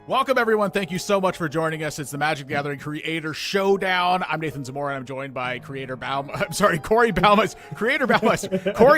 Welcome, everyone. Thank you so much for joining us. It's the Magic the Gathering Creator Showdown. I'm Nathan Zamora, and I'm joined by Corey Baumeister, Corey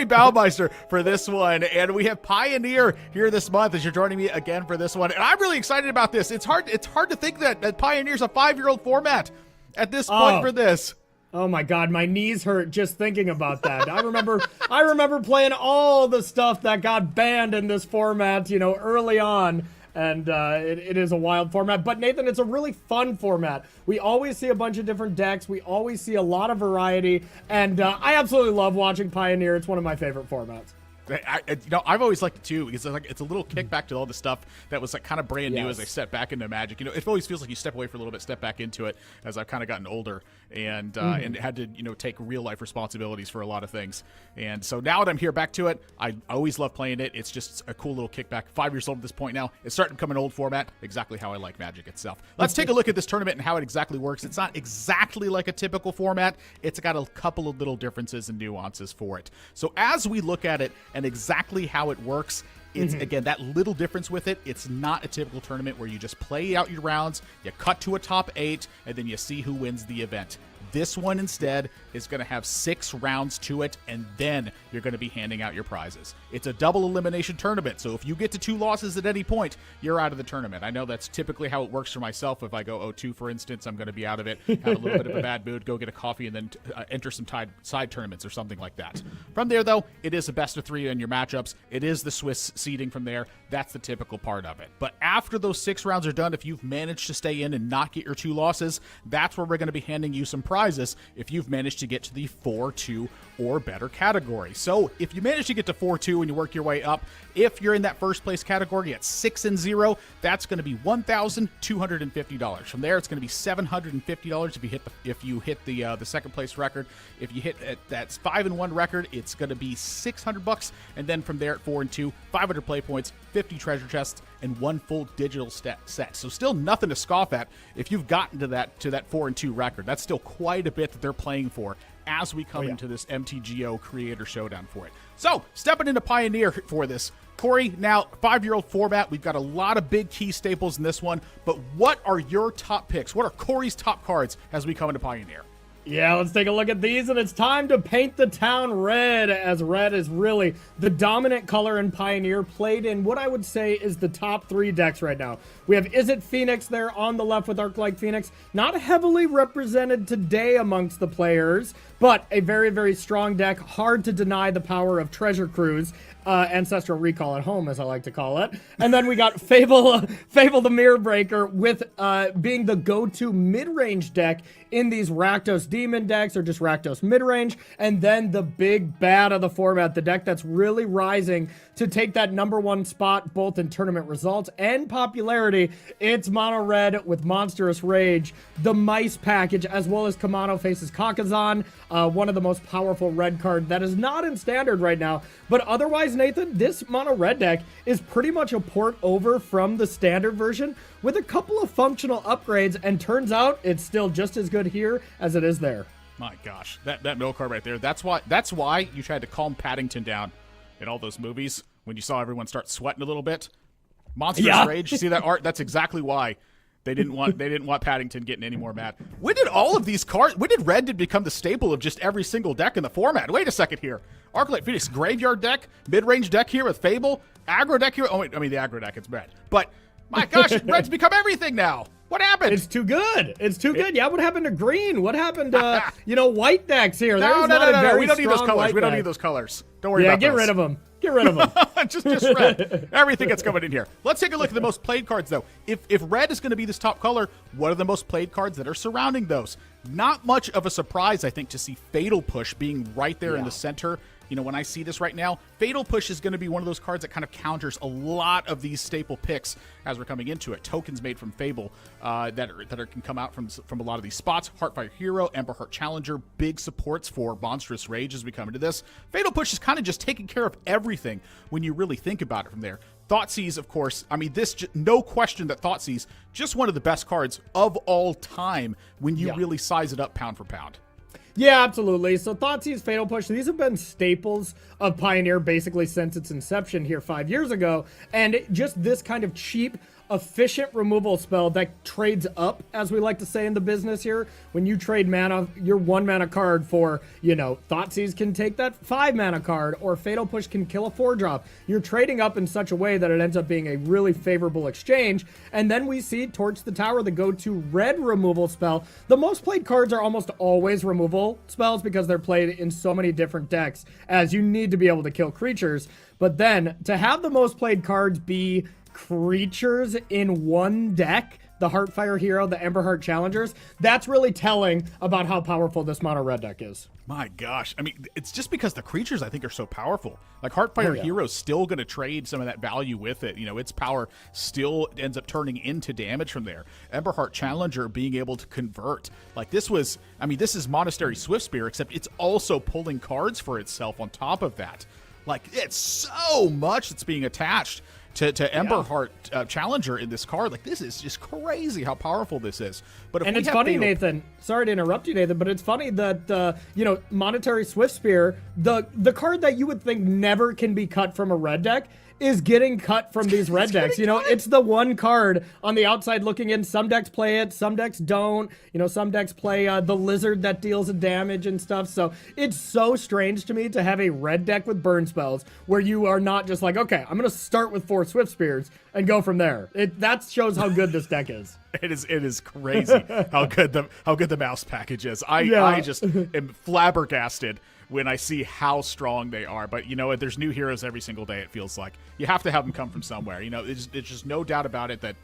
Baumeister for this one. And we have Pioneer here this month as you're joining me again for this one. And I'm really excited about this. It's hard to think that Pioneer's a 5-year-old format at this point for this. Oh my God, my knees hurt just thinking about that. I remember playing all the stuff that got banned in this format, early on. And it is a wild format. But Nathan, it's a really fun format. We always see a bunch of different decks. We always see a lot of variety. And I absolutely love watching Pioneer. It's one of my favorite formats. I've always liked it too because it's a little kickback to all the stuff that was kind of brand new as I step back into Magic. It always feels like you step away for a little bit, step back into it as I've kind of gotten older and had to take real life responsibilities for a lot of things. And so now that I'm here back to it, I always love playing it. It's just a cool little kickback. 5 years old at this point now. It's starting to become an old format, exactly how I like Magic itself. Let's take a look at this tournament and how it exactly works. It's not exactly like a typical format. It's got a couple of little differences and nuances for it. So as we look at it and exactly how it works, it's again that little difference with it. It's not a typical tournament where you just play out your rounds, you cut to a top 8, and then you see who wins the event. This one instead is going to have 6 rounds to it, and then you're going to be handing out your prizes. It's a double elimination tournament, so if you get to 2 losses at any point, you're out of the tournament. I know that's typically how it works for myself. If I go 0-2, for instance, I'm going to be out of it, have a little bit of a bad mood, go get a coffee, and then enter some side tournaments or something like that. From there, though, it is a best of 3 in your matchups. It is the Swiss seeding from there. That's the typical part of it. But after those 6 rounds are done, if you've managed to stay in and not get your 2 losses, that's where we're going to be handing you some prizes if you've managed to get to the 4-2 or better category. So if you manage to get to 4-2 and you work your way up, if you're in that first place category at 6-0, that's going to be $1,250. From there, it's going to be $750 if you hit the second place record. If you hit that 5-1 record, it's going to be $600. And then from there at 4-2, 500 play points, 50 treasure chests, and 1 full digital set. So still nothing to scoff at if you've gotten to that 4-2 record. That's still quite a bit that they're playing for as we come into this MTGO Creator Showdown for it. So stepping into Pioneer for this, Corey, now 5-year-old format. We've got a lot of big key staples in this one, but what are your top picks? What are Corey's top cards as we come into Pioneer? Yeah, let's take a look at these, and it's time to paint the town red, as red is really the dominant color in Pioneer, played in what I would say is the top 3 decks right now. We have Is It Phoenix there on the left with Arc-like Phoenix, not heavily represented today amongst the players, but a very, very strong deck, hard to deny the power of Treasure Cruise, Ancestral Recall at home, as I like to call it. And then we got Fable the Mirror Breaker with being the go-to mid-range deck in these Rakdos Demon decks or just Rakdos mid-range. And then the big bad of the format, the deck that's really rising to take that #1 spot both in tournament results and popularity. It's Mono Red with Monstrous Rage, the Mice package, as well as Kamano faces Kakazan, one of the most powerful red card that is not in Standard right now. But otherwise, Nathan, this Mono Red deck is pretty much a port over from the Standard version with a couple of functional upgrades, and turns out it's still just as good here as it is there. My gosh, that middle card right there. That's why you tried to calm Paddington down in all those movies when you saw everyone start sweating a little bit. Monstrous Rage, you see that art? That's exactly why they didn't want Paddington getting any more mad. When did all of these cards? When did Red become the staple of just every single deck in the format? Wait a second here. Arc-like Phoenix graveyard deck, mid-range deck here with Fable, aggro deck here. Oh wait, I mean the aggro deck, it's Red. But my gosh, Red's become everything now. What happened? It's too good. It's too good. Yeah, what happened to green? What happened to, white decks here? No. We don't need those colors. We don't need those colors. Don't worry about those. Yeah, get rid of them. Get rid of them. just Red. Everything that's coming in here. Let's take a look at the most played cards, though. If Red is going to be this top color, what are the most played cards that are surrounding those? Not much of a surprise, I think, to see Fatal Push being right there in the center. When I see this right now, Fatal Push is going to be one of those cards that kind of counters a lot of these staple picks as we're coming into it. Tokens made from Fable that can come out from a lot of these spots. Heartfire Hero, Ember Heart Challenger, big supports for Monstrous Rage as we come into this. Fatal Push is kind of just taking care of everything when you really think about it from there. Thoughtseize, of course, I mean, no question that Thoughtseize, just one of the best cards of all time when you really size it up pound for pound. Yeah, absolutely. So Thoughtseize, Fatal Push, these have been staples of Pioneer basically since its inception here 5 years ago. And just this kind of cheap efficient removal spell that trades up, as we like to say in the business here. When you trade mana, your 1 mana card for, Thoughtseize can take that 5 mana card, or Fatal Push can kill a 4-drop. You're trading up in such a way that it ends up being a really favorable exchange. And then we see Torch the Tower, the go-to red removal spell. The most played cards are almost always removal spells because they're played in so many different decks, as you need to be able to kill creatures. But then to have the most played cards be creatures in one deck, the Heartfire Hero, the Emberheart Challengers, that's really telling about how powerful this mono red deck is. My gosh. I mean, it's just because the creatures, I think, are so powerful. Like, Heartfire Hero's still going to trade some of that value with it. Its power still ends up turning into damage from there. Emberheart Challenger being able to convert. Like, this is Monastery Swiftspear, except it's also pulling cards for itself on top of that. Like, it's so much that's being attached to Emberheart Challenger in this card. Like, this is just crazy how powerful this is. But if it's funny, Nathan. Sorry to interrupt you, Nathan, but it's funny that Monetary Swiftspear, the card that you would think never can be cut from a red deck, is getting cut from these red decks. It's the one card on the outside looking in. Some decks play it, some decks don't. Some decks play the lizard that deals damage and stuff. So it's so strange to me to have a red deck with burn spells where you are not just like, okay, I'm going to start with 4 Swiftspears and go from there. That shows how good this deck is. It is crazy how good the mouse package is. I just am flabbergasted when I see how strong they are. But there's new heroes every single day, it feels like. You have to have them come from somewhere. There's just no doubt about it that,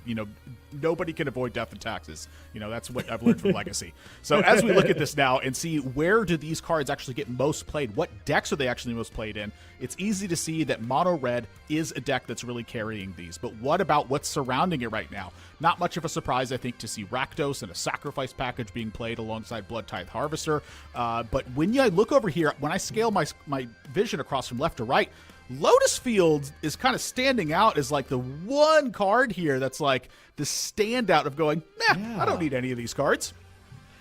nobody can avoid death and taxes. That's what I've learned from Legacy. So as we look at this now and see where do these cards actually get most played, what decks are they actually most played in, it's easy to see that Mono Red is a deck that's really carrying these. But what about what's surrounding it right now? Not much of a surprise, I think, to see Rakdos and a Sacrifice package being played alongside Blood Tithe Harvester. But when I look over here, when I scale my vision across from left to right, Lotus Field is kind of standing out as like the one card here that's like the standout of going, I don't need any of these cards.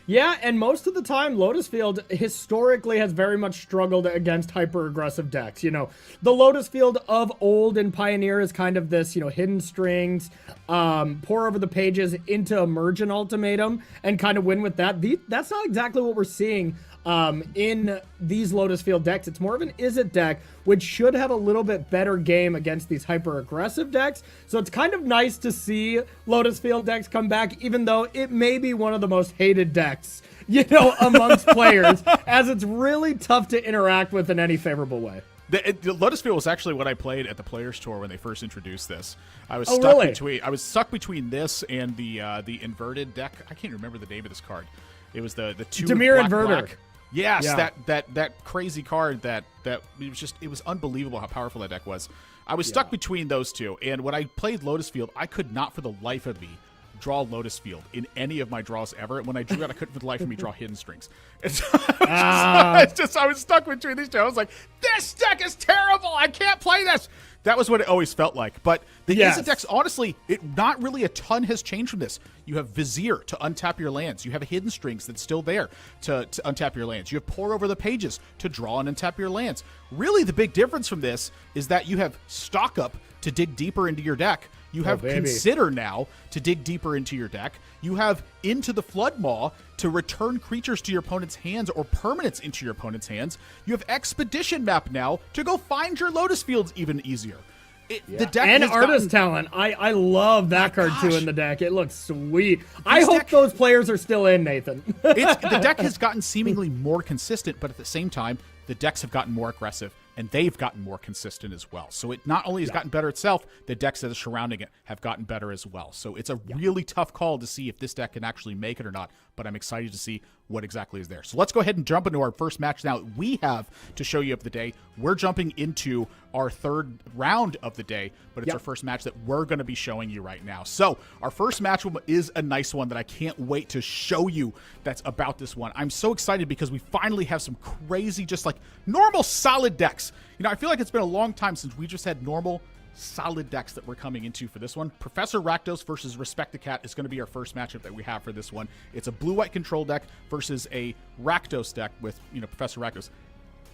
Yeah, and most of the time, Lotus Field historically has very much struggled against hyper-aggressive decks. The Lotus Field of old in Pioneer is kind of this, hidden strings, pour over the pages into Emergent Ultimatum, and kind of win with that. That's not exactly what we're seeing in these Lotus Field decks. It's more of an Izzet deck, which should have a little bit better game against these hyper-aggressive decks. So it's kind of nice to see Lotus Field decks come back, even though it may be one of the most hated decks, amongst players, as it's really tough to interact with in any favorable way. The Lotus Field was actually what I played at the Players Tour when they first introduced this. I was stuck between this and the inverted deck. I can't remember the name of this card. It was the 2 Dimir Inverter. Black. Yes, yeah. that crazy card that it was unbelievable how powerful that deck was. I was stuck between those two, and when I played Lotus Field, I could not for the life of me draw Lotus Field in any of my draws ever. And when I drew it, I couldn't for the life of me draw Hidden Strings. And so I was stuck between these two. I was like, this deck is terrible. I can't play this. That was what it always felt like. But the Izzet decks, honestly, not really a ton has changed from this. You have Vizier to untap your lands. You have Hidden Strings that's still there to untap your lands. You have Pour Over the Pages to draw and untap your lands. Really, the big difference from this is that you have Stock Up to dig deeper into your deck. You have Consider now to dig deeper into your deck. You have Into the Floodmaw to return creatures to your opponent's hands or permanents into your opponent's hands. You have Expedition Map now to go find your Lotus Fields even easier. The deck and Artist Talent. I love that card too in the deck. It looks sweet. I hope those players are still in, Nathan. The deck has gotten seemingly more consistent, but at the same time, the decks have gotten more aggressive, and they've gotten more consistent as well. So it not only has gotten better itself, the decks that are surrounding it have gotten better as well. So it's a really tough call to see if this deck can actually make it or not, but I'm excited to see what exactly is there. So let's go ahead and jump into our first match now. We have to show you of the day. We're jumping into our third round of the day, but it's our first match that we're going to be showing you right now. So our first match is a nice one that I can't wait to show you that's about this one. I'm so excited because we finally have some crazy, just like normal solid decks. I feel like it's been a long time since we just had normal solid decks that we're coming into for this one. Professor Rakdos versus Respect the Cat is going to be our first matchup that we have for this one. It's a blue-white control deck versus a Rakdos deck with, Professor Rakdos.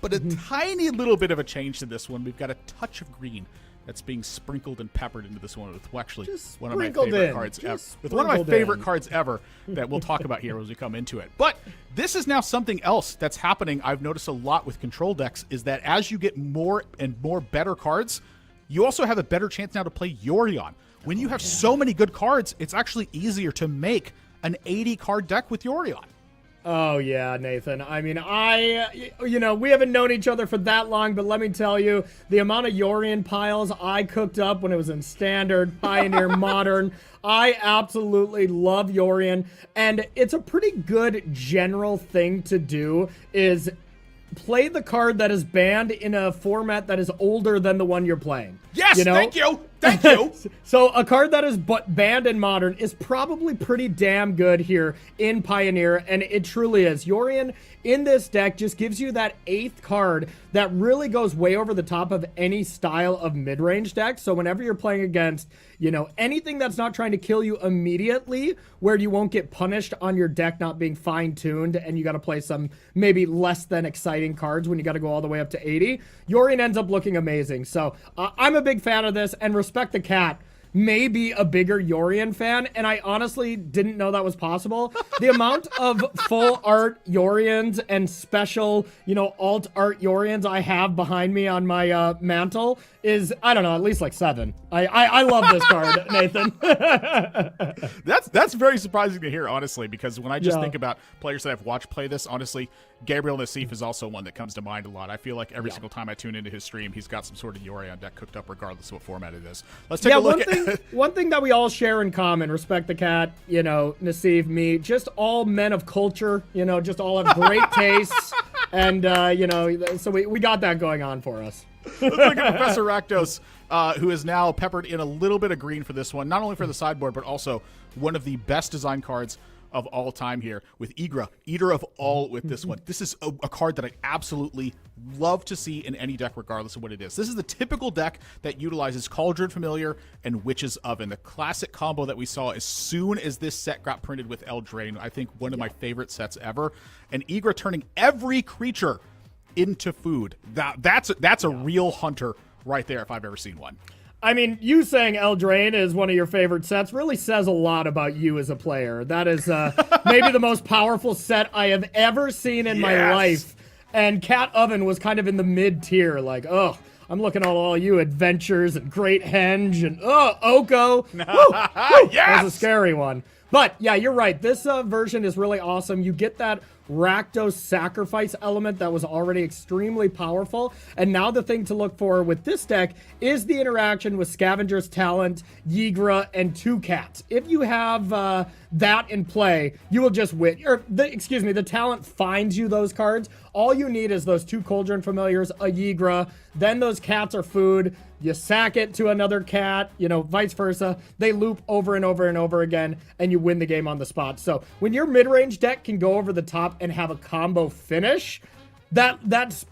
But a tiny little bit of a change to this one. We've got a touch of green that's being sprinkled and peppered into this one with actually Just one of my sprinkled favorite in. cards ever. Just With one of my sprinkled favorite in. cards ever that we'll talk about here as we come into it. But this is now something else that's happening. I've noticed a lot with control decks is that as you get more and more better cards, you also have a better chance now to play Yorion. When you have so many good cards, it's actually easier to make an 80 card deck with Yorion. Oh, yeah, Nathan. I mean, we haven't known each other for that long, but let me tell you, the amount of Yorion piles I cooked up when it was in Standard, Pioneer, Modern, I absolutely love Yorion. And it's a pretty good general thing to do is play the card that is banned in a format that is older than the one you're playing. Yes, you know? thank you. Thank you. So a card that is banned in Modern is probably pretty damn good here in Pioneer, and it truly is. Yorion in this deck just gives you that 8th card that really goes way over the top of any style of mid-range deck. So whenever you're playing against, anything that's not trying to kill you immediately, where you won't get punished on your deck not being fine-tuned, and you got to play some maybe less than exciting cards when you got to go all the way up to 80, Yorion ends up looking amazing. So I'm a big fan of this, and Respect the Cat may be a bigger Yorion fan, and I honestly didn't know that was possible. The amount of full art Yorions and special, alt art Yorions I have behind me on my mantle is, I don't know, at least like 7. I love this card, Nathan. That's very surprising to hear, honestly, because when I just think about players that I've watched play this, honestly, Gabriel Nassif is also one that comes to mind a lot. I feel like every single time I tune into his stream, he's got some sort of Yorion deck cooked up regardless of what format it is. Let's take a look at... One thing that we all share in common, Respect the Cat, Nassif, me, just all men of culture, just all have great tastes. And, so we got that going on for us. Let's look at Professor Rakdos, who is now peppered in a little bit of green for this one, not only for the sideboard, but also one of the best design cards of all time here with Igra, Eater of All with this one. This is a card that I absolutely love to see in any deck regardless of what it is. This is the typical deck that utilizes Cauldron Familiar and Witch's Oven, the classic combo that we saw as soon as this set got printed with Eldraine. I think one of my favorite sets ever. And Igra turning every creature into food. That's a real hunter right there if I've ever seen one. I mean, you saying Eldraine is one of your favorite sets really says a lot about you as a player. That is maybe the most powerful set I have ever seen in my life. And Cat Oven was kind of in the mid-tier, like, I'm looking at all you Adventures and Great Henge and, Oko. Yes! That was a scary one. But, yeah, you're right. This version is really awesome. You get that Rakdos sacrifice element that was already extremely powerful. And now the thing to look for with this deck is the interaction with Scavenger's Talent, Yigra, and 2 cats. If you have that in play, you will just win. The talent finds you those cards. All you need is those 2 Cauldron Familiars, a Yigra, then those cats are food. You sack it to another cat, vice versa. They loop over and over and over again, and you win the game on the spot. So when your mid-range deck can go over the top and have a combo finish, that's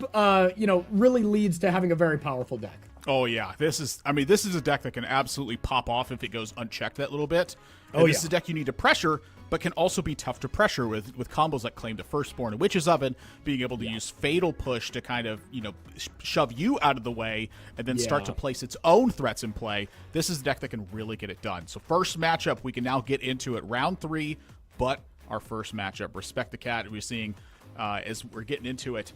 really leads to having a very powerful deck. Oh yeah, this is a deck that can absolutely pop off if it goes unchecked that little bit. And this is a deck you need to pressure, but can also be tough to pressure with combos like Claim to Firstborn and Witch's Oven, being able to use Fatal Push to kind of, shove you out of the way and then start to place its own threats in play. This is a deck that can really get it done. So first matchup, we can now get into it. Round 3, but our first matchup, Respect the Cat, we're seeing as we're getting into it.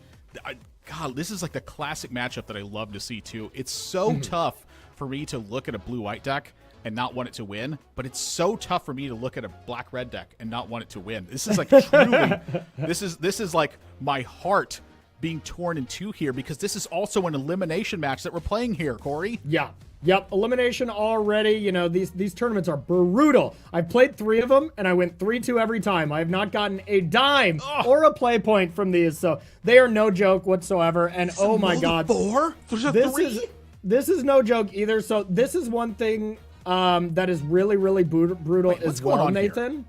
God, this is like the classic matchup that I love to see too. It's so tough for me to look at a blue-white deck and not want it to win, but it's so tough for me to look at a black-red deck and not want it to win. This is like truly, this is like my heart being torn in two here, because this is also an elimination match that we're playing here, Corey. Yeah. Yep, elimination already. These tournaments are brutal. I've played 3 of them, and I went 3-2 every time. I have not gotten a dime or a play point from these, so they are no joke whatsoever. And oh my God, 4? There's a 3? This is no joke either. So this is one thing that is really, really brutal as well, Nathan.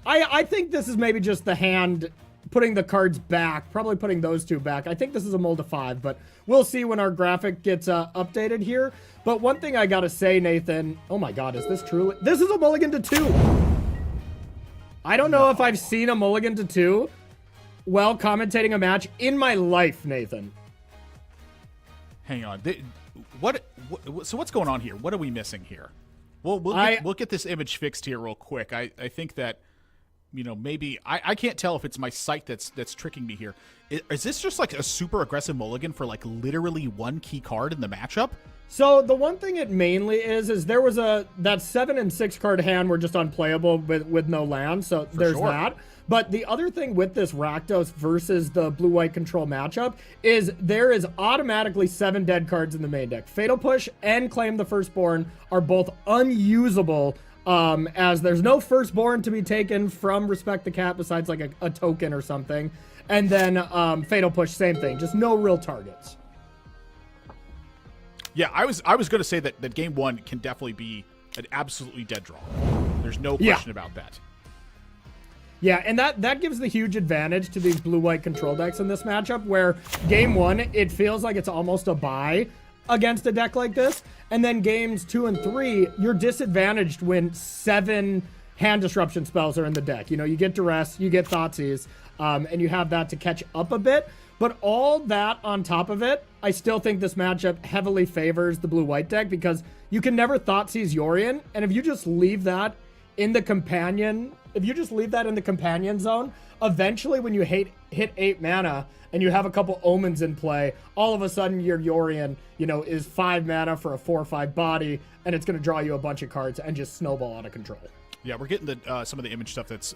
I think this is maybe just the hand putting the cards back, probably putting those 2 back. I think this is a mold of 5, but we'll see when our graphic gets updated here. But one thing I gotta say, Nathan, oh my God, is this truly? This is a mulligan to 2. I don't know if I've seen a mulligan to 2 while commentating a match in my life, Nathan. Hang on. So what's going on here? What are we missing here? We'll get this image fixed here real quick. I think that, maybe I can't tell if it's my sight that's tricking me here. Is this just like a super aggressive mulligan for like literally one key card in the matchup? So the one thing it mainly is there was that 7 and 6 card hand were just unplayable with no land. So there's that. But the other thing with this Rakdos versus the blue-white control matchup is there is automatically 7 dead cards in the main deck. Fatal Push and Claim the Firstborn are both unusable, as there's no Firstborn to be taken from Respect the Cat besides like a token or something. And then Fatal Push, same thing, just no real targets. Yeah, I was going to say that game 1 can definitely be an absolutely dead draw. There's no question about that. Yeah, and that gives the huge advantage to these blue-white control decks in this matchup, where game 1, it feels like it's almost a bye against a deck like this. And then games 2 and 3, you're disadvantaged when 7 hand disruption spells are in the deck. You get Duress, you get Thoughtseize, and you have that to catch up a bit. But all that on top of it, I still think this matchup heavily favors the blue-white deck because you can never Thoughtseize Yorion, and if you just leave that in the companion zone, eventually when you hit 8 mana and you have a couple omens in play, all of a sudden your Yorion, is 5 mana for a 4/5 body, and it's going to draw you a bunch of cards and just snowball out of control. Yeah, we're getting some of the image stuff that's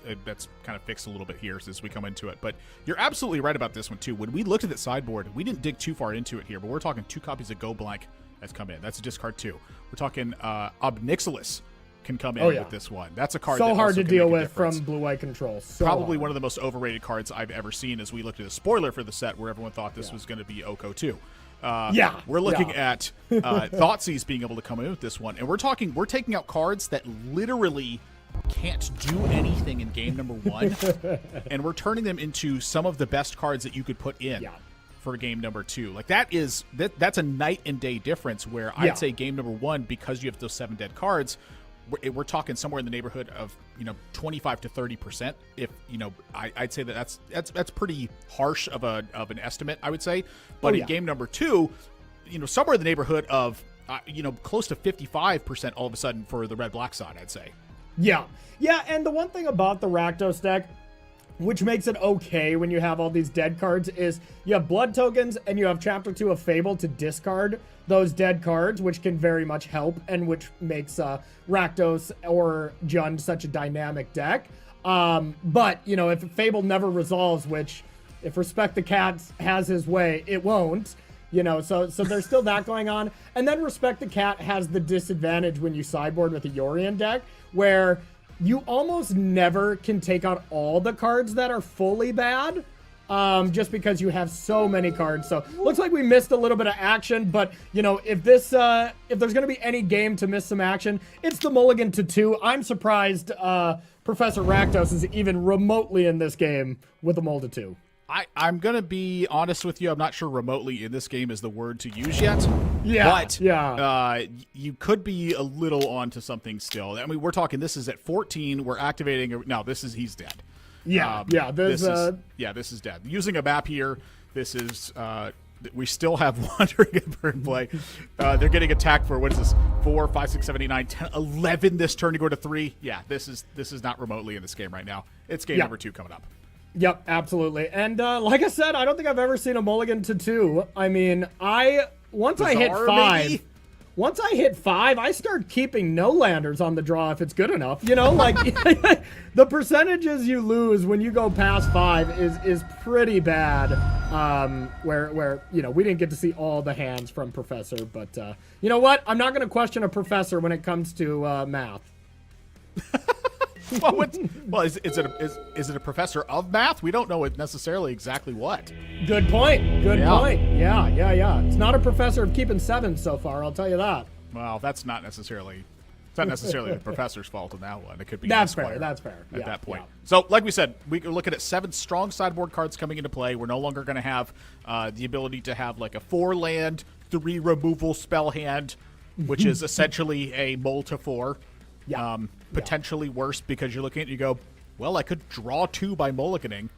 kind of fixed a little bit here as we come into it. But you're absolutely right about this one, too. When we looked at the sideboard, we didn't dig too far into it here, but we're talking 2 copies of Go Blank that's come in. That's a discard 2. We're talking Obnixilis can come in with this one. That's a card so that hard also to can deal make a with difference. from blue-white control. Probably one of the most overrated cards I've ever seen as we looked at a spoiler for the set where everyone thought this was going to be Oko 2. We're looking at Thoughtseize being able to come in with this one, and we're taking out cards that literally can't do anything in game number 1, and we're turning them into some of the best cards that you could put in for game number 2. Like that's a night and day difference where I'd say game number 1, because you have those 7 dead cards, we're talking somewhere in the neighborhood of 25 to 30%. If I'd say that's pretty harsh of an estimate, I would say. But in game number 2, somewhere in the neighborhood of close to 55% all of a sudden for the red-black side, I'd say. Yeah, and the one thing about the Rakdos deck, which makes it okay when you have all these dead cards, is you have blood tokens and you have Chapter 2 of Fable to discard those dead cards, which can very much help and which makes Rakdos or Jund such a dynamic deck. But, if Fable never resolves, which if Respect the Cat has his way, it won't. So there's still that going on. And then Respect the Cat has the disadvantage when you sideboard with a Yorion deck, where you almost never can take out all the cards that are fully bad, just because you have so many cards. So looks like we missed a little bit of action, but if there's going to be any game to miss some action, it's the mulligan to 2. I'm surprised Professor Rakdos is even remotely in this game with a mull to 2. I'm going to be honest with you. I'm not sure remotely in this game is the word to use yet. But you could be a little onto something still. I mean, we're talking, this is at 14. We're activating. No, he's dead. This is dead. Using a map here, this is, we still have Wandering Emperor in play. They're getting attacked for, what is this, 4, 5, 6, 7, 8, 9, 10, 11 this turn to go to 3. Yeah, this is not remotely in this game right now. It's game number 2 coming up. Yep, absolutely. And like I said, I don't think I've ever seen a mulligan to 2. I mean, once I hit 5, I start keeping no landers on the draw if it's good enough. The percentages you lose when you go past 5 is pretty bad. Where we didn't get to see all the hands from Professor, but you know what? I'm not going to question a professor when it comes to math. Is it a professor of math? We don't know it necessarily exactly what. Good point. Yeah. It's not a professor of keeping 7 so far, I'll tell you that. Well, that's not necessarily the professor's fault in that one. It could be that's fair. At that point. Yeah. So, like we said, we're looking at 7 strong sideboard cards coming into play. We're no longer going to have the ability to have like a 4-land, 3 removal spell hand, which is essentially a mull to 4. Potentially worse because you're looking at it and you go, well, I could draw 2 by mulliganing.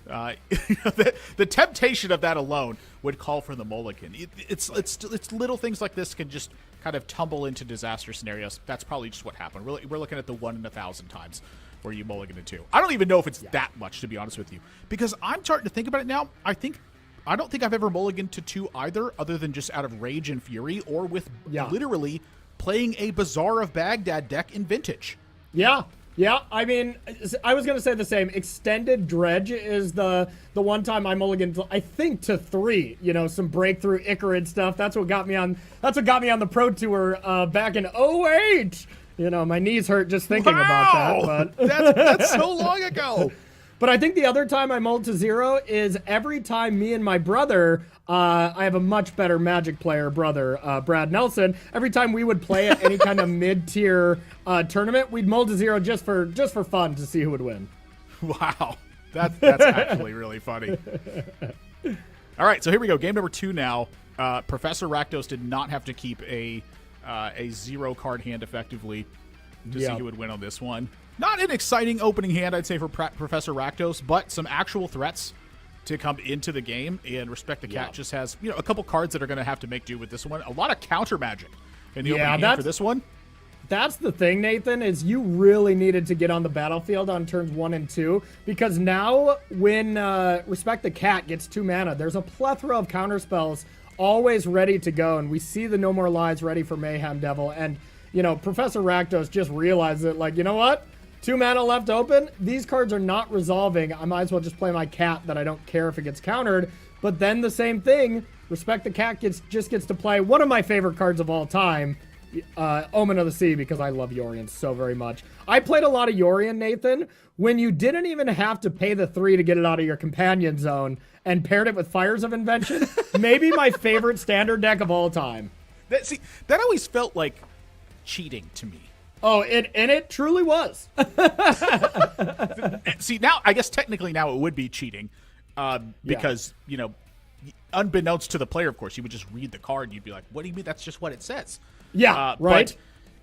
The temptation of that alone would call for the mulligan. It's little things like this can just kind of tumble into disaster scenarios. That's probably just what happened. We're looking at the 1 in 1,000 times where you mulligan to 2. I don't even know if it's that much, to be honest with you, because I'm starting to think about it now. I don't think I've ever mulliganed to 2 either, other than just out of rage and fury, or with literally playing a Bazaar of Baghdad deck in Vintage. Yeah. I mean, I was gonna say the same. Extended Dredge is the one time I mulliganed, I think, to 3. You know, some breakthrough Icarid stuff. That's what got me on the Pro Tour back in 2008. You know, my knees hurt just thinking about that. But that's so long ago. But I think the other time I mulled to 0 is every time me and my brother, I have a much better Magic player brother, Brad Nelson. Every time we would play at any kind of mid-tier tournament, we'd mull to 0 just for fun to see who would win. Wow, that's actually really funny. All right, so here we go. Game number 2 now. Professor Rakdos did not have to keep a 0-card hand effectively to see who would win on this one. Not an exciting opening hand, I'd say, for Professor Rakdos, but some actual threats to come into the game. And Respect the Cat just has, a couple cards that are going to have to make do with this one. A lot of counter magic in the opening hand for this one. That's the thing, Nathan, is you really needed to get on the battlefield on turns 1 and 2, because now when Respect the Cat gets 2 mana, there's a plethora of counter spells always ready to go, and we see the No More Lies ready for Mayhem Devil, and Professor Rakdos just realized that, like, you know what? 2 mana left open. These cards are not resolving. I might as well just play my cat that I don't care if it gets countered. But then the same thing, Respect the Cat just gets to play one of my favorite cards of all time, Omen of the Sea, because I love Yorion so very much. I played a lot of Yorion, Nathan, when you didn't even have to pay the 3 to get it out of your companion zone and paired it with Fires of Invention. Maybe my favorite standard deck of all time. That always felt like cheating to me. Oh, it truly was. See, now, I guess technically now it would be cheating because, unbeknownst to the player, of course, you would just read the card and you'd be like, what do you mean? That's just what it says. Yeah, right.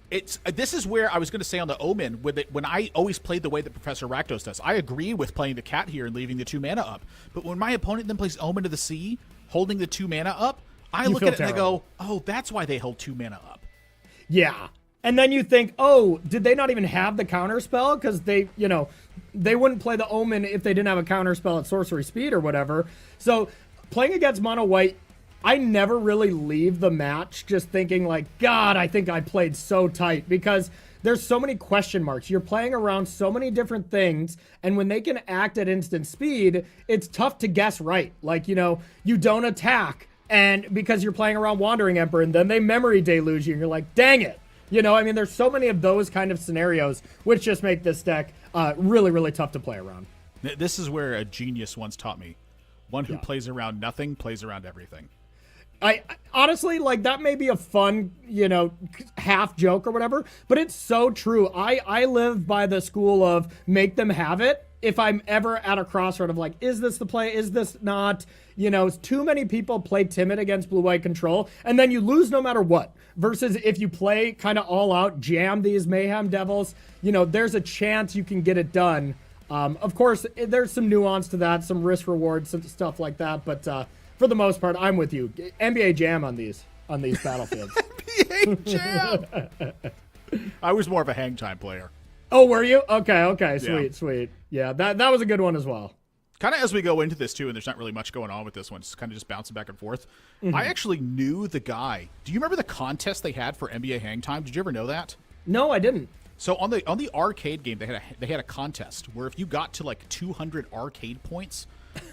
But this is where I was going to say on the Omen, when I always played the way that Professor Rakdos does. I agree with playing the cat here and leaving the 2 mana up. But when my opponent then plays Omen of the Sea, holding the 2 mana up, I look at it and I go, oh, that's why they hold 2 mana up. Yeah. And then you think, oh, did they not even have the counter spell? Because they wouldn't play the Omen if they didn't have a counter spell at sorcery speed or whatever. So playing against mono white, I never really leave the match just thinking like, God, I think I played so tight, because there's so many question marks. You're playing around so many different things, and when they can act at instant speed, it's tough to guess right. Like, you don't attack, and because you're playing around Wandering Emperor, and then they memory deluge you, and you're like, dang it. There's so many of those kind of scenarios which just make this deck really, really tough to play around. This is where a genius once taught me. One who plays around nothing plays around everything. I honestly, like, that may be a fun, half joke or whatever, but it's so true. I live by the school of make them have it. If I'm ever at a crossroad of like, is this the play? Is this not? Too many people play timid against blue-white control, and then you lose no matter what. Versus if you play kind of all out, jam these Mayhem Devils, there's a chance you can get it done. Of course, there's some nuance to that, some risk rewards, some stuff like that, but for the most part, I'm with you. NBA Jam on these battlefields. NBA Jam! I was more of a hang time player. Oh, were you? Okay, sweet. Yeah, that was a good one as well. Kind of as we go into this, too, and there's not really much going on with this one. It's kind of just bouncing back and forth. Mm-hmm. I actually knew the guy. Do you remember the contest they had for NBA Hang Time? Did you ever know that? No, I didn't. So on the arcade game, they had a contest where if you got to like 200 arcade points,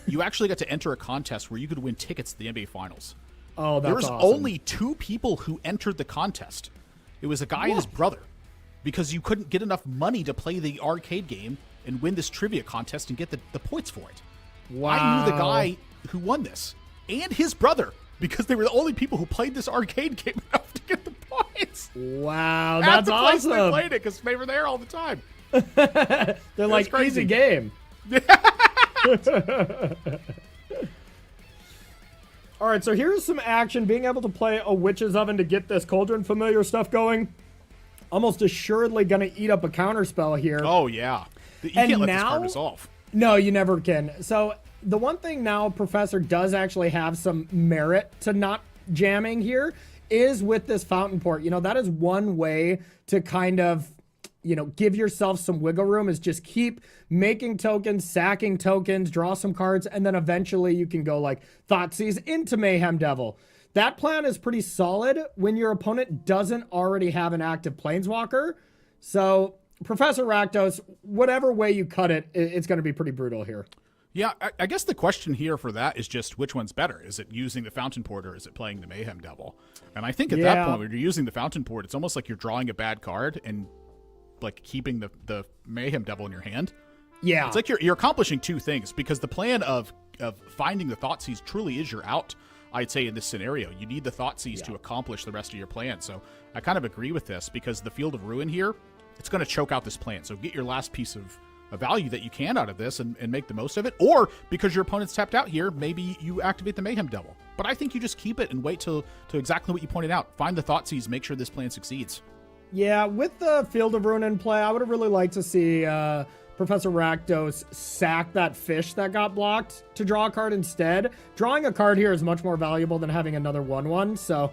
you actually got to enter a contest where you could win tickets to the NBA Finals. Oh, that's awesome. There was only 2 people who entered the contest. It was a guy and his brother, because you couldn't get enough money to play the arcade game and win this trivia contest and get the points for it. Wow. I knew the guy who won this and his brother, because they were the only people who played this arcade game enough to get the points. Wow, that's awesome. They played it because they were there all the time. They're like, crazy. Easy game. All right, so here's some action. Being able to play a Witch's Oven to get this Cauldron Familiar stuff going. Almost assuredly going to eat up a counter spell here. Oh, yeah. You can't let this card resolve. No, you never can. So the one thing now Professor does actually have some merit to not jamming here is with this fountain port. You know, that is one way to kind of, you know, give yourself some wiggle room, is just keep making tokens, sacking tokens, draw some cards, and then eventually you can go like Thoughtseize into Mayhem Devil. That plan is pretty solid when your opponent doesn't already have an active Planeswalker. So Professor Rakdos, whatever way you cut it, it's going to be pretty brutal here. Yeah, I guess the question here for that is just which one's better. Is it using the Fountain Port or is it playing the Mayhem Devil? And I think at that point, when you're using the Fountain Port, it's almost like you're drawing a bad card and like keeping the Mayhem Devil in your hand. Yeah. It's like you're accomplishing two things, because the plan of finding the Thoughtseize truly is your out, I'd say, in this scenario. You need the Thoughtseize to accomplish the rest of your plan. So I kind of agree with this, because the Field of Ruin here, it's going to choke out this plan. So get your last piece of value that you can out of this and make the most of it. Or because your opponent's tapped out here, maybe you activate the Mayhem Devil. But I think you just keep it and wait till exactly what you pointed out. Find the Thoughtseize, make sure this plan succeeds. Yeah, with the Field of Ruin in play, I would have really liked to see Professor Rakdos sack that fish that got blocked to draw a card instead. Drawing a card here is much more valuable than having another 1/1, so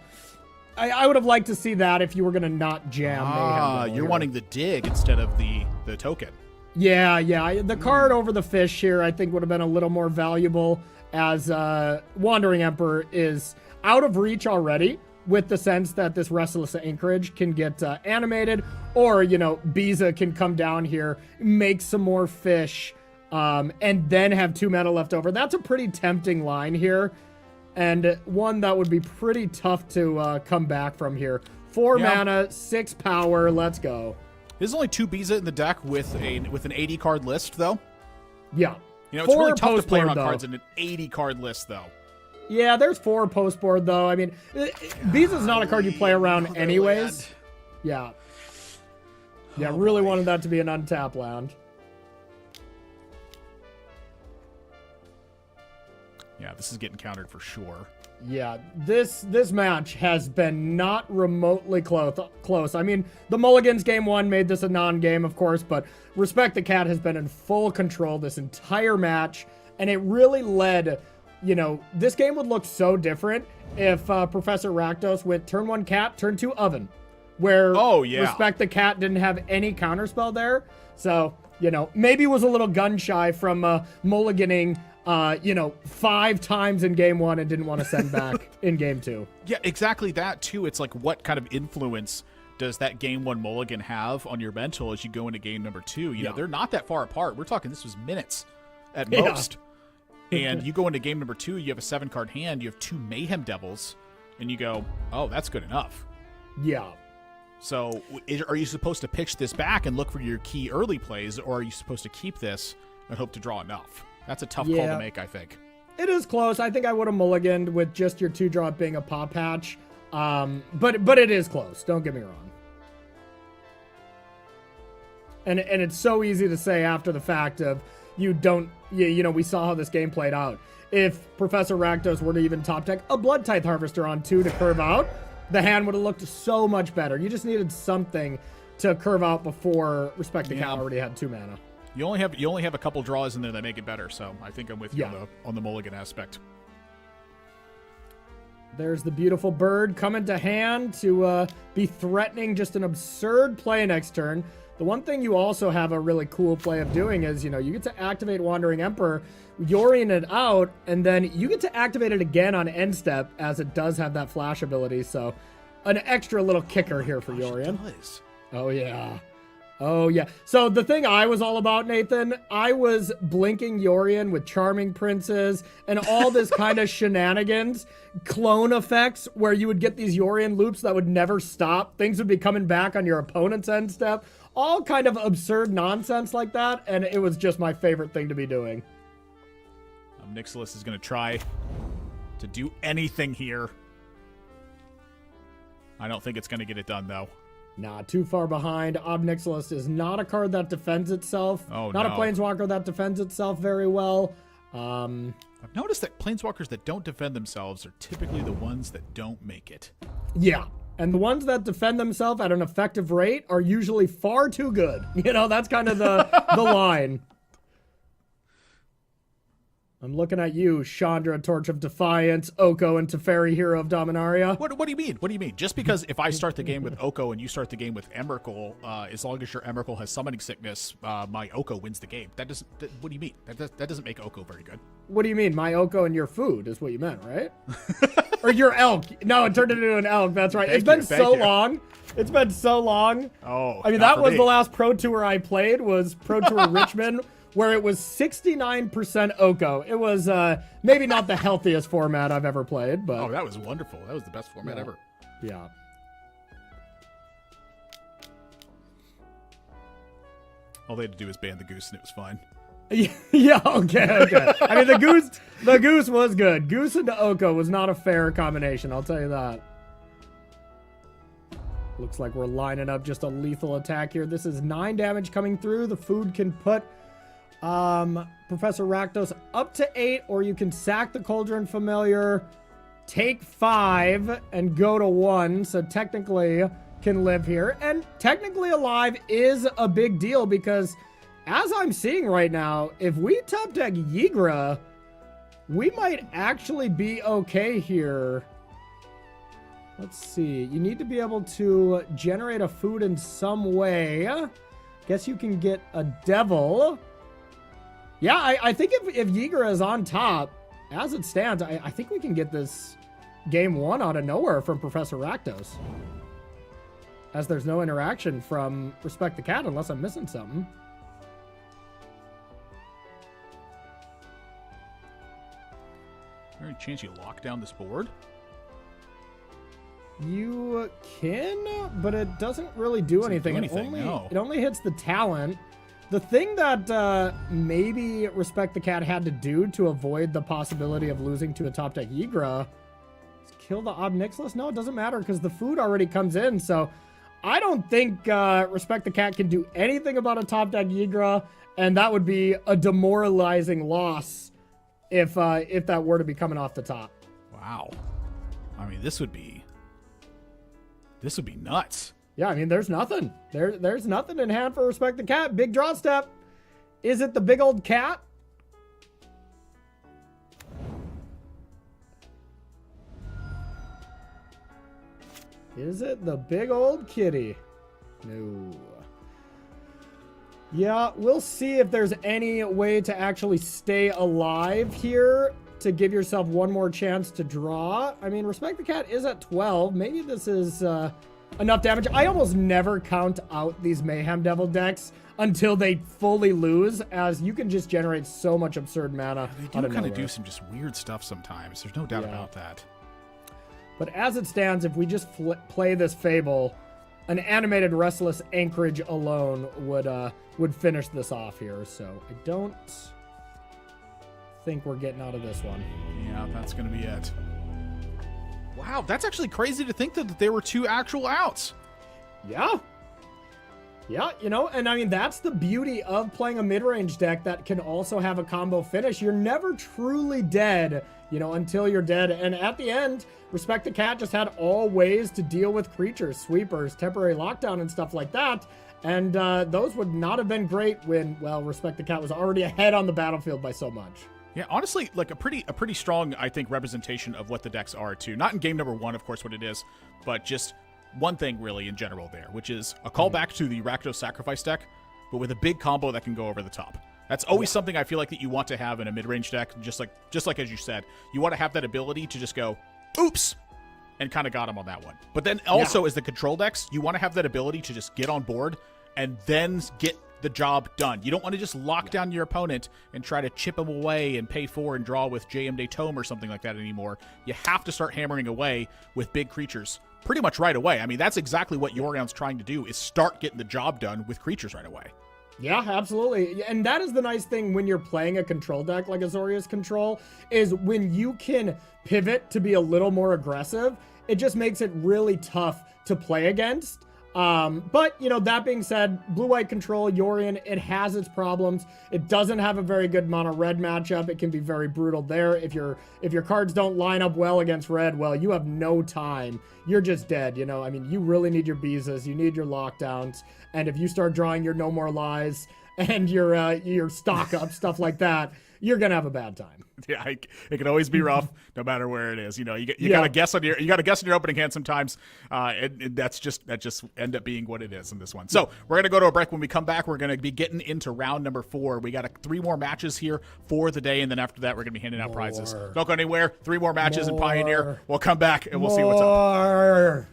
I would have liked to see that if you were going to not jam Mayhem Devil you're here. wanting the dig instead of the token. Yeah. The card over the fish here, I think, would have been a little more valuable, as Wandering Emperor is out of reach already, with the sense that this Restless Anchorage can get animated, or, you know, Biza can come down here, make some more fish, and then have 2 mana left over. That's a pretty tempting line here, and one that would be pretty tough to come back from here. 4 mana, 6 power, let's go. There's only 2 Biza in the deck with an 80 card list, though. Yeah. You know, it's really tough to play around though. cards in an 80 card list, though. Yeah, there's 4 post board, though. I mean, Biza's not a card you play around anyways. Yeah. Yeah, really wanted that to be an untap land. Yeah, this is getting countered for sure. Yeah, this match has been not remotely close. I mean, the Mulligans game 1 made this a non-game, of course, but Respect the Cat has been in full control this entire match, and it really led, you know, this game would look so different if Professor Rakdos went turn 1 Cat, turn 2 Oven, where Respect the Cat didn't have any counterspell there. So, you know, maybe was a little gun shy from mulliganing 5 times in game 1 and didn't want to send back in game 2. Yeah, exactly that too. It's like, what kind of influence does that game 1 mulligan have on your mental as you go into game number 2? You know, they're not that far apart. We're talking, this was minutes at most. And you go into game number 2, you have a 7-card hand, you have 2 Mayhem Devils, and you go, oh, that's good enough. Yeah. So are you supposed to pitch this back and look for your key early plays, or are you supposed to keep this and hope to draw enough? That's a tough call to make, I think. It is close. I think I would have mulliganed with just your 2-drop being a pop hatch. But it is close. Don't get me wrong. And it's so easy to say after the fact of you know, we saw how this game played out. If Professor Rakdos were to even top deck a Blood Tithe Harvester on 2 to curve out, the hand would have looked so much better. You just needed something to curve out before Respect the Cat already had 2 mana. You only have a couple draws in there that make it better, so I think I'm with you on the mulligan aspect. There's the beautiful bird coming to hand to be threatening just an absurd play next turn. The one thing you also have a really cool play of doing is, you know, you get to activate Wandering Emperor, Yorion it out, and then you get to activate it again on end step, as it does have that flash ability. So an extra little kicker here for Yorion. Oh, yeah. Oh, yeah. So the thing I was all about, Nathan, I was blinking Yorion with Charming Princes and all this kind of shenanigans, clone effects, where you would get these Yorion loops that would never stop. Things would be coming back on your opponent's end step. All kind of absurd nonsense like that, and it was just my favorite thing to be doing. Nixilis is going to try to do anything here. I don't think it's going to get it done, though. Nah, too far behind. Ob Nixilis is not a card that defends itself. Oh, not a Planeswalker that defends itself very well. I've noticed that Planeswalkers that don't defend themselves are typically the ones that don't make it. Yeah. And the ones that defend themselves at an effective rate are usually far too good. You know, that's kind of the line. I'm looking at you, Chandra, Torch of Defiance, Oko, and Teferi, Hero of Dominaria. What do you mean? What do you mean? Just because if I start the game with Oko and you start the game with Emrakul, as long as your Emrakul has summoning sickness, my Oko wins the game. What do you mean? That doesn't make Oko very good. What do you mean? My Oko and your food is what you meant, right? Or your elk. No, it turned into an elk. That's right. It's been so long. It's been so long. Oh, I mean, that was the last Pro Tour I played, was Pro Tour Richmond, where it was 69% Oko. It was maybe not the healthiest format I've ever played, but... Oh, that was wonderful. That was the best format ever. Yeah. All they had to do was ban the goose and it was fine. Yeah, okay. I mean, the goose was good. Goose into Oko was not a fair combination, I'll tell you that. Looks like we're lining up just a lethal attack here. This is 9 damage coming through. The food can put Professor Rakdos up to 8, or you can sack the Cauldron Familiar, take 5, and go to 1. So technically can live here. And technically alive is a big deal because, as I'm seeing right now, if we top deck Yigra, we might actually be okay here. Let's see. You need to be able to generate a food in some way. Guess you can get a devil. Yeah, I think if Yigra is on top, as it stands, I think we can get this game 1 out of nowhere from Professor Rakdos. As there's no interaction from Respect the Cat unless I'm missing something. Is there any chance you lock down this board? You can, but it doesn't really do anything. It only hits the talent. The thing that maybe Respect the Cat had to do to avoid the possibility of losing to a top deck Yigra is kill the Ob Nixilis. No, it doesn't matter because the food already comes in. So I don't think Respect the Cat can do anything about a top deck Yigra, and that would be a demoralizing loss if that were to be coming off the top. Wow. I mean, this would be nuts. Yeah, I mean, there's nothing. There's nothing in hand for Respect the Cat. Big draw step. Is it the big old cat? Is it the big old kitty? No. Yeah, we'll see if there's any way to actually stay alive here to give yourself one more chance to draw. I mean, Respect the Cat is at 12. Maybe this is enough damage. I almost never count out these Mayhem Devil decks until they fully lose, as you can just generate so much absurd mana. They do kind of do some just weird stuff sometimes. There's no doubt about that. But as it stands, if we just play this Fable, an animated Restless Anchorage alone would finish this off here. So I don't think we're getting out of this one. Yeah, that's going to be it. Wow, that's actually crazy to think that there were 2 actual outs. Yeah. Yeah, you know, and I mean, that's the beauty of playing a mid-range deck that can also have a combo finish. You're never truly dead, you know, until you're dead. And at the end, Respect the Cat just had all ways to deal with creatures, sweepers, temporary lockdown, and stuff like that. And those would not have been great when, well, Respect the Cat was already ahead on the battlefield by so much. Yeah, honestly, like a pretty strong, I think, representation of what the decks are too. Not in game number 1, of course, what it is, but just one thing really in general there, which is a callback to the Rakdos Sacrifice deck, but with a big combo that can go over the top. That's always something I feel like that you want to have in a mid-range deck, just like as you said. You want to have that ability to just go, oops, and kind of got him on that one. But then also as the control decks, you want to have that ability to just get on board and then get the job done. You don't want to just lock down your opponent and try to chip him away and pay 4 and draw with JM Day Tome or something like that anymore. You have to start hammering away with big creatures pretty much right away. I mean, that's exactly what Yorian's trying to do, is start getting the job done with creatures right away. Yeah, absolutely. And that is the nice thing when you're playing a control deck like Azorius Control, is when you can pivot to be a little more aggressive, it just makes it really tough to play against. But, you know, that being said, blue-white control, Yorion, it has its problems. It doesn't have a very good mono-red matchup. It can be very brutal there. If your cards don't line up well against red, well, you have no time. You're just dead, you know? I mean, you really need your Beezas. You need your lockdowns. And if you start drawing your No More Lies and your stock up, stuff like that, you're gonna have a bad time. Yeah, it can always be rough, no matter where it is. You know, you Yeah. gotta guess on your opening hand sometimes. And that just end up being what it is in this one. So we're gonna go to a break. When we come back, we're gonna be getting into round number 4. We got 3 more matches here for the day, and then after that, we're gonna be handing out prizes. Don't go anywhere. 3 more matches in Pioneer. We'll come back and we'll see what's up.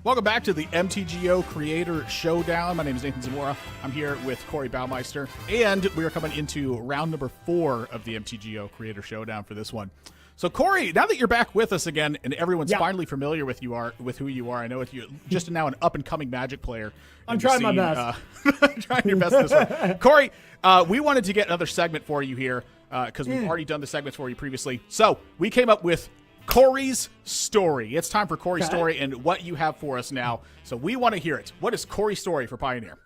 Welcome back to the MTGO Creator Showdown. My name is Nathan Zamora. I'm here with Corey Baumeister, and we are coming into round number 4 of the MTGO Creator Showdown for this one. So, Corey, now that you're back with us again, and everyone's finally familiar with who you are, I know you're just now an up-and-coming Magic player. I'm trying my best. Trying your best this one. Corey, we wanted to get another segment for you here because we've already done the segments for you previously. So, we came up with Corey's story. It's time for Corey's story and what you have for us now. So we want to hear it. What is Corey's story for Pioneer?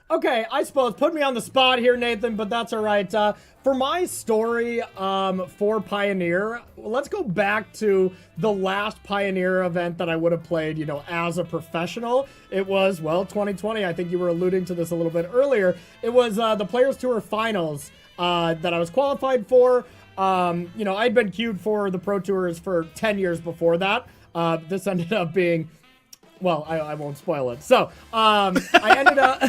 Okay, I suppose put me on the spot here, Nathan, but that's all right. For my story for Pioneer, let's go back to the last Pioneer event that I would have played, as a professional. It was, 2020. I think you were alluding to this a little bit earlier. It was the Players Tour Finals that I was qualified for. I'd been queued for the Pro Tours for 10 years before that. This ended up being, I won't spoil it. So, I ended up,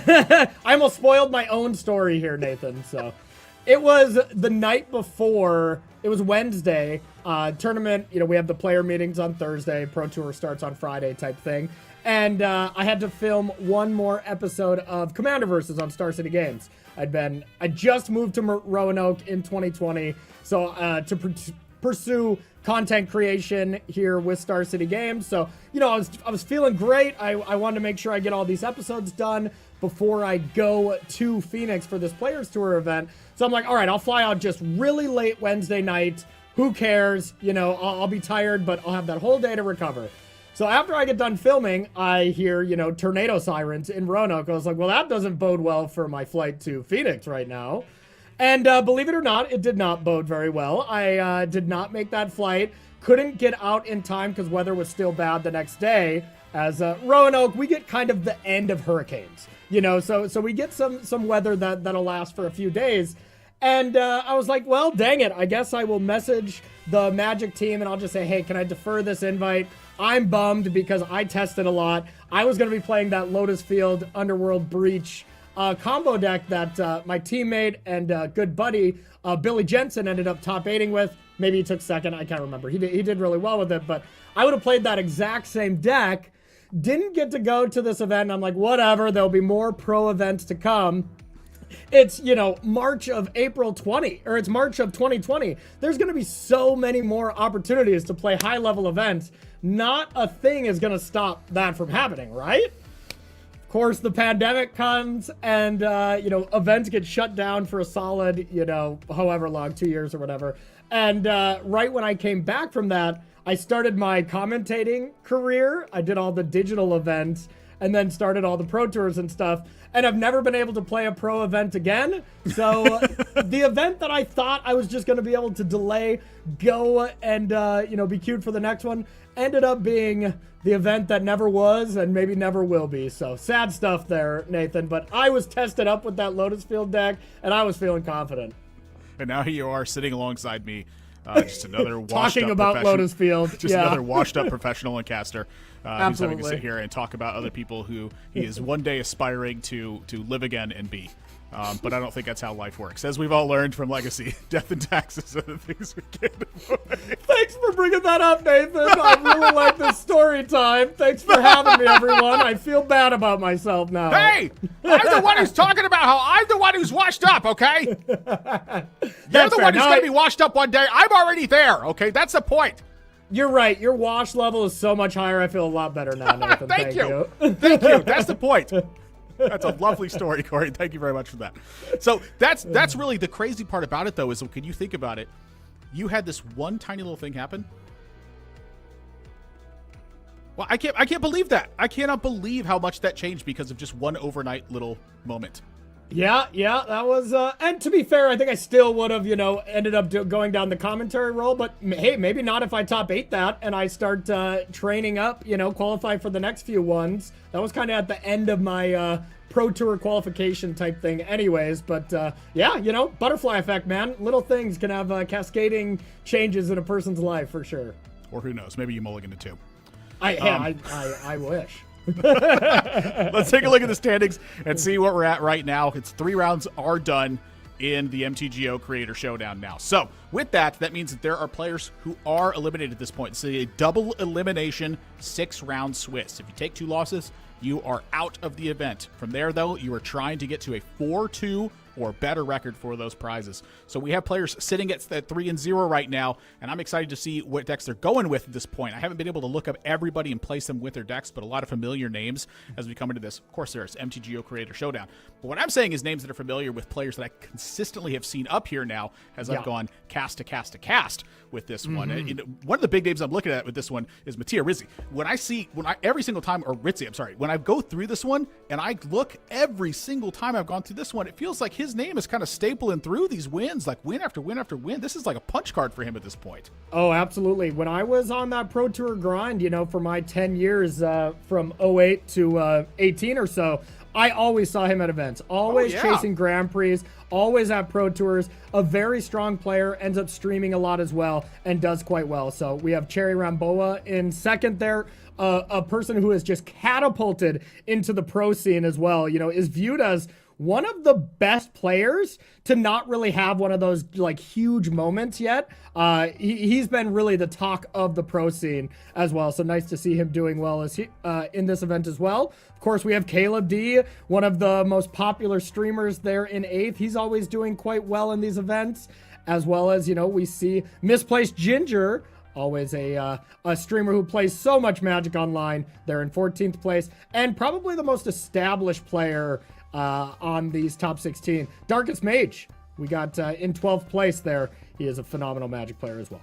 I almost spoiled my own story here, Nathan. So, it was the night before, it was Wednesday, tournament, we have the player meetings on Thursday, Pro Tour starts on Friday type thing. And I had to film one more episode of Commander Versus on Star City Games. I just moved to Roanoke in 2020, so to pursue content creation here with Star City Games. So, I was feeling great. I wanted to make sure I get all these episodes done before I go to Phoenix for this Players Tour event. So I'm like, all right, I'll fly out just really late Wednesday night. Who cares? I'll be tired, but I'll have that whole day to recover. So after I get done filming, I hear, tornado sirens in Roanoke. I was like, well, that doesn't bode well for my flight to Phoenix right now. And believe it or not, it did not bode very well. I did not make that flight. Couldn't get out in time because weather was still bad the next day. As Roanoke, we get kind of the end of hurricanes, so we get some weather that'll last for a few days. And I was like, well, dang it. I guess I will message the Magic team and I'll just say, hey, can I defer this invite? I'm bummed because I tested a lot. I was going to be playing that Lotus Field Underworld Breach combo deck that my teammate and good buddy Billy Jensen ended up top 8ing with. Maybe he took second. I can't remember. He did really well with it, but I would have played that exact same deck. Didn't get to go to this event. And I'm like, whatever. There'll be more pro events to come. It's, March of 2020. There's going to be so many more opportunities to play high-level events. Not a thing is going to stop that from happening, right? Of course, the pandemic comes and, events get shut down for a solid, however long, 2 years or whatever. And right when I came back from that, I started my commentating career. I did all the digital events and then started all the Pro Tours and stuff. And I've never been able to play a pro event again. So the event that I thought I was just going to be able to delay, go and, be queued for the next one, ended up being the event that never was and maybe never will be. So sad stuff there, Nathan. But I was tested up with that Lotus Field deck, and I was feeling confident. And now here you are sitting alongside me. Just another washed talking about Lotus Field. Just another washed up professional and caster who's having to Absolutely. sit here and talk about other people who he is one day aspiring to live again and be. But I don't think that's how life works. As we've all learned from Legacy, death and taxes are the things we can't avoid. Thanks for bringing that up, Nathan. I really like this story time. Thanks for having me, everyone. I feel bad about myself now. Hey, I'm the one who's talking about how I'm the one who's washed up, okay? You're the one who's going to be washed up one day. I'm already there, okay? That's the point. You're right. Your wash level is so much higher. I feel a lot better now, Nathan. Thank you. Thank you. That's the point. That's a lovely story, Corey. Thank you very much for that. So that's really the crazy part about it, though, is when you think about it, you had this one tiny little thing happen. Well, I can't believe that. I cannot believe how much that changed because of just one overnight little moment. Yeah, that was, and to be fair, I think I still would have, ended up going down the commentary role, but hey, maybe not if I top 8 that and I start training up, qualify for the next few ones. That was kind of at the end of my Pro Tour qualification type thing anyways, but yeah, butterfly effect, man. Little things can have cascading changes in a person's life for sure. Or who knows, maybe you mulligan it too. I wish. Let's take a look at the standings and see what we're at right now. It's 3 rounds are done. in the MTGO Creator Showdown now. So with that means that there are players who are eliminated at this point. It's a double elimination 6-round Swiss. If you take 2 losses, you are out of the event. From there, though, you are trying to get to a 4-2 or better record for those prizes. So we have players sitting at 3-0 right now, and I'm excited to see what decks they're going with at this point. I haven't been able to look up everybody and place them with their decks, but a lot of familiar names as we come into this. Of course, there's MTGO Creator Showdown. But what I'm saying is names that are familiar with players that I consistently have seen up here now as I've gone cast to cast to cast with this one. One of the big names I'm looking at with this one is Mattia Rizzi. Every single time, or Rizzi, I'm sorry, when I go through this one and I look every single time I've gone through this one, it feels like his name is kind of stapling through these wins, like win after win after win. This is like a punch card for him at this point. Oh, absolutely. When I was on that Pro Tour grind, for my 10 years from 08 to 18 or so, I always saw him at events, always chasing Grand Prix, always at Pro Tours. A very strong player, ends up streaming a lot as well, and does quite well. So we have Cherry Ramboa in second there. A person who has just catapulted into the pro scene as well, is viewed as one of the best players to not really have one of those like huge moments yet. He's been really the talk of the pro scene as well. So nice to see him doing well as he in this event as well. Of course, we have Caleb D, one of the most popular streamers there in 8th. He's always doing quite well in these events, as well as, we see Misplaced Ginger, always a streamer who plays so much Magic Online. They're in 14th place, and probably the most established player on these top 16. Darkest Mage, we got in 12th place there. He is a phenomenal Magic player as well.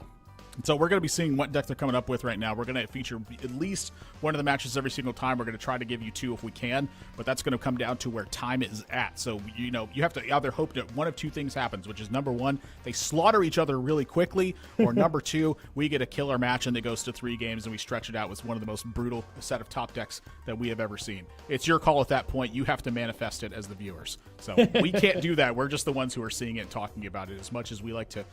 So we're going to be seeing what deck they're coming up with right now. We're going to feature at least one of the matches every single time. We're going to try to give you 2 if we can, but that's going to come down to where time is at. So, you have to either hope that one of 2 things happens, which is number 1, they slaughter each other really quickly, or number 2, we get a killer match and it goes to 3 games and we stretch it out with one of the most brutal set of top decks that we have ever seen. It's your call at that point. You have to manifest it as the viewers. So we can't do that. We're just the ones who are seeing it and talking about it. As much as we like to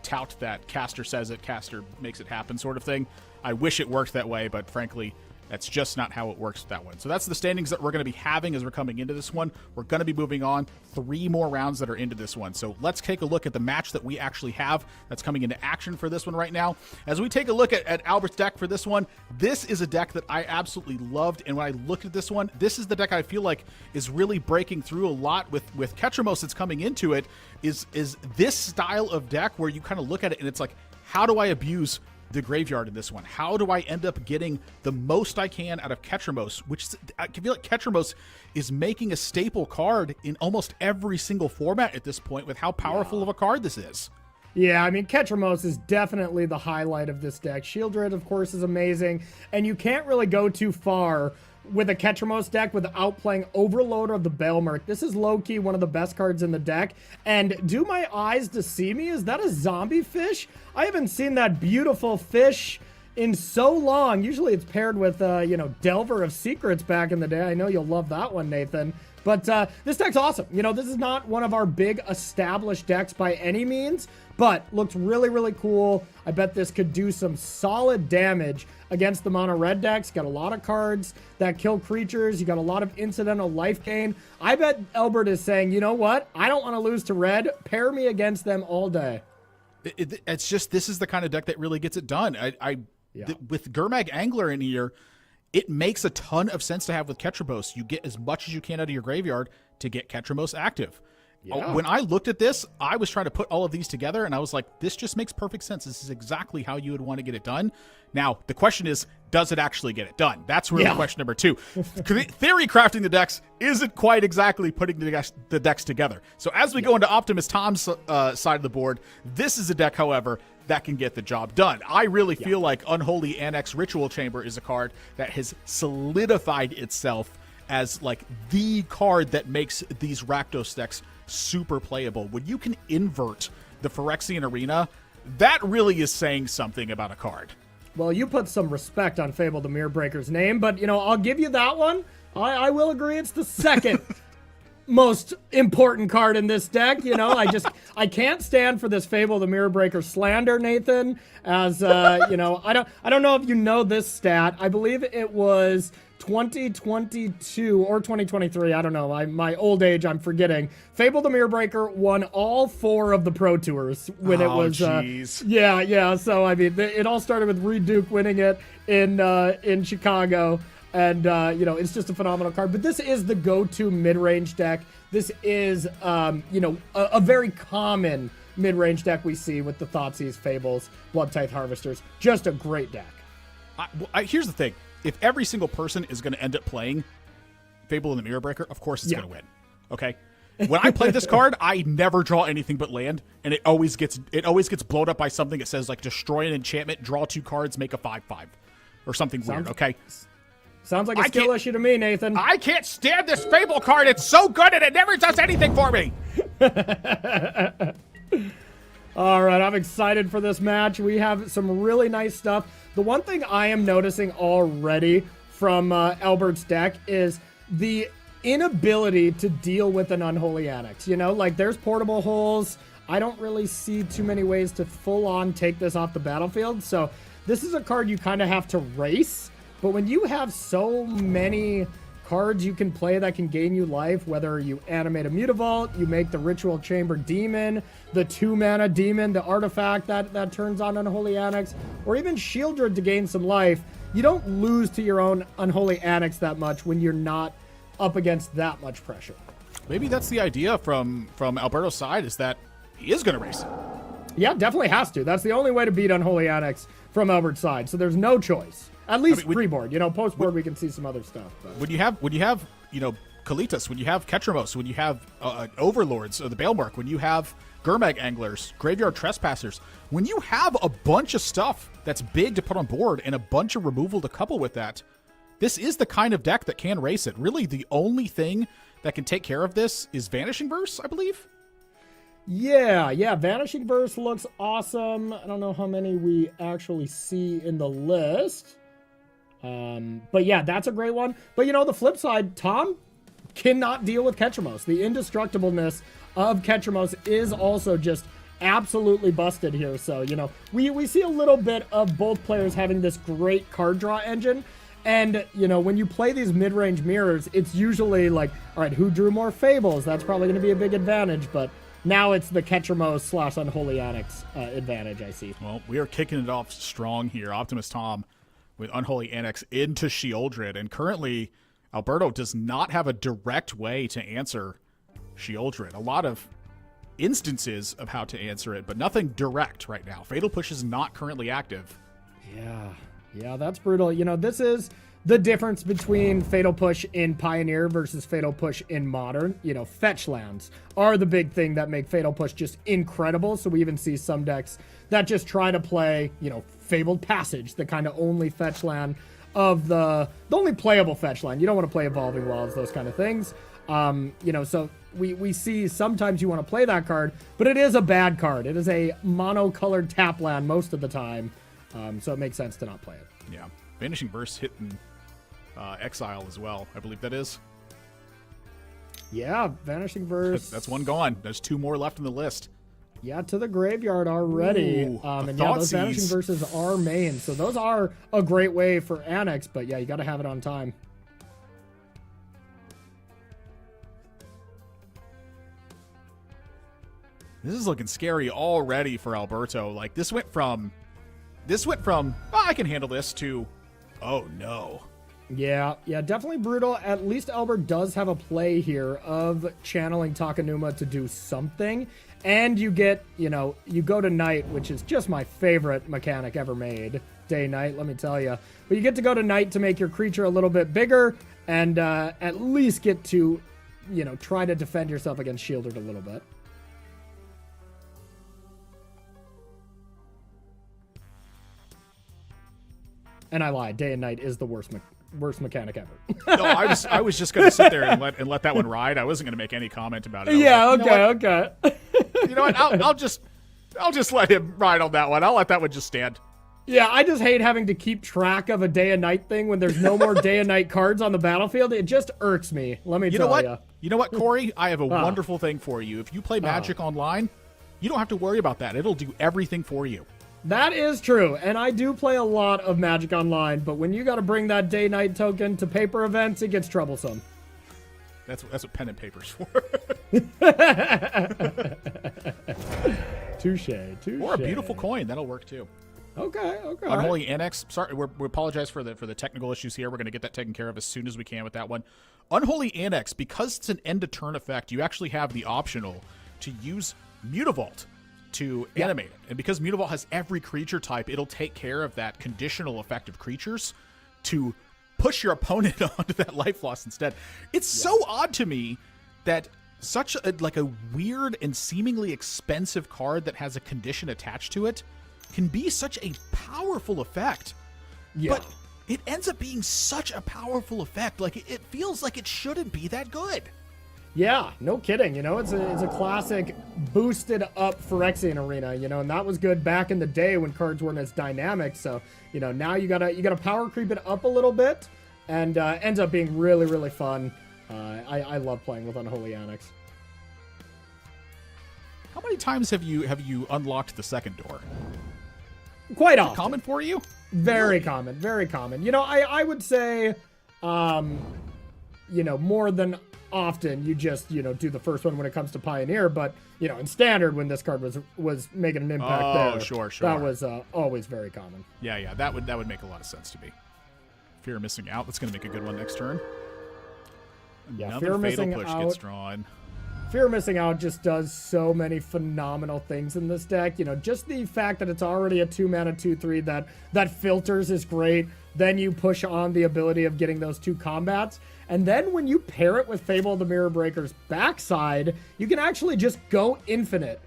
tout that caster says it, caster makes it happen sort of thing, I wish it worked that way, but frankly, that's just not how it works with that one. So that's the standings that we're going to be having as we're coming into this one. We're going to be moving on 3 more rounds that are into this one. So let's take a look at the match that we actually have that's coming into action for this one right now. As we take a look at Albert's deck for this one, this is a deck that I absolutely loved. And when I looked at this one, this is the deck I feel like is really breaking through a lot with Ketramos that's coming into it, is this style of deck where you kind of look at it and it's like, how do I abuse the graveyard in this one? How do I end up getting the most I can out of Ketramos? Which I feel like Ketramos is making a staple card in almost every single format at this point with how powerful of a card this is. Yeah, I mean, Ketramos is definitely the highlight of this deck. Shieldred, of course, is amazing, and you can't really go too far with a Ketramos deck without playing Overloader of the Baelmerk. This is low-key one of the best cards in the deck. And do my eyes deceive me? Is that a zombie fish? I haven't seen that beautiful fish in so long. Usually it's paired with, Delver of Secrets back in the day. I know you'll love that one, Nathan. But this deck's awesome. This is not one of our big established decks by any means, but looks really, really cool. I bet this could do some solid damage against the mono red decks. Got a lot of cards that kill creatures. You got a lot of incidental life gain. I bet Albert is saying, you know what? I don't want to lose to red. Pair me against them all day. It's just, this is the kind of deck that really gets it done. With Gurmag Angler in here, it makes a ton of sense to have with Ketramos. You get as much as you can out of your graveyard to get Ketramos active. Yeah. When I looked at this, I was trying to put all of these together, and I was like, this just makes perfect sense. This is exactly how you would want to get it done. Now, the question is, does it actually get it done? That's really question number 2. Theory crafting the decks isn't quite exactly putting the decks together. So as we go into Optimus Tom's side of the board, this is a deck, however, that can get the job done. I really feel like Unholy Annex Ritual Chamber is a card that has solidified itself as like the card that makes these Rakdos decks super playable. When you can invert the Phyrexian Arena, that really is saying something about a card. Well, you put some respect on Fable the Mirror Breaker's name, but, I'll give you that one. I will agree it's the second most important card in this deck. You know, I can't stand for this Fable the Mirror Breaker slander, Nathan. As you know, I don't know if you know this stat. I believe it was 2022 or 2023. I don't know. My old age, I'm forgetting. Fable the Mirror Breaker won all 4 of the Pro Tours when it was. Yeah. So I mean, it all started with Reed Duke winning it in Chicago. And, you know, it's just a phenomenal card. But this is the go-to mid-range deck. This is, you know, a very common mid-range deck we see with the Thoughtseize, Fables, Blood Tithe Harvesters. Just a great deck. Here's the thing. If every single person is going to end up playing Fable and the Mirror Breaker, of course it's going to win. Okay? When I play this card, I never draw anything but land, and it always gets blown up by something that says, like, destroy an enchantment, draw 2 cards, make a 5/5. Or something weird, okay? Sounds like a skill issue to me, Nathan. I can't stand this Fable card. It's so good, and it never does anything for me. All right, I'm excited for this match. We have some really nice stuff. The one thing I am noticing already from Albert's deck is the inability to deal with an Unholy Annex. You know, like, there's portable holes. I don't really see too many ways to full-on take this off the battlefield. So this is a card you kind of have to race. But when you have so many cards you can play that can gain you life, whether you animate a Mutavault, you make the Ritual Chamber Demon, the 2-mana Demon, the artifact that turns on Unholy Annex, or even Shieldred to gain some life, you don't lose to your own Unholy Annex that much when you're not up against that much pressure. Maybe that's the idea from Alberto's side, is that he is going to race it. Yeah, definitely has to. That's the only way to beat Unholy Annex from Albert's side, so there's no choice. At least pre-board. You know, post-board we can see some other stuff. But. When you have, you know, Kalitas, when you have Ketramos, when you have Overlords, or the Balemark, when you have Gurmag Anglers, Graveyard Trespassers, when you have a bunch of stuff that's big to put on board and a bunch of removal to couple with that, this is the kind of deck that can race it. Really, the only thing that can take care of this is Vanishing Verse, I believe. Yeah, Vanishing Verse looks awesome. I don't know how many we actually see in the list. But yeah, that's a great one. But you know, the flip side, Tom cannot deal with Ketramos. The indestructibleness of Ketramos is also just absolutely busted here. So, you know, we see a little bit of both players having this great card draw engine. And, you know, when you play these mid-range mirrors, it's usually like, all right, who drew more Fables? That's probably going to be a big advantage. But now it's the Ketramos / Unholy Annex advantage, I see. Well, we are kicking it off strong here. Optimus Tom with Unholy Annex into Shieldred. And currently, Alberto does not have a direct way to answer Shieldred. A lot of instances of how to answer it, but nothing direct right now. Fatal Push is not currently active. Yeah, that's brutal. You know, this is the difference between Fatal Push in Pioneer versus Fatal Push in Modern. You know, fetch lands are the big thing that make Fatal Push just incredible. So we even see some decks that just try to play, you know, Fabled Passage, the kind of only fetch land of the only playable fetch land. You don't want to play Evolving Wilds, those kind of things. You know, so we see sometimes you want to play that card, but it is a bad card. It is a mono-colored tap land most of the time. So it makes sense to not play it. Yeah. Vanishing Verse hitting Exile as well, I believe that is. Yeah, Vanishing Verse. That's one gone. There's 2 more left in the list. Yeah, to the graveyard already. Ooh, and yeah, those Vanishing Verses are main. So those are a great way for Annex, but yeah, you got to have it on time. This is looking scary already for Alberto. Like, this went from, oh, I can handle this, to, oh no. Yeah, definitely brutal. At least Albert does have a play here of channeling Takenuma to do something. And you get, you know, you go to night, which is just my favorite mechanic ever made. Day-night, let me tell you. But you get to go to night to make your creature a little bit bigger and at least get to, you know, try to defend yourself against Shieldred a little bit. And I lied. Day and night is the worst mechanic ever. No, I was just going to sit there and let that one ride. I wasn't going to make any comment about it. Yeah, like, okay. You know what? I'll just let him ride on that one. I'll let that one just stand. Yeah, I just hate having to keep track of a day and night thing when there's no more day and night cards on the battlefield. It just irks me. Let me tell you. You know what, Corey? I have a wonderful thing for you. If you play Magic Online, you don't have to worry about that. It'll do everything for you. That is true, and I do play a lot of Magic Online, but when you got to bring that day-night token to paper events, it gets troublesome. That's what pen and paper's for. Touche. Or a beautiful coin. That'll work too. Okay. Unholy Annex. Sorry, we apologize for the technical issues here. We're going to get that taken care of as soon as we can with that one. Unholy Annex, because it's an end-to-turn effect, you actually have the optional to use Mutavault to animate it. And because Mutavault has every creature type, it'll take care of that conditional effect of creatures to push your opponent onto that life loss instead. It's so odd to me that such a weird and seemingly expensive card that has a condition attached to it can be such a powerful effect. Yeah. But it ends up being such a powerful effect. Like, it feels like it shouldn't be that good. Yeah, no kidding. You know, it's a classic boosted up Phyrexian Arena, and that was good back in the day when cards weren't as dynamic. So, now you gotta power creep it up a little bit, and ends up being really, really fun. I love playing with Unholy Annex. How many times have you unlocked the second door? Quite often. Common for you? Very common, very common. I would say, more than often you just, do the first one when it comes to Pioneer, but, in Standard when this card was making an impact there. Sure. That was always very common. Yeah, that would make a lot of sense to me. Fear of Missing Out, that's going to make a good one next turn. Yeah, Another Fatal Push gets drawn. Fear of Missing Out just does so many phenomenal things in this deck. Just the fact that it's already a 2-mana 2/3 that filters is great. Then you push on the ability of getting those 2 combats. And then when you pair it with Fable the Mirror Breaker's backside, you can actually just go infinite,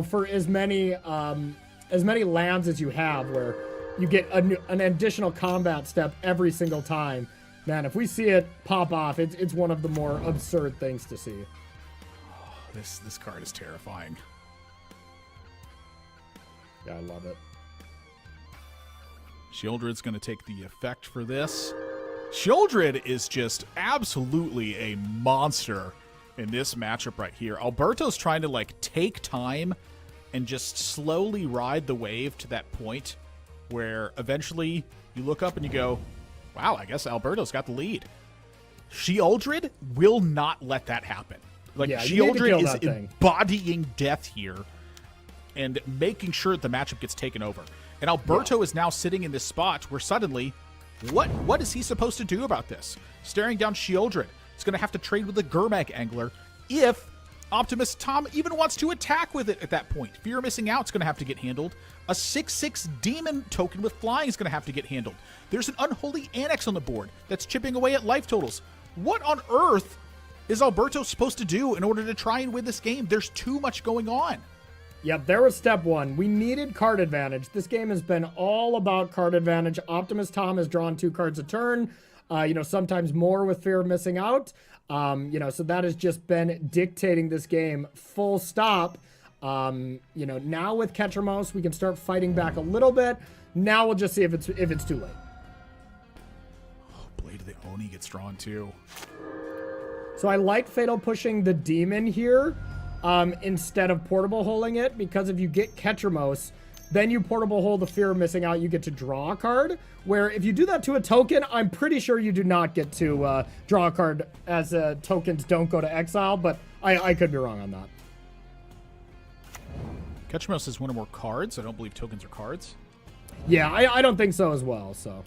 for as many lands as you have, where you get an additional combat step every single time. Man, if we see it pop off, it's one of the more absurd things to see. This card is terrifying. Yeah, I love it. Shieldred's going to take the effect for this. Shieldred is just absolutely a monster in this matchup right here. Alberto's trying to take time and just slowly ride the wave to that point where eventually you look up and you go, wow, I guess Alberto's got the lead. Shieldred will not let that happen. Shieldred is embodying death here and making sure that the matchup gets taken over. And Alberto is now sitting in this spot where suddenly, what is he supposed to do about this? Staring down Shieldred. He's going to have to trade with the Gurmag Angler if Optimus Tom even wants to attack with it at that point. Fear of Missing Out is going to have to get handled. A 6/6 Demon token with flying is going to have to get handled. There's an Unholy Annex on the board that's chipping away at life totals. What on earth is Alberto supposed to do in order to try and win this game? There's too much going on. Yep, there was step one. We needed card advantage. This game has been all about card advantage. Optimus Tom has drawn 2 cards a turn, sometimes more with Fear of Missing Out. So that has just been dictating this game full stop. Now with Ketramos, we can start fighting back a little bit. Now we'll just see if it's too late. Oh, Blade of the Oni gets drawn too. So I like Fatal pushing the Demon here instead of Portable Holding it, because if you get Ketramos, then you Portable Hold the Fear of Missing Out, you get to draw a card, where if you do that to a token, I'm pretty sure you do not get to draw a card, as tokens don't go to exile, but I could be wrong on that. Ketramos is one or more cards. I don't believe tokens are cards. Yeah, I don't think so as well, so.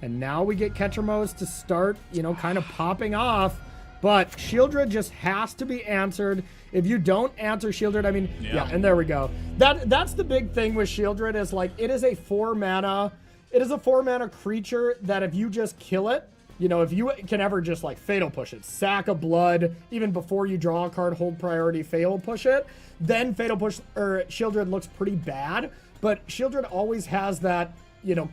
And now we get Ketramos to start, kind of popping off. But Shieldred just has to be answered. If you don't answer Shieldred, yeah, and there we go. That's the big thing with Shieldred, is it is a 4-mana. It is a 4-mana creature that if you just kill it, if you can ever just Fatal Push it, sack a blood, even before you draw a card, hold priority, Fatal Push it, then Fatal Push or Shieldred looks pretty bad. But Shieldred always has that,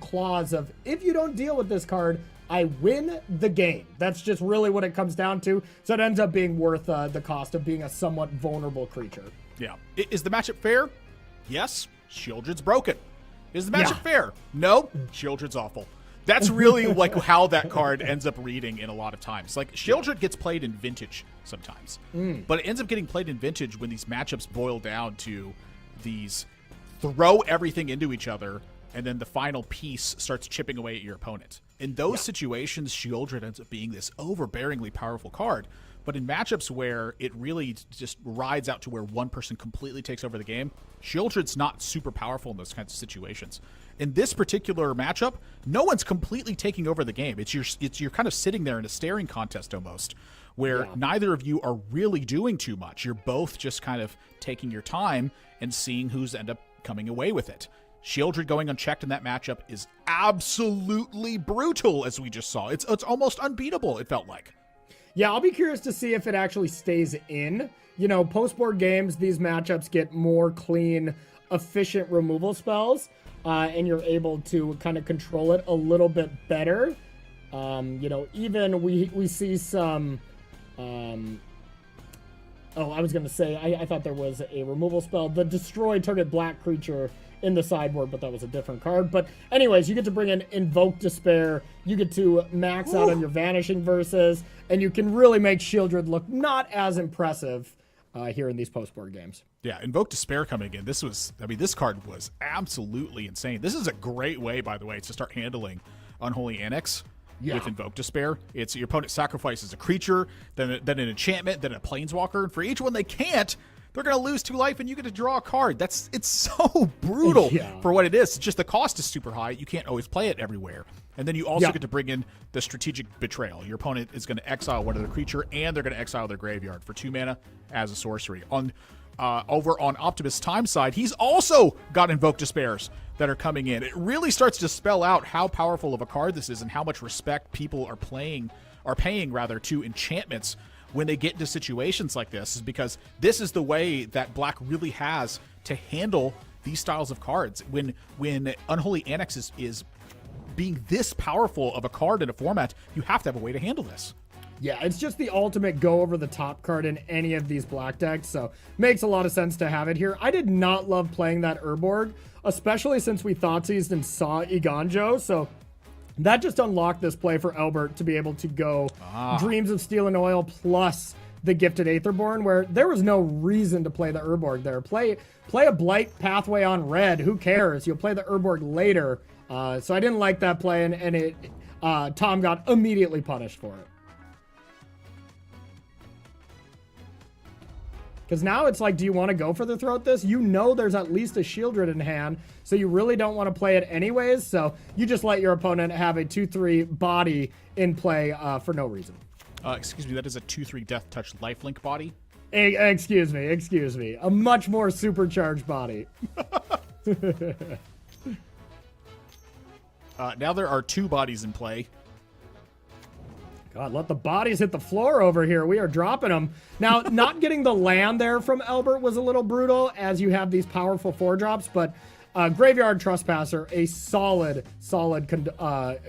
clause of, if you don't deal with this card, I win the game. That's just really what it comes down to. So it ends up being worth the cost of being a somewhat vulnerable creature. Yeah. Is the matchup fair? Yes. Shieldred's broken. Is the matchup fair? No. Shieldred's awful. That's really like how that card ends up reading in a lot of times. Like Shieldred gets played in Vintage sometimes, but it ends up getting played in Vintage when these matchups boil down to these throw everything into each other, and then the final piece starts chipping away at your opponent. In those situations, Shieldred ends up being this overbearingly powerful card. But in matchups where it really just rides out to where one person completely takes over the game, Shieldred's not super powerful in those kinds of situations. In this particular matchup, no one's completely taking over the game. You're kind of sitting there in a staring contest almost, where neither of you are really doing too much. You're both just kind of taking your time and seeing who's end up coming away with it. Shieldred going unchecked in that matchup is absolutely brutal, as we just saw. It's almost unbeatable, it felt like. Yeah, I'll be curious to see if it actually stays in. You know, post-board games, these matchups get more clean, efficient removal spells, and you're able to kind of control it a little bit better. You know, even we see some... I was going to say, I thought there was a removal spell. The Destroy target black creature in the sideboard, but that was a different card. But anyways, you get to bring in Invoke Despair. You get to max out on your Vanishing Verses, and you can really make Shieldred look not as impressive here in these post-board games. Yeah, Invoke Despair coming in. This card was absolutely insane. This is a great way, by the way, to start handling Unholy Annex. With Invoke Despair. It's your opponent sacrifices a creature, then an enchantment, then a planeswalker. And for each one they can't, they're going to lose 2 life and you get to draw a card. It's so brutal for what it is. It's just the cost is super high. You can't always play it everywhere. And then you also get to bring in the Strategic Betrayal. Your opponent is going to exile one of their creature, and they're going to exile their graveyard for 2 mana as a sorcery. Over on Optimus Time side, he's also got Invoke Despairs that are coming in. It really starts to spell out how powerful of a card this is and how much respect people are paying to enchantments when they get into situations like this, is because this is the way that Black really has to handle these styles of cards. When Unholy Annex is being this powerful of a card in a format, you have to have a way to handle this. Yeah, it's just the ultimate go-over-the-top card in any of these black decks, so makes a lot of sense to have it here. I did not love playing that Urborg, especially since we Thoughtseized and saw Iganjo, so that just unlocked this play for Albert to be able to go Dreams of Steel and Oil plus the Gifted Aetherborn, where there was no reason to play the Urborg there. Play a Blight Pathway on red, who cares? You'll play the Urborg later. So I didn't like that play, and Tom got immediately punished for it. Because now it's like, do you want to go for the Throat this? You know there's at least a Shieldred in hand, so you really don't want to play it anyways, so you just let your opponent have a 2/3 body in play for no reason. Excuse me, that is a 2/3 Death Touch Lifelink body? Excuse me. A much more supercharged body. Now there are 2 bodies in play. God, let the bodies hit the floor over here. We are dropping them. Now, not getting the land there from Albert was a little brutal, as you have these powerful 4-drops, but Graveyard Trespasser, a solid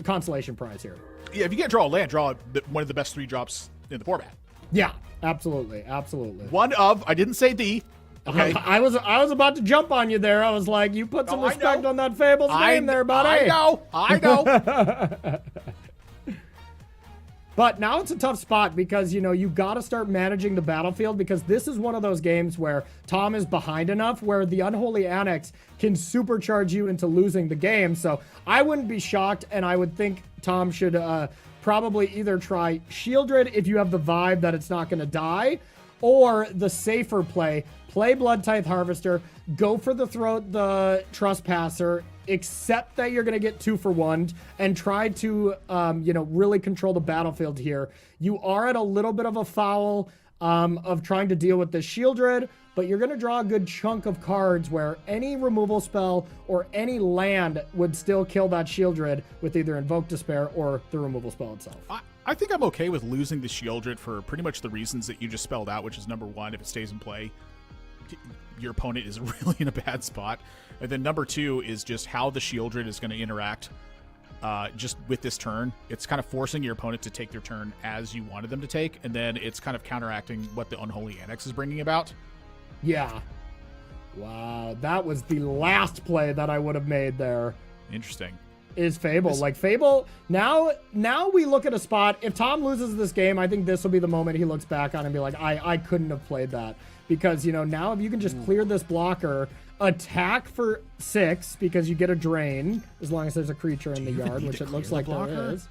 consolation prize here. Yeah, if you can't draw a land, draw one of the best 3-drops in the format. Yeah, absolutely. I didn't say the. Okay. I was about to jump on you there. I was like, you put some respect on that Fable's name there, buddy. I know. But now it's a tough spot because, you got to start managing the battlefield, because this is one of those games where Tom is behind enough where the Unholy Annex can supercharge you into losing the game. So I wouldn't be shocked, and I would think Tom should probably either try Shieldred if you have the vibe that it's not going to die, or the safer play Blood Tithe Harvester, go for the Throat, the Trespasser, accept that you're going to get 2 for 1, and try to, really control the battlefield here. You are at a little bit of a foul of trying to deal with the Shieldred, but you're going to draw a good chunk of cards where any removal spell or any land would still kill that Shieldred with either Invoke Despair or the removal spell itself. I think I'm okay with losing the Shieldred for pretty much the reasons that you just spelled out, which is number 1, if it stays in play, your opponent is really in a bad spot. And then number 2 is just how the Shieldred is going to interact just with this turn. It's kind of forcing your opponent to take their turn as you wanted them to take, and then it's kind of counteracting what the Unholy Annex is bringing about. Yeah. Wow, that was the last play that I would have made there. Interesting. Is Fable. Like Fable, now we look at a spot. If Tom loses this game, I think this will be the moment he looks back on and be like, I couldn't have played that. Because, now if you can just clear this blocker, attack for 6 because you get a drain as long as there's a creature in the yard, which it looks like there is.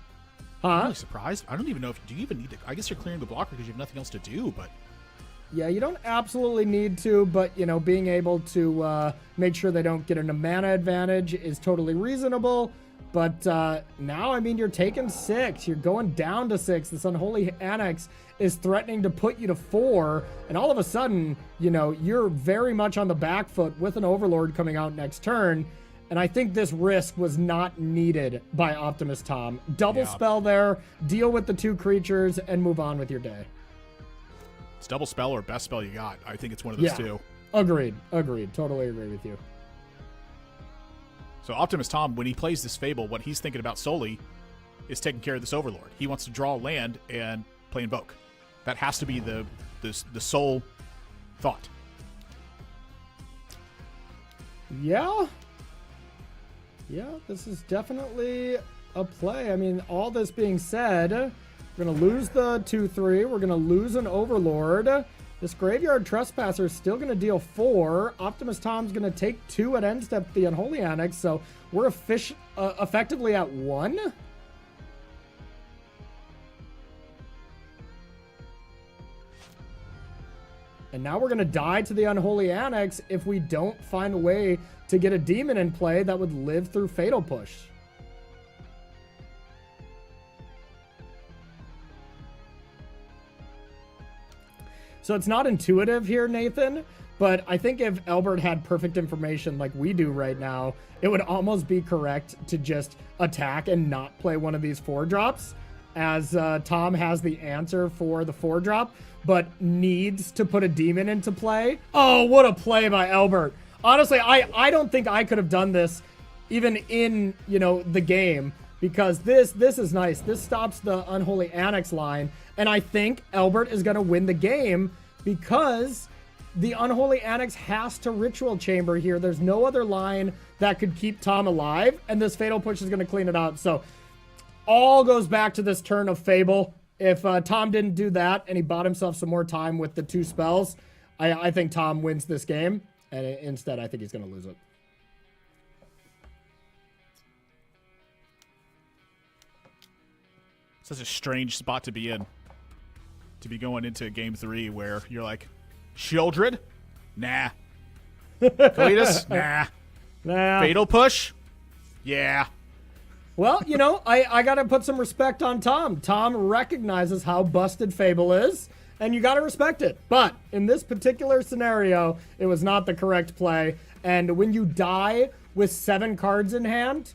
I'm really surprised. I don't even know if do you even need to. I guess you're clearing the blocker because you have nothing else to do, but yeah, you don't absolutely need to, but being able to make sure they don't get a mana advantage is totally reasonable. But now, I mean, you're taking 6. You're going down to 6. This Unholy Annex is threatening to put you to 4. And all of a sudden, you're very much on the back foot with an Overlord coming out next turn. And I think this risk was not needed by Optimus Tom. Double spell there, deal with the 2 creatures, and move on with your day. It's double spell or best spell you got. I think it's one of those two. Agreed. Totally agree with you. So Optimus Tom, when he plays this Fable, what he's thinking about solely is taking care of this Overlord. He wants to draw land and play Invoke. That has to be the sole thought. Yeah, this is definitely a play. I mean, all this being said, we're going to lose the 2/3. We're going to lose an Overlord. This Graveyard Trespasser is still going to deal 4. Optimus Tom's going to take 2 at end step, the Unholy Annex, so we're effectively at 1. And now we're going to die to the Unholy Annex if we don't find a way to get a demon in play that would live through Fatal Push. So it's not intuitive here, Nathan, but I think if Albert had perfect information like we do right now, it would almost be correct to just attack and not play one of these 4-drops, as Tom has the answer for the 4-drop, but needs to put a demon into play. Oh, what a play by Albert. Honestly, I don't think I could have done this even in, the game, because this is nice. This stops the Unholy Annex line, and I think Albert is going to win the game because the Unholy Annex has to Ritual Chamber here. There's no other line that could keep Tom alive, and this Fatal Push is going to clean it up. So all goes back to this turn of Fable. If Tom didn't do that and he bought himself some more time with the 2 spells, I think Tom wins this game, and instead I think he's going to lose it. Such a strange spot to be in. To be going into game 3 where you're like, Shieldred? Nah. Cletus? Nah. Fatal Push? Yeah. Well, I got to put some respect on Tom. Tom recognizes how busted Fable is, and you got to respect it. But in this particular scenario, it was not the correct play. And when you die with 7 cards in hand,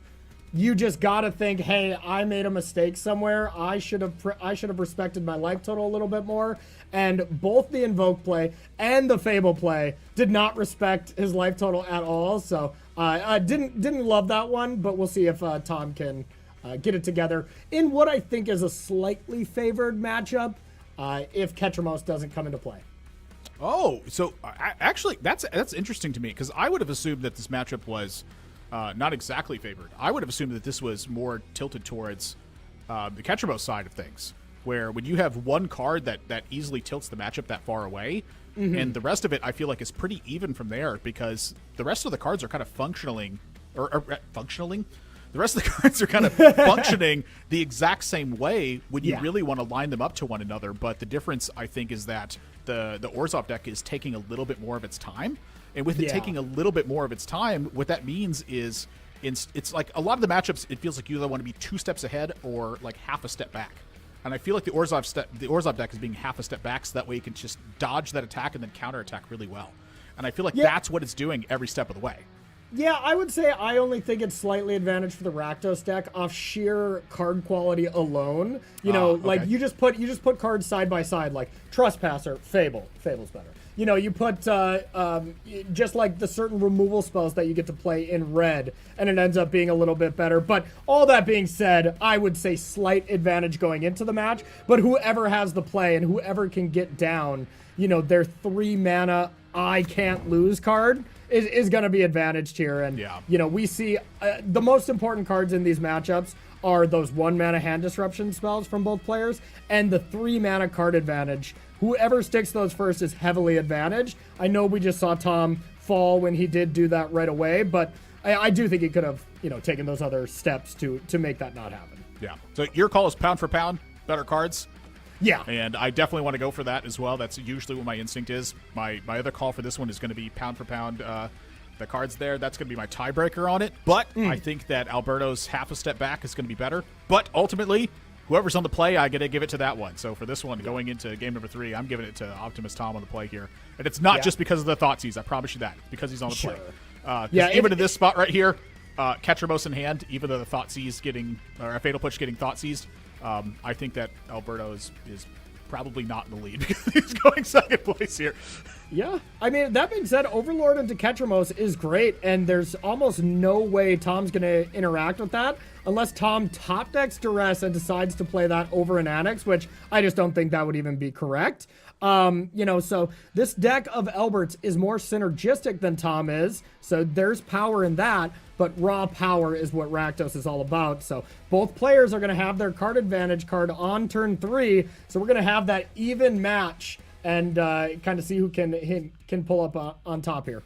you just got to think, hey, I made a mistake somewhere. I should have respected my life total a little bit more. And both the Invoke play and the Fable play did not respect his life total at all. So I didn't love that one, but we'll see if Tom can get it together in what I think is a slightly favored matchup if Ketramos doesn't come into play. Oh, so actually, that's interesting to me, because I would have assumed that this matchup was not exactly favored. I would have assumed that this was more tilted towards the Ketramos side of things, where when you have one card that easily tilts the matchup that far away, and the rest of it I feel like is pretty even from there, because the rest of the cards are kind of functioning. The rest of the cards are kind of functioning the exact same way when you really want to line them up to one another. But the difference, I think, is that the Orzhov deck is taking a little bit more of its time. And with it taking a little bit more of its time, what that means is it's like a lot of the matchups, it feels like you either want to be 2 steps ahead or like half a step back. And I feel like the Orzhov deck is being half a step back, so that way you can just dodge that attack and then counterattack really well. And I feel like that's what it's doing every step of the way. Yeah, I would say I only think it's slightly advantage for the Rakdos deck off sheer card quality alone. Like you just put cards side by side, like Trespasser, Fable's better. you put just like the certain removal spells that you get to play in red, and it ends up being a little bit better. But all that being said, I would say slight advantage going into the match, but whoever has the play and whoever can get down, their 3 mana I can't lose card is going to be advantaged here. And, we see the most important cards in these matchups are those 1 mana hand disruption spells from both players and the 3 mana card advantage. Whoever sticks those first is heavily advantaged. I know we just saw Tom fall when he did do that right away, but I do think he could have, taken those other steps to make that not happen. Yeah. So your call is pound for pound, better cards. Yeah. And I definitely want to go for that as well. That's usually what my instinct is. My other call for this one is going to be pound for pound. The cards there, that's going to be my tiebreaker on it. But I think that Alberto's half a step back is going to be better. But ultimately, whoever's on the play, I got to give it to that one. So for this one, going into game number 3, I'm giving it to Optimus Tom on the play here. And it's not just because of the Thoughtseize. I promise you that. It's because he's on the play. Even in this spot right here, Ketramos in hand, even though the Thoughtseize getting, or a Fatal Push getting Thoughtseized, I think that Alberto is probably not in the lead because he's going second place here. Yeah. I mean, that being said, Overlord into Ketramos is great, and there's almost no way Tom's going to interact with that unless Tom top decks Duress and decides to play that over an Annex, which I just don't think that would even be correct. So this deck of Albert's is more synergistic than Tom is, so there's power in that, but raw power is what Rakdos is all about. So both players are going to have their card advantage card on turn 3, so we're going to have that even match and kind of see who can pull up on top here.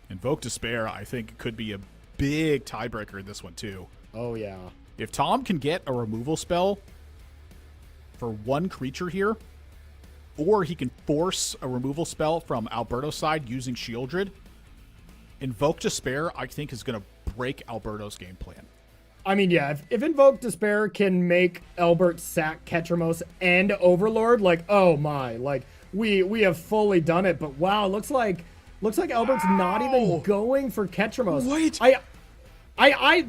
Invoke Despair, I think, could be a big tiebreaker in this one, too. Oh, yeah. If Tom can get a removal spell for 1 creature here, or he can force a removal spell from Alberto's side using Shieldred, Invoke Despair, I think, is going to break Alberto's game plan. I mean, yeah, if Invoke Despair can make Albert sack Ketramos and Overlord, like, oh my, like, we have fully done it. But wow, looks like Albert's not even going for Ketramos. Wait.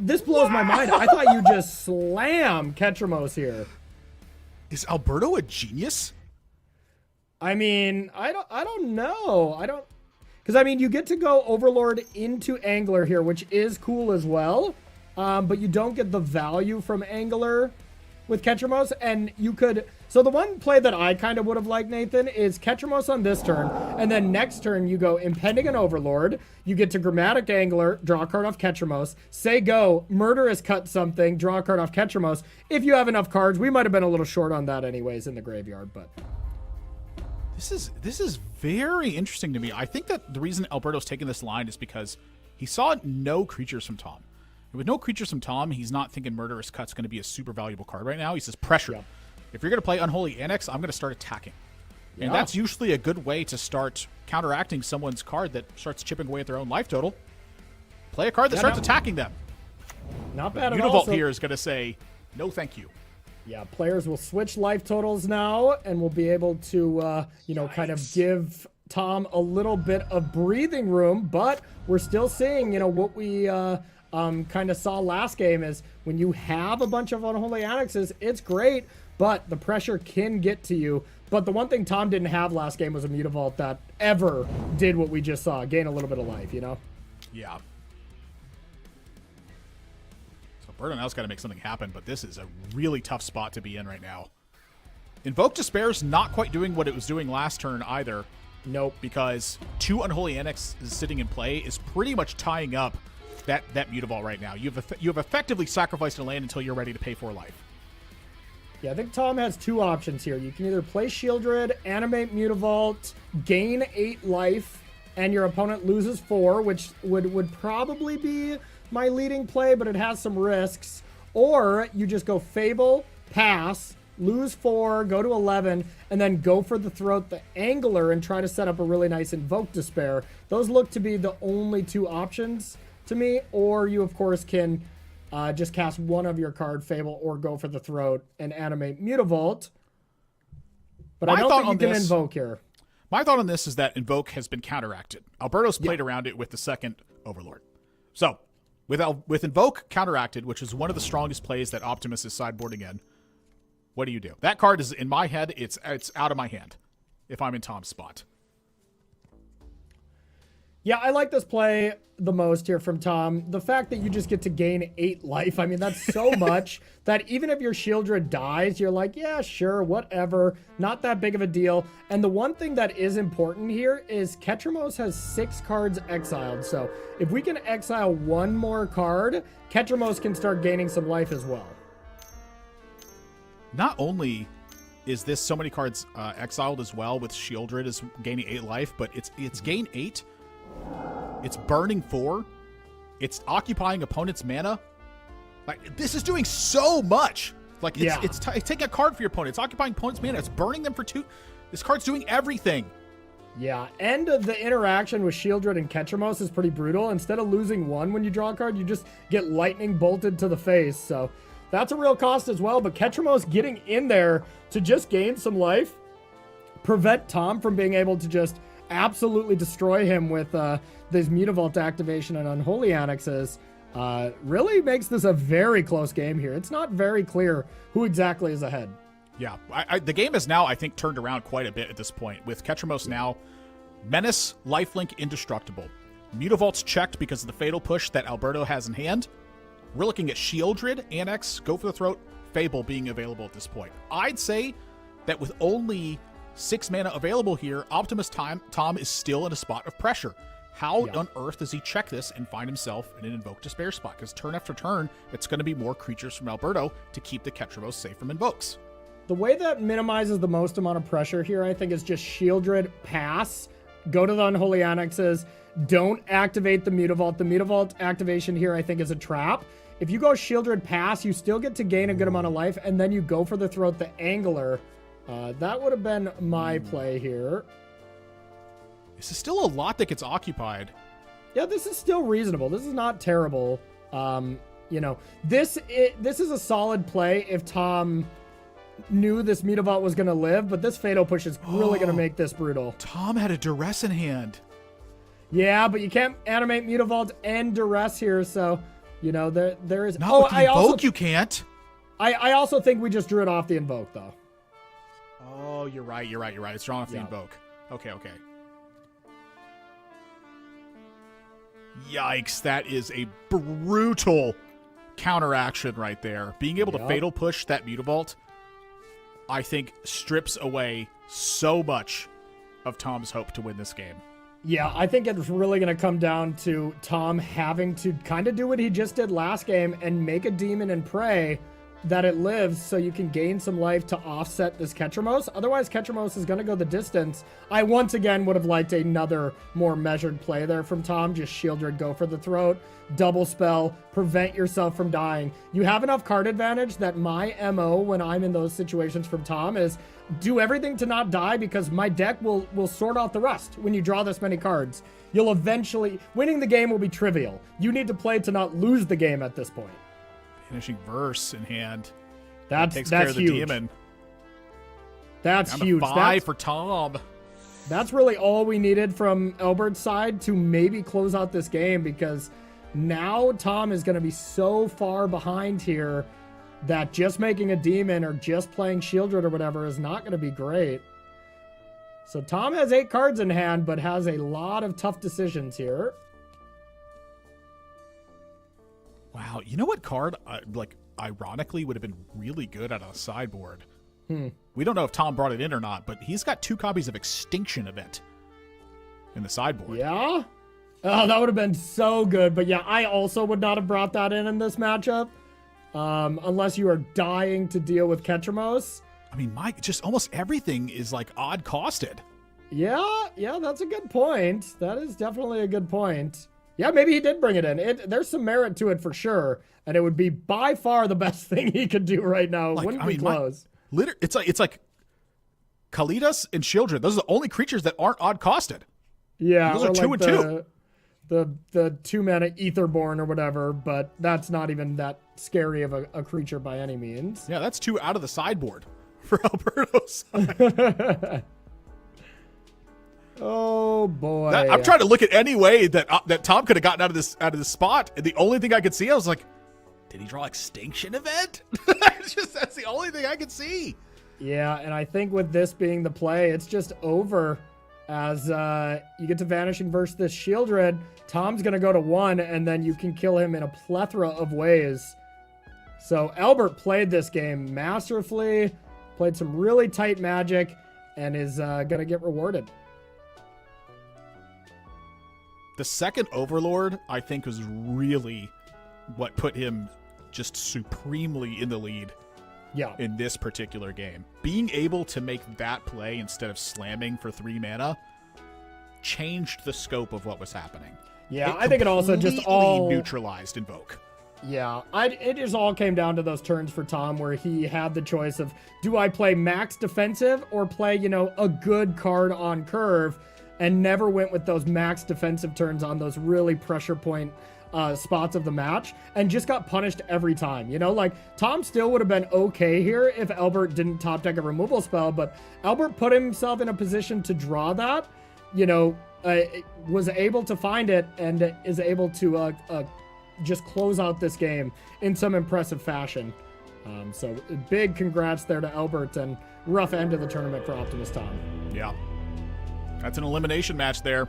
This blows my mind. I thought you just slam Ketramos here. Is Alberto a genius? I mean, I don't know. Because I mean, you get to go Overlord into Angler here, which is cool as well. But you don't get the value from Angler with Ketramos, and you could. So the one play that I kind of would have liked, Nathan, is Ketramos on this turn, and then next turn you go Impending and Overlord. You get to Grammatic Angler, draw a card off Ketramos. Say go, Murderous Cut something, draw a card off Ketramos. If you have enough cards, we might have been a little short on that anyways in the graveyard, but. This is very interesting to me. I think that the reason Alberto's taking this line is because he saw no creatures from Tom. And with no creatures from Tom, he's not thinking Murderous Cut's going to be a super valuable card right now. He says pressure. Yep. If you're going to play Unholy Annex, I'm going to start attacking. Yeah. And that's usually a good way to start counteracting someone's card that starts chipping away at their own life total. Play a card that starts attacking them. Not bad at all. Univault here is going to say, no thank you. Yeah, players will switch life totals now, and will be able to, kind of give Tom a little bit of breathing room. But we're still seeing, what we kind of saw last game is when you have a bunch of Unholy Annexes, it's great, but the pressure can get to you. But the one thing Tom didn't have last game was a Mutavault that ever did what we just saw, gain a little bit of life, Yeah. Alberto now's got to make something happen, but this is a really tough spot to be in right now. Invoke Despair's not quite doing what it was doing last turn either. Nope. Because 2 Unholy Annex is sitting in play is pretty much tying up that Mutavault right now. You have effectively sacrificed a land until you're ready to pay 4 life. Yeah, I think Tom has 2 options here. You can either play Shieldred, animate Mutavault, gain 8 life, and your opponent loses 4, which would probably be my leading play, but it has some risks. Or you just go Fable, pass, lose 4, go to 11, and then go for the Throat the Angler and try to set up a really nice Invoke Despair. Those look to be the only 2 options to me. Or you, of course, can just cast one of your card, Fable, or go for the Throat and animate Mutavault. But I don't think you can Invoke here. My thought on this is that Invoke has been counteracted. Alberto's played around it with the second Overlord. So, with Invoke counteracted, which is one of the strongest plays that Optimus is sideboarding in, what do you do? That card is, in my head, it's out of my hand if I'm in Tom's spot. Yeah, I like this play the most here from Tom. The fact that you just get to gain 8 life, I mean, that's so much that even if your Shieldred dies, you're like, yeah, sure, whatever. Not that big of a deal. And the one thing that is important here is Ketramos has 6 cards exiled. So if we can exile 1 more card, Ketramos can start gaining some life as well. Not only is this so many cards exiled as well, with Shieldred is gaining 8 life, but it's gain 8. It's burning 4. It's occupying opponent's mana. Like, this is doing so much. Like, it's taking a card for your opponent. It's occupying opponent's mana. It's burning them for 2. This card's doing everything. Yeah, and the interaction with Shieldred and Ketramos is pretty brutal. Instead of losing 1 when you draw a card, you just get lightning bolted to the face. So that's a real cost as well. But Ketramos getting in there to just gain some life, prevent Tom from being able to just absolutely destroy him with this Mutavault activation and Unholy Annexes, really makes this a very close game here. It's not very clear who exactly is ahead. Yeah, the game is now, I think, turned around quite a bit at this point, with Ketramos now Menace, Lifelink, Indestructible. Mutavault's checked because of the Fatal Push that Alberto has in hand. We're looking at Shieldred, Annex, Go for the Throat, Fable being available at this point. I'd say that with only 6 mana available here, Optimus Tom is still in a spot of pressure. How on earth does he check this and find himself in an Invoke Despair spot? Because turn after turn, it's going to be more creatures from Alberto to keep the Ketramos safe from invokes. The way that minimizes the most amount of pressure here, I think, is just Shieldred, pass, go to the Unholy Annexes, don't activate the Mutavault. The Mutavault activation here, I think, is a trap. If you go Shieldred, pass, you still get to gain a good amount of life, and then you go for the Throat, the Angler. That would have been my play here. This is still a lot that gets occupied. Yeah, this is still reasonable. This is not terrible. You know, this is a solid play if Tom knew this Mutavault was going to live, but this Fatal Push is really going to make this brutal. Tom had a Duress in hand. Yeah, but you can't animate Mutavault and Duress here, so, you know, there is... Not with the Invoke, you can't. I also think we just drew it off the Invoke, though. Oh, you're right. It's drawn off the Invoke. Okay. Yikes, that is a brutal counteraction right there. Being able to Fatal Push that Mutavault, I think, strips away so much of Tom's hope to win this game. Yeah, I think it's really going to come down to Tom having to kind of do what he just did last game and make a demon and pray that it lives so you can gain some life to offset this Ketramos. Otherwise, Ketramos is going to go the distance. I once again would have liked another more measured play there from Tom. Just Shieldred, go for the Throat, double spell, prevent yourself from dying. You have enough card advantage that my MO when I'm in those situations from Tom is do everything to not die, because my deck will sort out the rest when you draw this many cards. You'll eventually... Winning the game will be trivial. You need to play to not lose the game at this point. Finishing Verse in hand. That takes that's care of the huge. demon. That's Down to huge. 5 for Tom. That's really all we needed from Albert's side to maybe close out this game, because now Tom is going to be so far behind here that just making a demon or just playing Shieldred or whatever is not going to be great. So Tom has 8 cards in hand, but has a lot of tough decisions here. Wow, you know what card, ironically, would have been really good on a sideboard? We don't know if Tom brought it in or not, but he's got 2 copies of Extinction Event in the sideboard. Yeah? Oh, that would have been so good. But yeah, I also would not have brought that in this matchup. Unless you are dying to deal with Ketramos. I mean, Mike, just almost everything is like odd costed. Yeah, that's a good point. That is definitely a good point. Yeah, maybe he did bring it in. There's some merit to it for sure, and it would be by far the best thing he could do right now. Wouldn't be close. It's like Kalidas and Shieldred. Those are the only creatures that aren't odd costed. Yeah, those are 2 and 2. The 2-mana Aetherborn or whatever, but that's not even that scary of a creature by any means. Yeah, that's 2 out of the sideboard for Alberto's side. Oh boy! I'm trying to look at any way that Tom could have gotten out of this spot, and the only thing I could see, I was like, did he draw Extinction Event? That's the only thing I could see. Yeah, and I think with this being the play, it's just over as you get to Vanishing versus this Shieldred. Tom's going to go to 1, and then you can kill him in a plethora of ways. So Albert played this game masterfully, played some really tight Magic, and is going to get rewarded. The second Overlord, I think, was really what put him just supremely in the lead. Yeah. In this particular game. Being able to make that play instead of slamming for 3 mana changed the scope of what was happening. Yeah, I think it also just all neutralized Invoke. Yeah, it just all came down to those turns for Tom where he had the choice of, do I play max defensive or play, a good card on curve, and never went with those max defensive turns on those really pressure point spots of the match, and just got punished every time. Tom still would have been okay here if Albert didn't top deck a removal spell, but Albert put himself in a position to draw that, was able to find it and is able to just close out this game in some impressive fashion. So big congrats there to Albert, and rough end of the tournament for Optimus Tom. Yeah. That's an elimination match there.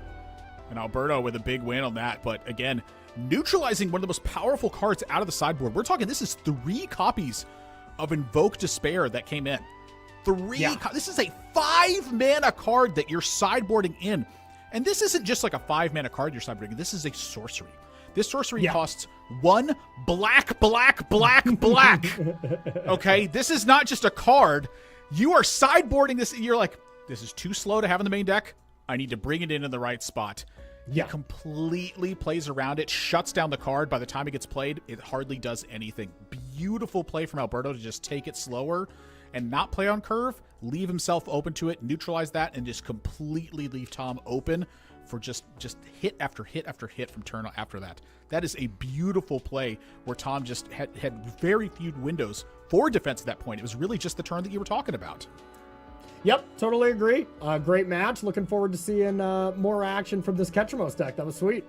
And Alberto with a big win on that. But again, neutralizing one of the most powerful cards out of the sideboard. We're talking, this is 3 copies of Invoke Despair that came in. This is a 5 mana card that you're sideboarding in. And this isn't just like a 5 mana card you're sideboarding. This is a sorcery. This sorcery costs 1 black. Okay, this is not just a card. You are sideboarding this. You're like, this is too slow to have in the main deck. I need to bring it in the right spot. Yeah. He completely plays around it, shuts down the card. By the time it gets played, it hardly does anything. Beautiful play from Alberto to just take it slower and not play on curve, leave himself open to it, neutralize that, and just completely leave Tom open for just hit after hit after hit from turn after that. That is a beautiful play where Tom just had very few windows for defense at that point. It was really just the turn that you were talking about. Yep, totally agree. Great match. Looking forward to seeing more action from this Ketramos deck. That was sweet.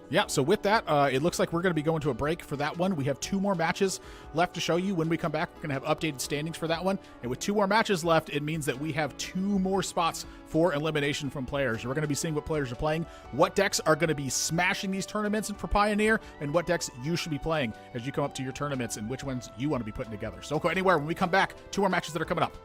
Yeah, so with that, it looks like we're going to be going to a break for that one. We have 2 more matches left to show you. When we come back, we're going to have updated standings for that one. And with 2 more matches left, it means that we have 2 more spots for elimination from players. We're going to be seeing what players are playing, what decks are going to be smashing these tournaments for Pioneer, and what decks you should be playing as you come up to your tournaments and which ones you want to be putting together. So don't go anywhere. When we come back, 2 more matches that are coming up.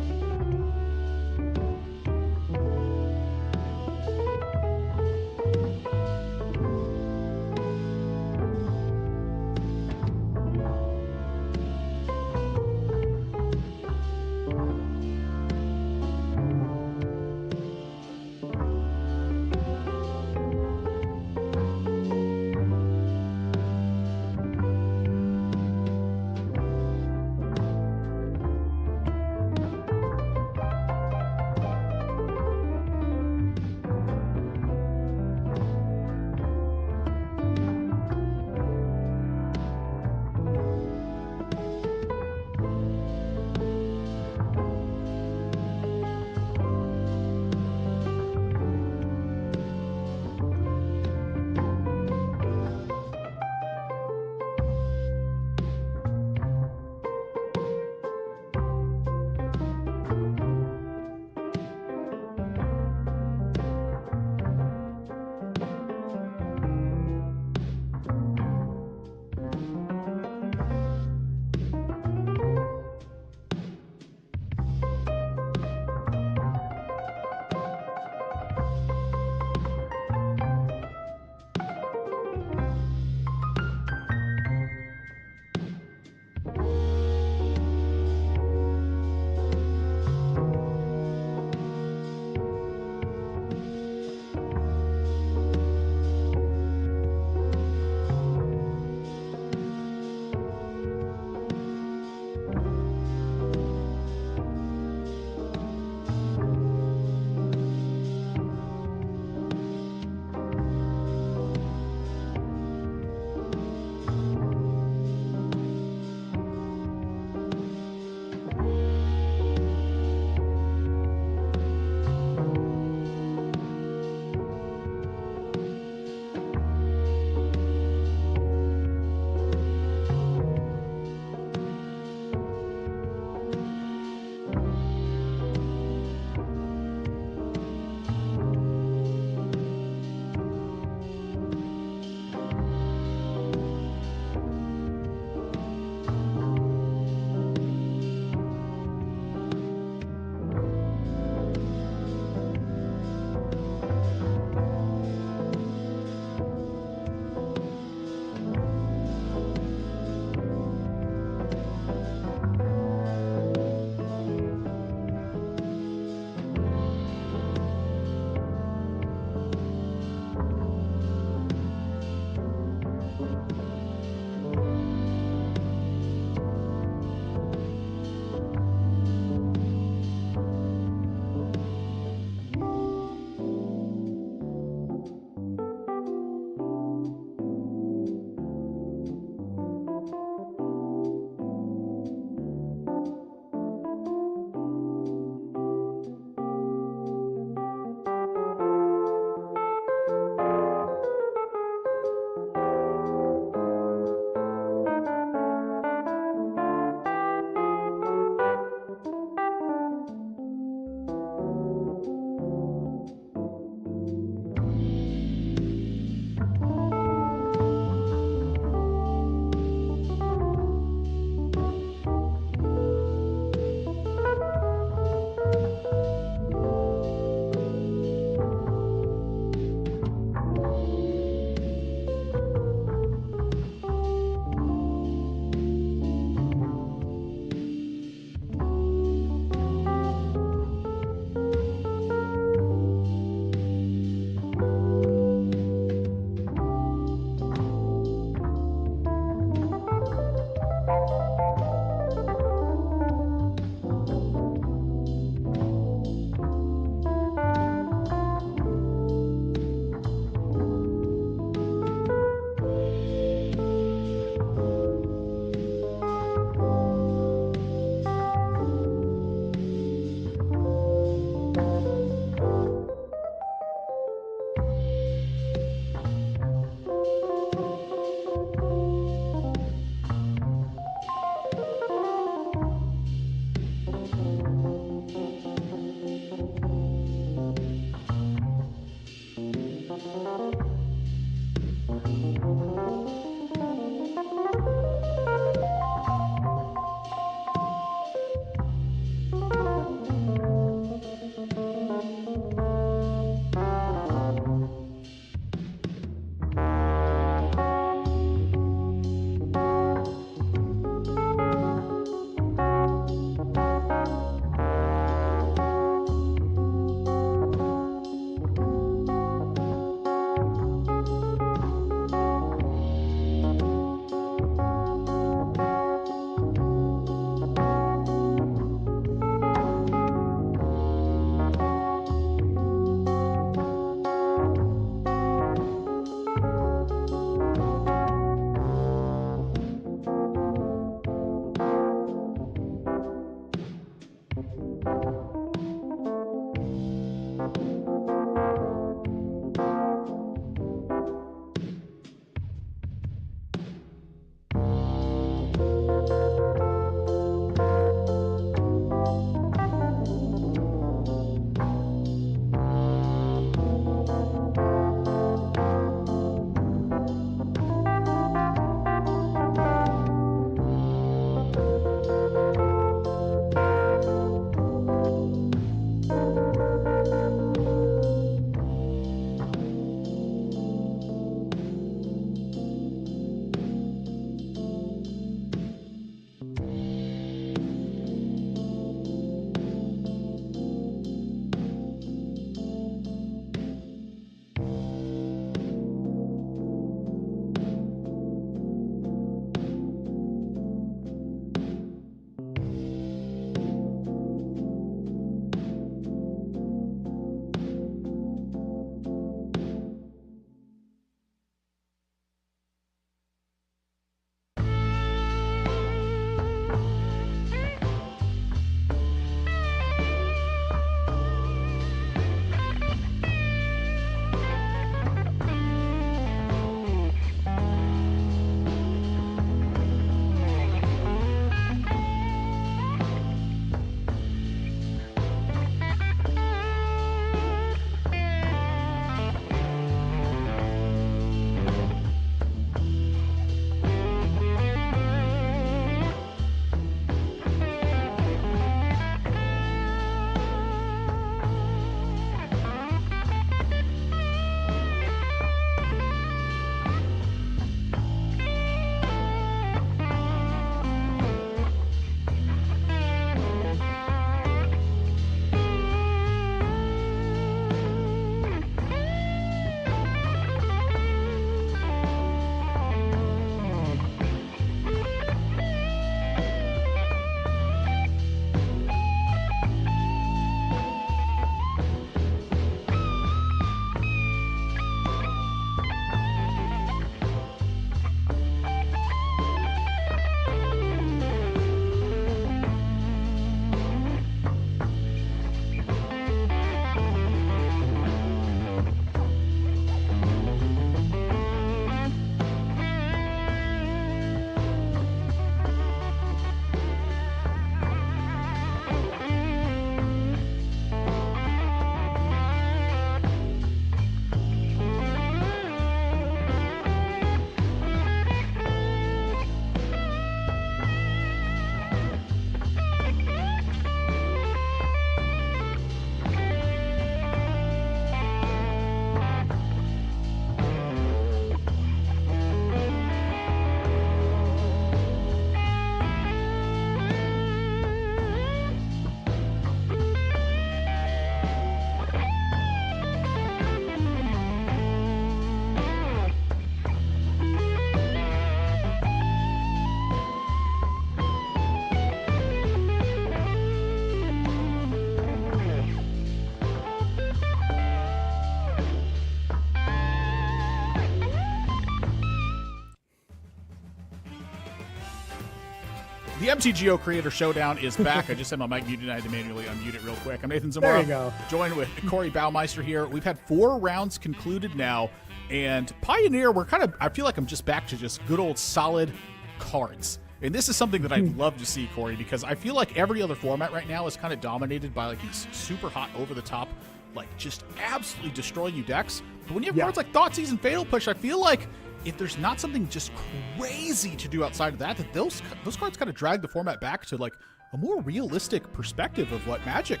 The MTGO Creator Showdown is back. I just had my mic muted and I had to manually unmute it real quick. I'm Nathan Zamora. There you go. Joined with Corey Baumeister here. We've had 4 rounds concluded now, and Pioneer, we're kind of, I feel like I'm just back to just good old solid cards. And this is something that I'd love to see, Corey, because I feel like every other format right now is kind of dominated by like these super hot, over the top, like just absolutely destroying you decks. But when you have cards like Thoughtseize and Fatal Push, I feel like if there's not something just crazy to do outside of that those cards kind of drag the format back to like a more realistic perspective of what Magic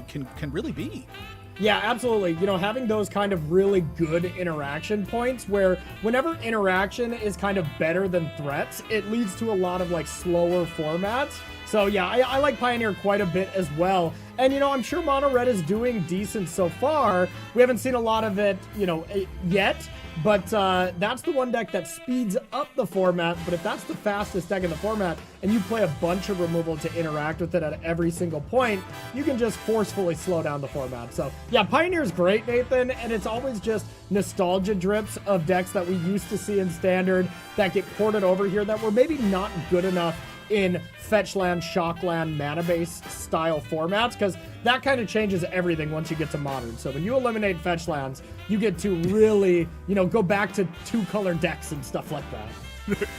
can really be. Yeah, absolutely. You know, having those kind of really good interaction points where whenever interaction is kind of better than threats, it leads to a lot of like slower formats. So yeah, I like Pioneer quite a bit as well. And, you know, I'm sure Mono Red is doing decent so far. We haven't seen a lot of it, you know, yet. But that's the one deck that speeds up the format. But if that's the fastest deck in the format and you play a bunch of removal to interact with it at every single point, you can just forcefully slow down the format. So yeah, Pioneer is great, Nathan. And it's always just nostalgia drips of decks that we used to see in Standard that get ported over here that were maybe not good enough in Fetchland, Shockland, mana-based style formats, because that kind of changes everything once you get to Modern. So when you eliminate Fetchlands, you get to really, you know, go back to 2-color decks and stuff like that.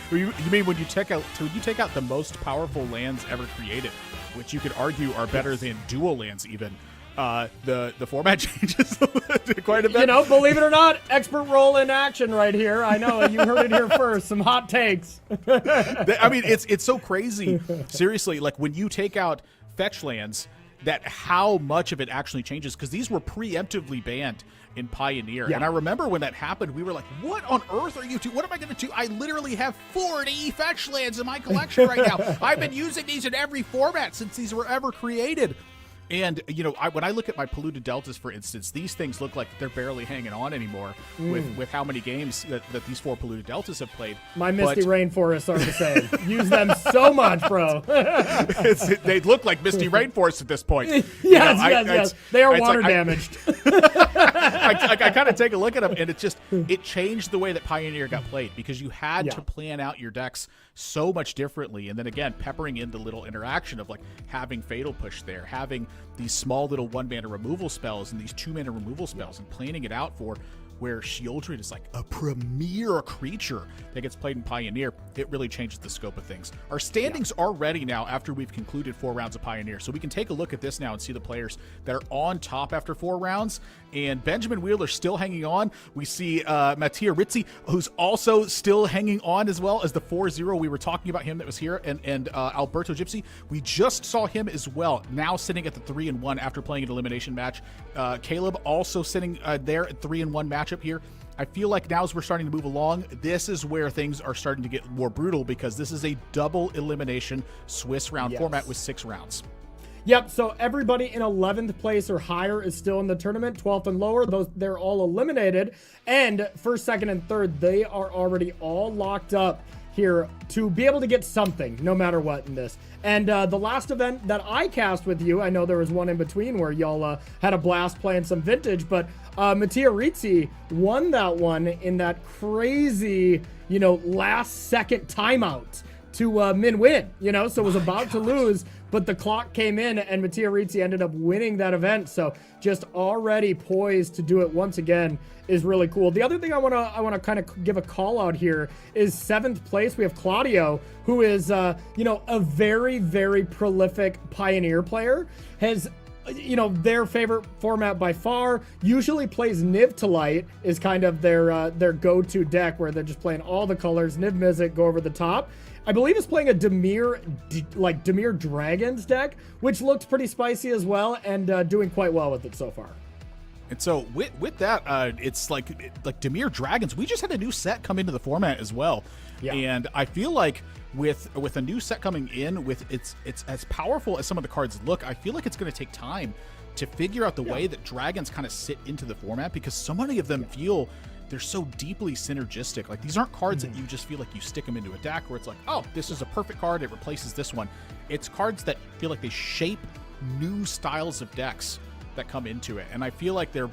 You mean when you take out the most powerful lands ever created, which you could argue are better than dual lands even, the format changes quite a bit. You know, believe it or not, expert role in action right here. I know, you heard it here first. Some hot takes. I mean, it's so crazy. Seriously, like when you take out fetch lands, that how much of it actually changes, because these were preemptively banned in Pioneer. And I remember when that happened, we were like, what on earth are you doing? What am I going to do? I literally have 40 fetch lands in my collection right now. I've been using these in every format since these were ever created. And, you know, when I look at my polluted deltas, for instance, these things look like they're barely hanging on anymore with how many games that these 4 polluted deltas have played. My Misty Rainforests are the same. Use them so much, bro. They look like Misty Rainforests at this point. Yes. They are water damaged. I kind of take a look at them, and it changed the way that Pioneer got played, because you had to plan out your decks so much differently. And then again, peppering in the little interaction of like having Fatal Push there, having these small little 1-mana removal spells and these 2-mana removal spells, and planning it out for where Shieldred is like a premier creature that gets played in Pioneer. It really changes the scope of things. Our standings are ready now after we've concluded 4 rounds of Pioneer, so we can take a look at this now and see the players that are on top after 4 rounds. And Benjamin Wheeler still hanging on. We see Mattia Rizzi, who's also still hanging on, as well as the 4-0 we were talking about him that was here, and Alberto Gypsy. We just saw him as well, now sitting at the 3-1 after playing an elimination match. Caleb also sitting there at 3-1 matchup here. I feel like now as we're starting to move along, this is where things are starting to get more brutal, because this is a double elimination Swiss round format with 6 rounds. Yep, so everybody in 11th place or higher is still in the tournament. 12th and lower, they're all eliminated. And first, second, and third, they are already all locked up here to be able to get something, no matter what in this. And the last event that I cast with you, I know there was one in between where y'all had a blast playing some Vintage, but Mattia Rizzi won that one in that crazy, you know, last second timeout to min-win, you know, so was about to lose, but the clock came in and Mattia Rizzi ended up winning that event. So just already poised to do it once again is really cool. The other thing I want to kind of give a call out here is 7th place. We have Claudio, who is, you know, a very, very prolific Pioneer player, has, you know, their favorite format by far, usually plays Niv to Light is kind of their go-to deck, where they're just playing all the colors, Niv Mizzet, go over the top. I believe is playing a Dimir Dragons deck, which looked pretty spicy as well, and doing quite well with it so far. And so with that, it's like Dimir Dragons. We just had a new set come into the format as well, and I feel like with a new set coming in, with it's as powerful as some of the cards look, I feel like it's going to take time to figure out the way that dragons kind of sit into the format, because so many of them feel they're so deeply synergistic. Like, these aren't cards that you just feel like you stick them into a deck where it's like, oh, this is a perfect card, it replaces this one. It's cards that feel like they shape new styles of decks that come into it, and I feel like they're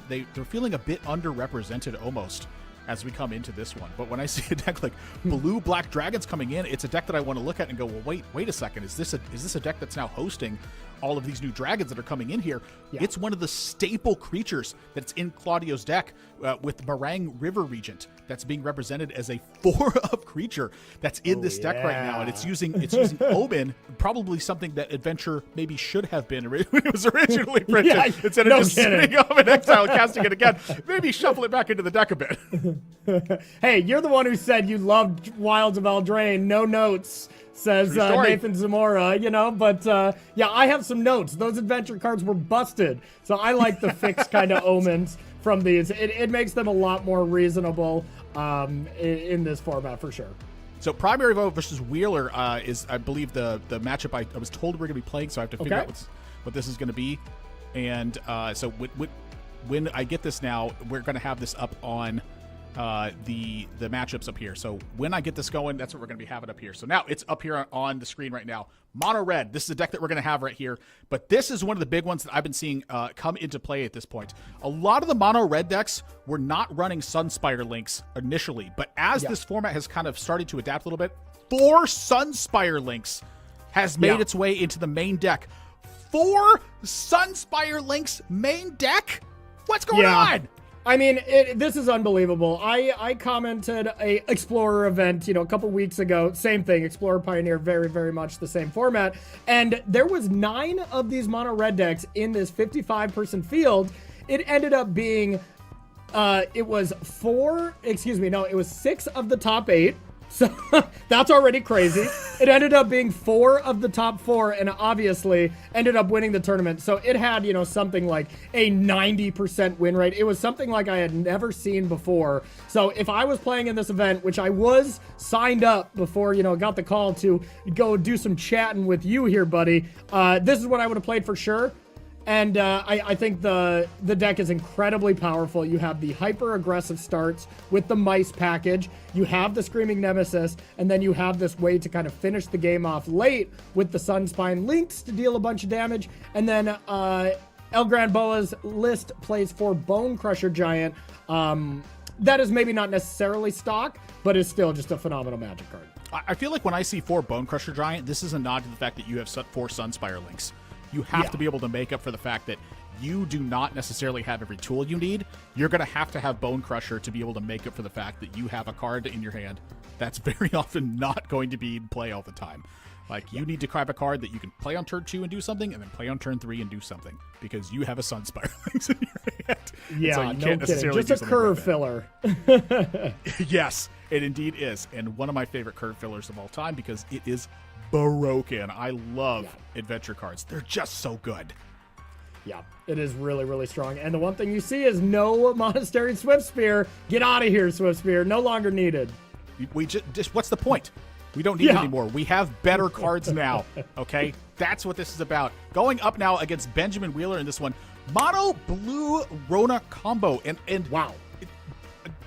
feeling a bit underrepresented almost as we come into this one. But when I see a deck like Blue Black Dragons coming in, it's a deck that I want to look at and go, well, wait a second. Is this a deck that's now hosting all of these new dragons that are coming in here? Yeah. It's one of the staple creatures that's in Claudio's deck with Meringue River Regent that's being represented as a 4-up creature that's in this deck right now, and it's using Omen, probably something that Adventure maybe should have been when it was originally printed, instead of just sitting up in exile and casting it again. Maybe shuffle it back into the deck a bit. Hey, you're the one who said you loved Wilds of Eldraine. No notes, says Nathan Zamora, but yeah, I have some notes. Those Adventure cards were busted, so I like the fixed kind of omens from these. It makes them a lot more reasonable in this format for sure. So Primary Vote versus Wheeler is, I believe, the matchup I was told we're going to be playing, so I have to figure out what this is going to be. And so when I get this now, we're going to have this up on the matchups up here. So when I get this going, that's what we're going to be having up here. So now it's up here on the screen right now. Mono red. This is a deck that we're going to have right here. But this is one of the big ones that I've been seeing come into play at this point. A lot of the mono red decks were not running Sunspire links initially, but as this format has kind of started to adapt a little bit, 4 Sunspire links has made its way into the main deck. 4 Sunspire links main deck? What's going on? I mean, this is unbelievable. I commented a Explorer event, a couple weeks ago. Same thing, Explorer Pioneer, very, very much the same format. And there was 9 of these mono red decks in this 55-person field. It ended up being, it was 6 of the top 8. So that's already crazy. It ended up being 4 of the top 4 and obviously ended up winning the tournament. So it had, something like a 90% win rate. It was something like I had never seen before. So if I was playing in this event, which I was signed up before, got the call to go do some chatting with you here, buddy, this is what I would have played for sure. And I think the deck is incredibly powerful. You have the hyper-aggressive starts with the Mice package. You have the Screaming Nemesis, and then you have this way to kind of finish the game off late with the Sunspine Links to deal a bunch of damage. And then El Gran Boa's list plays for Bone Crusher Giant. That is maybe not necessarily stock, but is still just a phenomenal Magic card. I feel like when I see 4 Bone Crusher Giant, this is a nod to the fact that you have 4 Sunspire Links. You have to be able to make up for the fact that you do not necessarily have every tool you need. You're going to have Bone Crusher to be able to make up for the fact that you have a card in your hand that's very often not going to be in play all the time. Like, you need to grab a card that you can play on turn 2 and do something, and then play on turn 3 and do something, because you have a Sunspire Links in your hand. Yeah, so you can't necessarily just a curve filler. Yes, it indeed is. And one of my favorite curve fillers of all time, because it is broken. I love adventure cards. They're just so good. Yeah, it is really, really strong. And the one thing you see is no Monastery Swiftspear. Get out of here, Swiftspear. No longer needed. We just what's the point? We don't need it anymore. We have better cards now. Okay? That's what this is about. Going up now against Benjamin Wheeler in this one. Mono Blue Rona combo. And wow.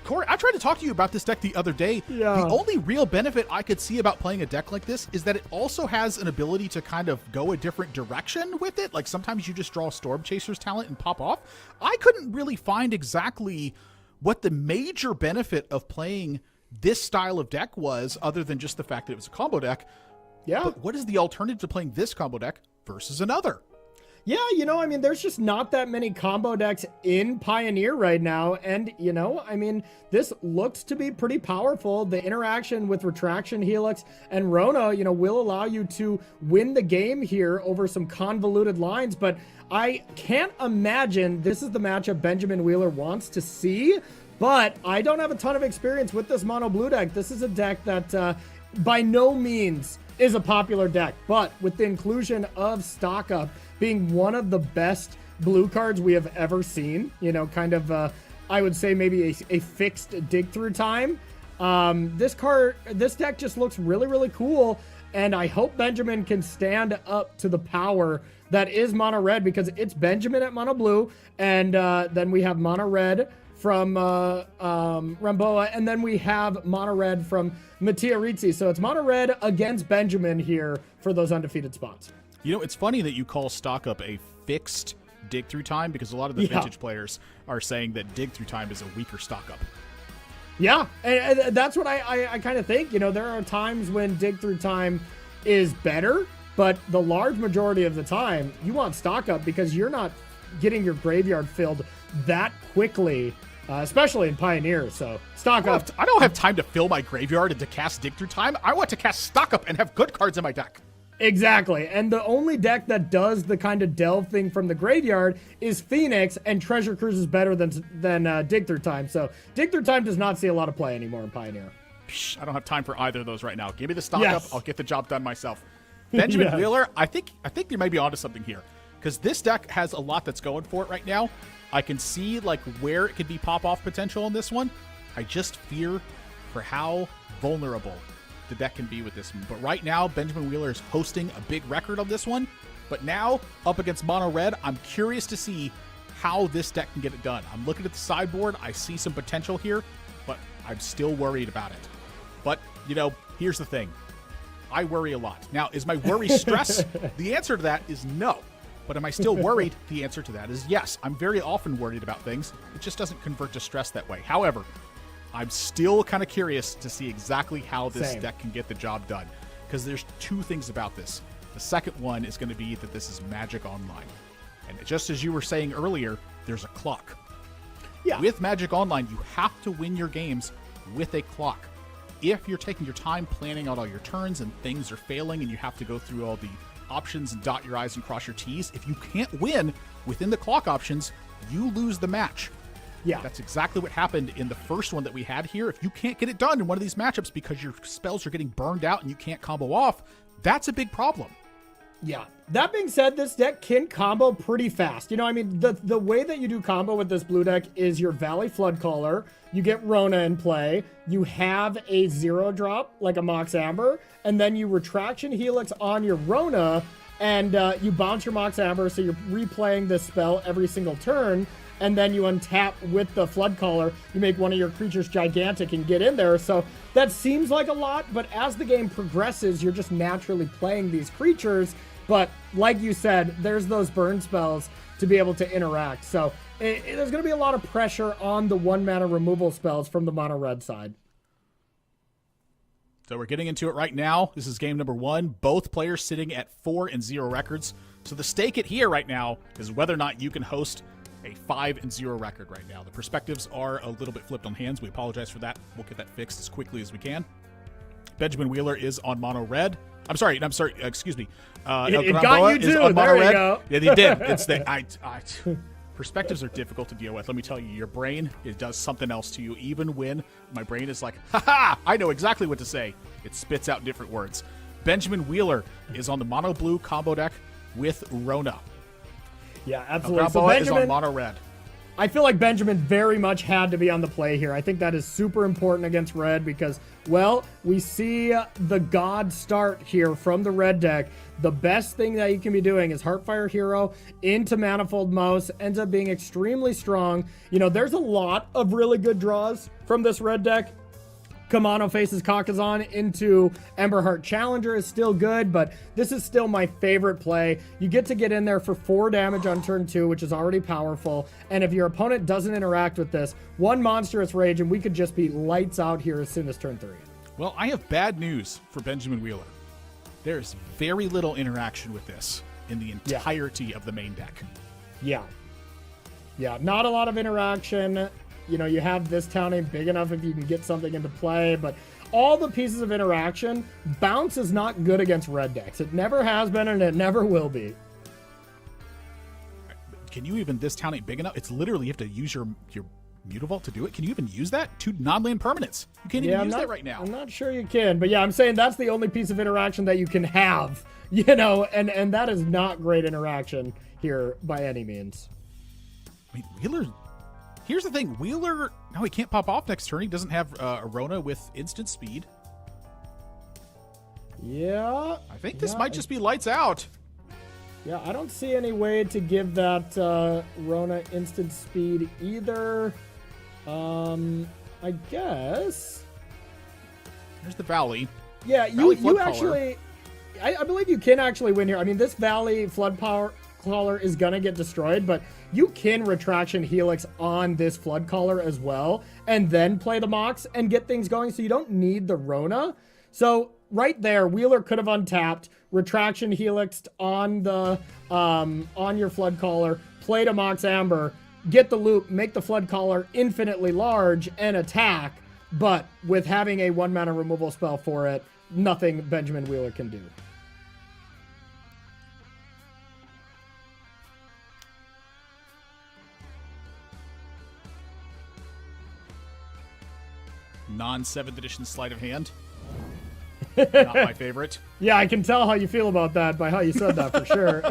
Corey, I tried to talk to you about this deck the other day. Yeah. The only real benefit I could see about playing a deck like this is that it also has an ability to kind of go a different direction with it. Like, sometimes you just draw Storm Chaser's talent and pop off. I couldn't really find exactly what the major benefit of playing this style of deck was, other than just the fact that it was a combo deck. Yeah. But what is the alternative to playing this combo deck versus another? Yeah, there's just not that many combo decks in Pioneer right now. And, this looks to be pretty powerful. The interaction with Retraction Helix and Rona, will allow you to win the game here over some convoluted lines. But I can't imagine this is the matchup Benjamin Wheeler wants to see. But I don't have a ton of experience with this mono blue deck. This is a deck that by no means is a popular deck. But with the inclusion of Stock Up being one of the best blue cards we have ever seen, I would say maybe a fixed dig through time. This deck just looks really, really cool. And I hope Benjamin can stand up to the power that is mono red, because it's Benjamin at mono blue. And then we have mono red from Ramboa, and then we have mono red from Mattia Rizzi. So it's mono red against Benjamin here for those undefeated spots. It's funny that you call Stock Up a fixed dig through time, because a lot of the vintage players are saying that dig through time is a weaker Stock Up. Yeah, and that's what I kind of think. You know, there are times when Dig Through Time is better, but the large majority of the time, you want stock up because you're not getting your graveyard filled that quickly, especially in Pioneer. So stock up. I don't have time to fill my graveyard and to cast Dig Through Time. I want to cast stock up and have good cards in my deck. Exactly, and the only deck that does the kind of delve thing from the graveyard is Phoenix, and Treasure Cruise is better than Dig Through Time. So Dig Through Time does not see a lot of play anymore in Pioneer. I don't have time for either of those right now. Give me the stock Yes. up. I'll get the job done myself. Benjamin Yes. Wheeler, I think you might be onto something here, because this deck has a lot that's going for it right now. I can see like where it could be pop-off potential in this one. I just fear for how vulnerable the deck can be with this one. But right now, Benjamin Wheeler is hosting a big record on this one. But now, up against Mono Red, I'm curious to see how this deck can get it done. I'm looking at the sideboard. I see some potential here, but I'm still worried about it. But, you know, here's the thing. I worry a lot. Now, is my worry stress? The answer to that is no. But am I still worried? The answer to that is yes. I'm very often worried about things. It just doesn't convert to stress that way. However, I'm still kind of curious to see exactly how this deck can get the job done, because there's two things about this. The second one is going to be that this is Magic Online. And just as you were saying earlier, there's a clock. Yeah. With Magic Online, you have to win your games with a clock. If you're taking your time planning out all your turns and things are failing and you have to go through all the options and dot your I's and cross your T's, if you can't win within the clock options, you lose the match. Yeah. That's exactly what happened in the first one that we had here. If you can't get it done in one of these matchups because your spells are getting burned out and you can't combo off, that's a big problem. Yeah. That being said, this deck can combo pretty fast. You know, I mean, the way that you do combo with this blue deck is your Valley Floodcaller, you get Rona in play, you have a 0-drop, like a Mox Amber, and then you Retraction Helix on your Rona, and you bounce your Mox Amber, so you're replaying this spell every single turn, and then you untap with the Floodcaller, you make one of your creatures gigantic and get in there. So that seems like a lot, but as the game progresses, you're just naturally playing these creatures. But like you said, there's those burn spells to be able to interact. So there's going to be a lot of pressure on the 1-mana removal spells from the mono red side. So we're getting into it right now. This is game number 1. Both players sitting at 4-0 records. So the stake at here right now is whether or not you can host a 5-0 record right now. The perspectives are a little bit flipped on hands. We apologize for that. We'll get that fixed as quickly as we can. Benjamin Wheeler is on mono red. I'm sorry. Excuse me. It got you too. There you go. Yeah, they did. It's the perspectives are difficult to deal with. Let me tell you, your brain, it does something else to you. Even when my brain is like, ha, I know exactly what to say. It spits out different words. Benjamin Wheeler is on the mono blue combo deck with Rona. Yeah, absolutely. So Benjamin is on mono red. I feel like Benjamin very much had to be on the play here. I think that is super important against red because, well, we see the god start here from the red deck. The best thing that you can be doing is Heartfire Hero into Manifold Mouse, ends up being extremely strong. You know, there's a lot of really good draws from this red deck. Kamano faces Kakazan into Emberheart Challenger is still good, but this is still my favorite play. You get to get in there for 4 damage on turn 2, which is already powerful. And if your opponent doesn't interact with this, 1 Monstrous Rage, and we could just be lights out here as soon as turn 3. Well, I have bad news for Benjamin Wheeler. There's very little interaction with this in the entirety of the main deck. Yeah, not a lot of interaction. You know, you have this town ain't big enough if you can get something into play, but all the pieces of interaction, bounce is not good against red decks. It never has been, and it never will be. Can you even, this town ain't big enough? It's literally, you have to use your Mutavault to do it. Can you even use that? 2 non-land permanents. You can't even use that right now. I'm not sure you can, but yeah, I'm saying that's the only piece of interaction that you can have, you know, and that is not great interaction here by any means. I mean, Wheeler... Here's the thing, Wheeler, no, he can't pop off next turn. He doesn't have Arona with instant speed. Yeah. I think this might just be lights out. Yeah, I don't see any way to give that Rona instant speed either. I guess. There's the Valley. Yeah, you actually... I believe you can actually win here. I mean, this Valley Flood Caller is gonna get destroyed, but you can Retraction Helix on this Flood Caller as well, and then play the Mox and get things going, so you don't need the Rona. So right there, Wheeler could have untapped, Retraction Helixed on the on your Flood Caller, played a Mox Amber, get the loop, make the Flood Caller infinitely large, and attack. But with having a 1-mana removal spell for it, nothing Benjamin Wheeler can do. Non-7th edition sleight of hand. Not my favorite. Yeah, I can tell how you feel about that by how you said that for sure.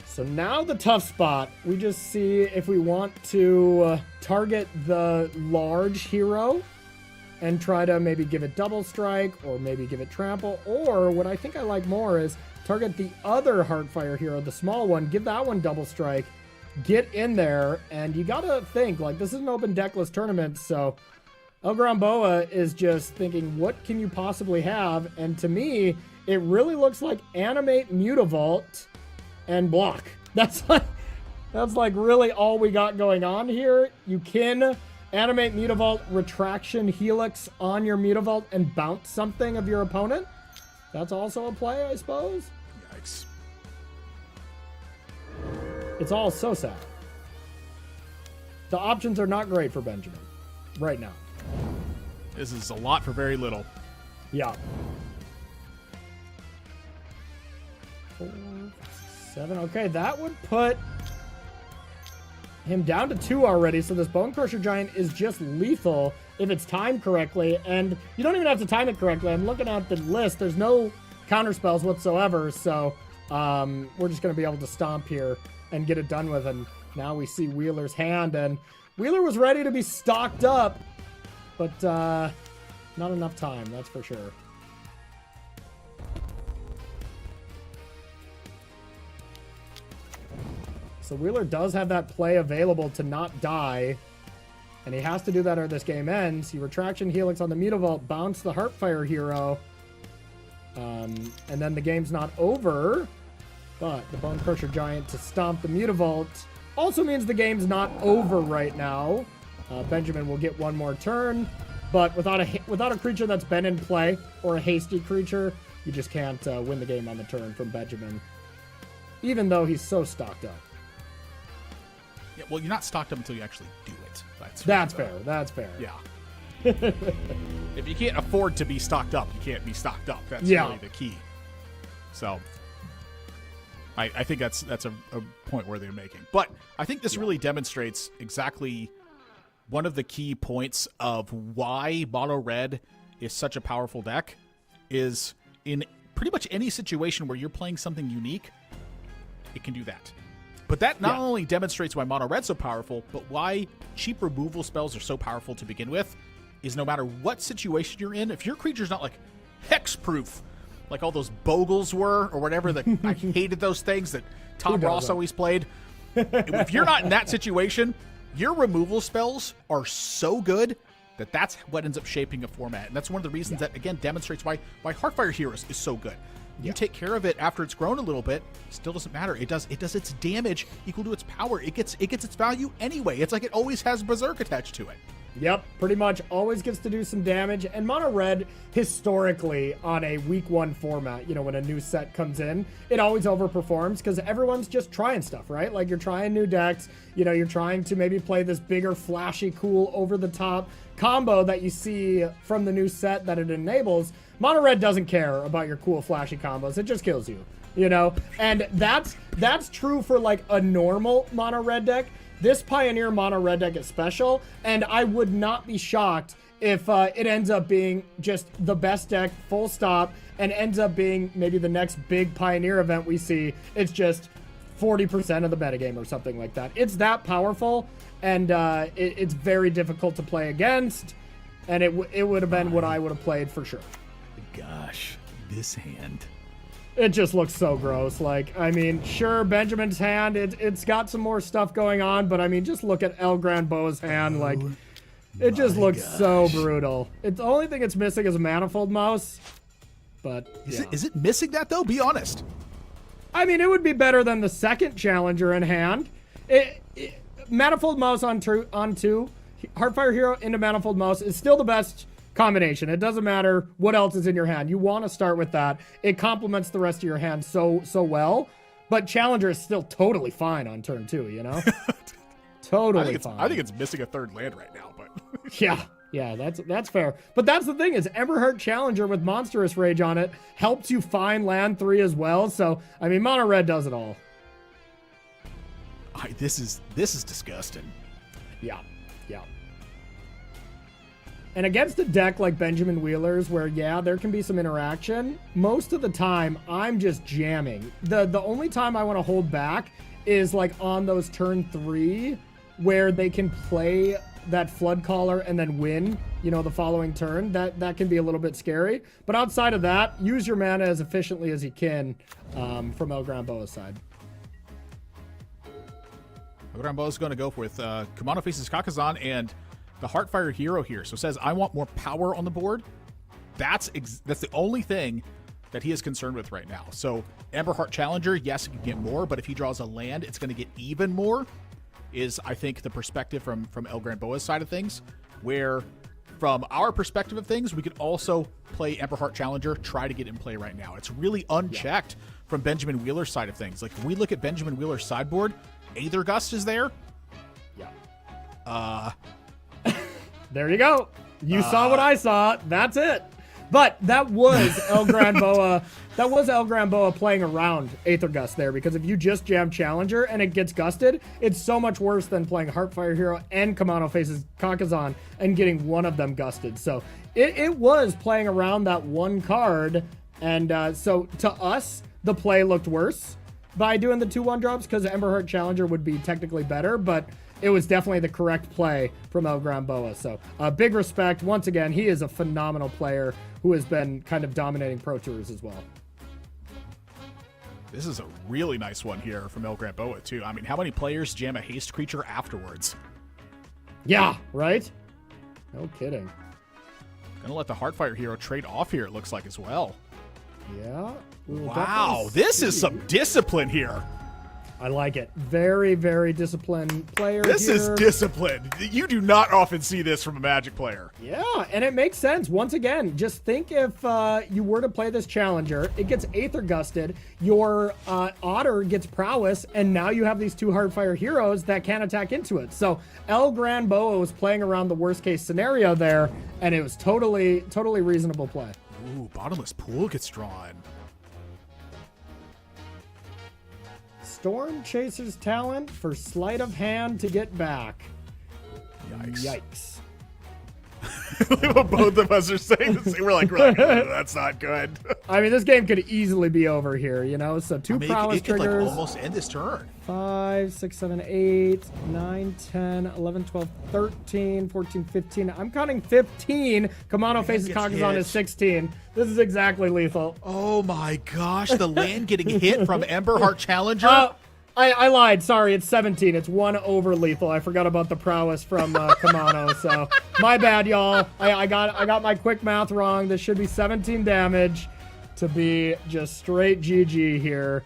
So now the tough spot. We just see if we want to target the large hero and try to maybe give it double strike or maybe give it trample. Or what I think I like more is target the other Heartfire hero, the small one, give that one double strike, get in there, and you gotta think, like, this is an open deckless tournament, so El Gran Boa is just thinking, what can you possibly have? And to me, it really looks like Animate Mutavault and block. That's like really all we got going on here. You can Animate Mutavault, Retraction Helix on your Mutavault and bounce something of your opponent. That's also a play, I suppose. Yikes. It's all so sad. The options are not great for Benjamin right now. This is a lot for very little. Yeah. 4, 7. Okay, that would put him down to 2 already. So this Bone Crusher Giant is just lethal if it's timed correctly. And you don't even have to time it correctly. I'm looking at the list. There's no counter spells whatsoever. So we're just going to be able to stomp here and get it done with. And now we see Wheeler's hand. And Wheeler was ready to be stocked up, but not enough time, that's for sure. So Wheeler does have that play available to not die, and he has to do that or this game ends. He Retraction Helix on the Mutavault, bounce the Heartfire hero, and then the game's not over, but the Bone Crusher Giant to stomp the Mutavault also means the game's not over right now. Benjamin will get one more turn, but without a creature that's been in play or a hasty creature, you just can't win the game on the turn from Benjamin, even though he's so stocked up. Yeah, well, you're not stocked up until you actually do it. That's fair. That's fair. Yeah. If you can't afford to be stocked up, you can't be stocked up. That's really the key. So I think that's a point where they're making. But I think this really demonstrates exactly one of the key points of why Mono Red is such a powerful deck is in pretty much any situation where you're playing something unique, it can do that. But that not only demonstrates why Mono Red's so powerful, but why cheap removal spells are so powerful to begin with, is no matter what situation you're in, if your creature's not like hexproof, like all those Bogles were, or whatever, that I hated those things that Tom Ross always played. If you're not in that situation, your removal spells are so good that that's what ends up shaping a format. And that's one of the reasons that, again, demonstrates why Heartfire Heroes is so good. You take care of it after it's grown a little bit, still doesn't matter. It does its damage equal to its power. It gets its value anyway. It's like it always has Berserk attached to it. Yep, pretty much always gets to do some damage. And Mono Red, historically, on a week 1 format, you know, when a new set comes in, it always overperforms because everyone's just trying stuff, right? Like, you're trying new decks, you know, you're trying to maybe play this bigger, flashy, cool, over-the-top combo that you see from the new set that it enables. Mono Red doesn't care about your cool, flashy combos. It just kills you, you know? And that's true for, like, a normal Mono Red deck. This Pioneer Mono Red deck is special, and I would not be shocked if it ends up being just the best deck, full stop, and ends up being maybe the next big Pioneer event we see. It's just 40% of the metagame or something like that. It's that powerful, and it's very difficult to play against, and it would have been what I would have played for sure. Gosh, this hand. It just looks so gross. Like, I mean, sure, Benjamin's hand, it's got some more stuff going on, but I mean, just look at El Gran Boa's hand. Like, it just looks so brutal. The only thing it's missing is a Manifold Mouse. But Is it missing that though? Be honest. I mean, it would be better than the second challenger in hand. Manifold Mouse on two, Heartfire Hero into Manifold Mouse is still the best combination. It doesn't matter what else is in your hand. You want to start with that. It complements the rest of your hand so well. But challenger is still totally fine on turn 2, you know? Totally fine. I think it's missing a third land right now, but Yeah, that's fair. But that's the thing is Emberheart Challenger with Monstrous Rage on it helps you find land 3 as well. So, I mean, Mono Red does it all. This is disgusting. Yeah. And against a deck like Benjamin Wheeler's where, there can be some interaction, most of the time I'm just jamming. The only time I want to hold back is like on those turn 3 where they can play that Flood Caller and then win, the following turn. That can be a little bit scary. But outside of that, use your mana as efficiently as you can from El Gran Boa's side. El Gran Boa's going to go with Kumano faces Kakazan and the Heartfire Hero here. So it says, I want more power on the board. That's the only thing that he is concerned with right now. So Emberheart Challenger, yes, he can get more, but if he draws a land, it's going to get even more, is I think the perspective from El Gran Boa's side of things, where from our perspective of things, we could also play Emberheart Challenger, try to get in play right now. It's really unchecked from Benjamin Wheeler's side of things. Like, when we look at Benjamin Wheeler's sideboard, Aethergust is there. There you go. You saw what I saw. That's it. But that was El Gran Boa. That was El Gran Boa playing around Aethergust there, because if you just jam Challenger and it gets gusted, it's so much worse than playing Heartfire Hero and Kumano faces Kakazan and getting one of them gusted. So it was playing around that one card. And so to us, the play looked worse by doing the 2/1 drops, because Emberheart Challenger would be technically better, but it was definitely the correct play from El Gran Boa. So big respect. Once again, he is a phenomenal player who has been kind of dominating Pro Tours as well. This is a really nice one here from El Gran Boa, too. I mean, how many players jam a haste creature afterwards? Yeah, right? No kidding. Gonna let the Heartfire Hero trade off here, it looks like, as well. Yeah. Wow, this is some discipline here. I like it. Very, very disciplined player. This here. is discipline. You do not often see this from a Magic player. Yeah, and it makes sense. Once again, just think if you were to play this Challenger, it gets Aethergusted, your Otter gets Prowess, and now you have these 2 Heartfire Heroes that can attack into it. So El Gran Boa was playing around the worst case scenario there, and it was totally reasonable play. Ooh, Bottomless Pool gets drawn. Storm Chaser's talent for sleight of hand to get back. Yikes. Both of us are saying the same. We're like, that's not good. I mean, this game could easily be over here, So 2 prowess it could triggers. Like almost end this turn. 5, 6, 7, 8, 9, 10, 11, 12, 13, 14, 15. I'm counting 15. Kumano faces Kakazan is 16. This is exactly lethal. Oh my gosh, the land getting hit from Emberheart Challenger. I lied. Sorry, it's 17. It's 1 over lethal. I forgot about the prowess from Kumano. So my bad, y'all. I got my quick math wrong. This should be 17 damage to be just straight GG here.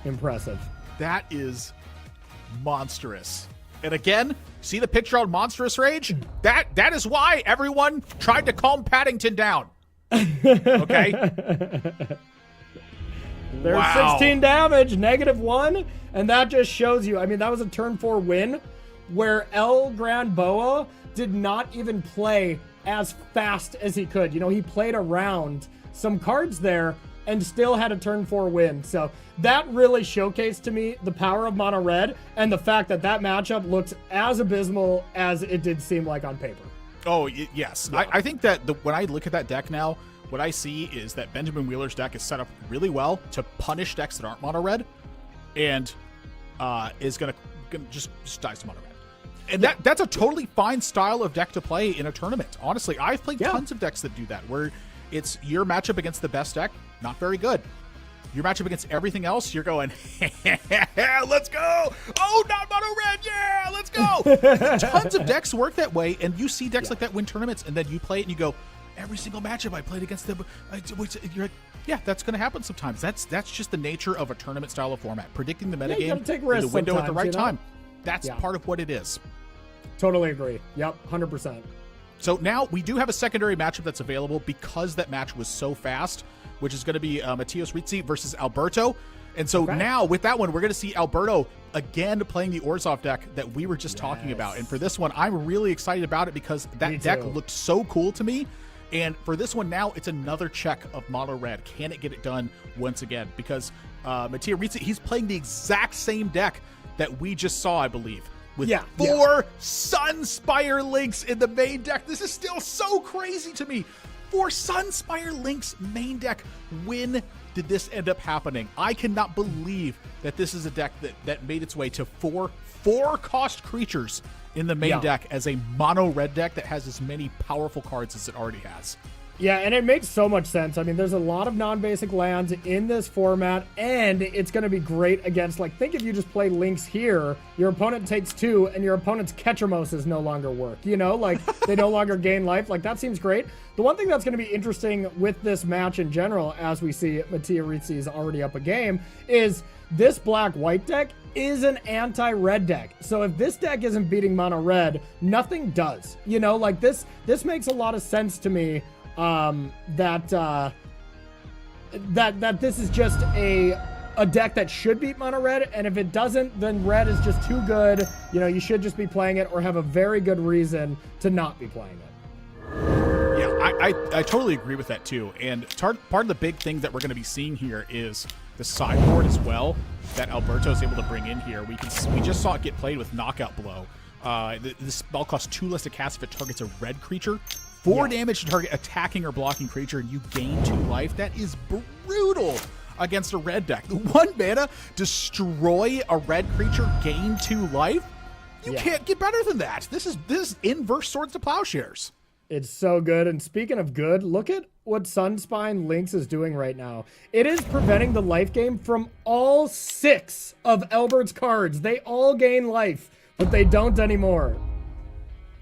Impressive. That is monstrous. And again, see the picture on Monstrous Rage? That is why everyone tried to calm Paddington down. Okay? There's 16 damage, -1, and that just shows you. I mean, that was a turn 4 win where El Gran Boa did not even play as fast as he could. He played around some cards there and still had a turn 4 win. So that really showcased to me the power of Mono Red and the fact that matchup looks as abysmal as it did seem like on paper. Oh, yes. Yeah. I think that when I look at that deck now, what I see is that Benjamin Wheeler's deck is set up really well to punish decks that aren't mono red, and is gonna just dice to mono red. And that's a totally fine style of deck to play in a tournament. Honestly, I've played tons of decks that do that, where it's your matchup against the best deck, not very good. Your matchup against everything else, you're going, let's go! Oh, not mono red, yeah, let's go! Tons of decks work that way, and you see decks like that win tournaments, and then you play it and you go, every single matchup I played against them. You're like, yeah, that's going to happen sometimes. That's just the nature of a tournament style of format. Predicting the metagame in the window at the right time. That's part of what it is. Totally agree. Yep, 100%. So now we do have a secondary matchup that's available because that match was so fast, which is going to be Matthias Rizzi versus Alberto. And so now with that one, we're going to see Alberto again playing the Orzhov deck that we were just talking about. And for this one, I'm really excited about it because that deck looked so cool to me. And for this one now, it's another check of mono red. Can it get it done once again? Because Matthias Rizzi, he's playing the exact same deck that we just saw, I believe. With 4 Sunspire Links in the main deck. This is still so crazy to me. 4 Sunspire Links main deck. When did this end up happening? I cannot believe that this is a deck that made its way to 4 cost creatures in the main deck as a mono red deck that has as many powerful cards as it already has. Yeah, and it makes so much sense. I mean, there's a lot of non-basic lands in this format, and it's going to be great against, like, think if you just play Links here, your opponent takes 2, and your opponent's Ketchermoses no longer work, you know? Like, they no longer gain life. Like, that seems great. The one thing that's going to be interesting with this match in general, as we see Matthias Rizzi is already up a game, is this black-white deck is an anti-red deck. So if this deck isn't beating mono red, nothing does. You know, like, this makes a lot of sense to me. That this is just a deck that should beat mono red, and if it doesn't, then red is just too good. You know, you should just be playing it or have a very good reason to not be playing it. Yeah, I totally agree with that too. And part of the big thing that we're going to be seeing here is the sideboard as well that Alberto is able to bring in here. We just saw it get played with Knockout Blow. This spell costs 2 less to cast if it targets a red creature. 4 damage to target attacking or blocking creature, and you gain 2 life. That is brutal against a red deck. 1 mana, destroy a red creature, gain 2 life. You can't get better than that. This is inverse Swords to Plowshares. It's so good. And speaking of good, look at what Sunspine Links is doing right now. It is preventing the life gain from all 6 of Albert's cards. They all gain life, but they don't anymore.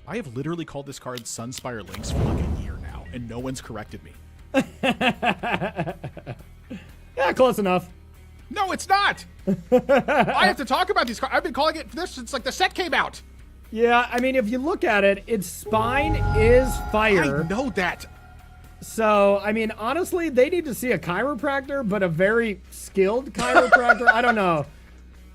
I have literally called this card Sunspire Links for like a year now, and no one's corrected me. Yeah, close enough. No, it's not. I have to talk about these cards. I've been calling it this since like the set came out. Yeah, I mean, if you look at it, its spine is fire. I know that. So, I mean, honestly, they need to see a chiropractor, but a very skilled chiropractor. I don't know.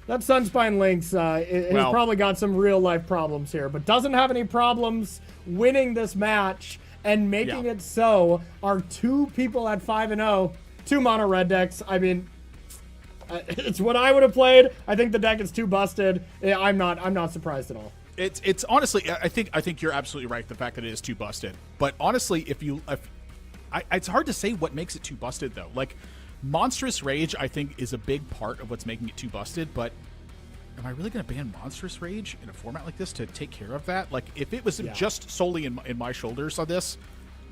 That Sunspine Links has probably got some real-life problems here, but doesn't have any problems winning this match and making it so our 2 people at 5-0, 2 mono red decks. I mean, it's what I would have played. I think the deck is too busted. I'm not surprised at all. It's honestly, I think you're absolutely right. The fact that it is too busted, but honestly, it's hard to say what makes it too busted though. Like, Monstrous Rage, I think, is a big part of what's making it too busted, but am I really going to ban Monstrous Rage in a format like this to take care of that? Like, if it was just solely in my shoulders on this,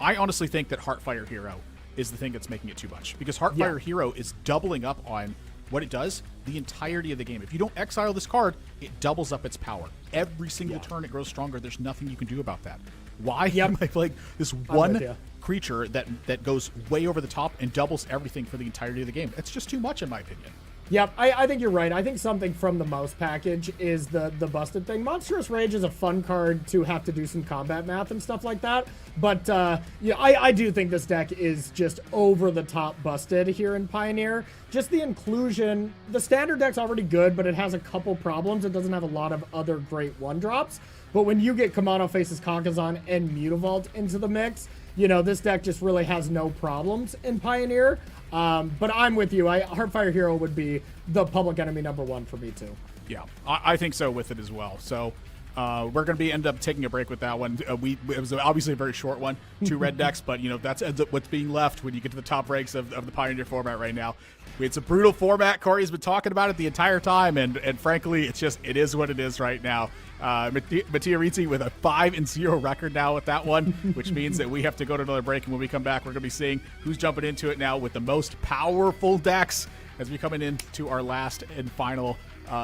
I honestly think that Heartfire Hero is the thing that's making it too much, because Heartfire Hero is doubling up on what it does the entirety of the game. If you don't exile this card, it doubles up its power. Every single turn it grows stronger. There's nothing you can do about that. Why am I playing this one creature that goes way over the top and doubles everything for the entirety of the game? It's just too much, in my opinion. Yep, I think you're right. I think something from the mouse package is the busted thing. Monstrous Rage is a fun card to have to do some combat math and stuff like that. But I do think this deck is just over the top busted here in Pioneer. Just the inclusion. The standard deck's already good, but it has a couple problems. It doesn't have a lot of other great 1-drops. But when you get Kamado Faces Kakazan and Mutavault into the mix, you know, this deck just really has no problems in Pioneer. But I'm with you. Heartfire Hero would be the public enemy #1 for me too. Yeah, I think so with it as well. So we're going to end up taking a break with that one. It was obviously a very short one, 2 red decks, but you know that's ends up what's being left when you get to the top ranks of the Pioneer format right now. It's a brutal format. Corey's been talking about it the entire time, and frankly, it is what it is right now. Matthias Rizzi with a 5-0 record now with that one, which means that we have to go to another break. And when we come back, we're going to be seeing who's jumping into it now with the most powerful decks as we coming into our last and final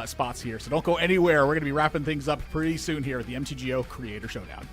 spots here. So don't go anywhere. We're going to be wrapping things up pretty soon here at the MTGO Creator Showdown.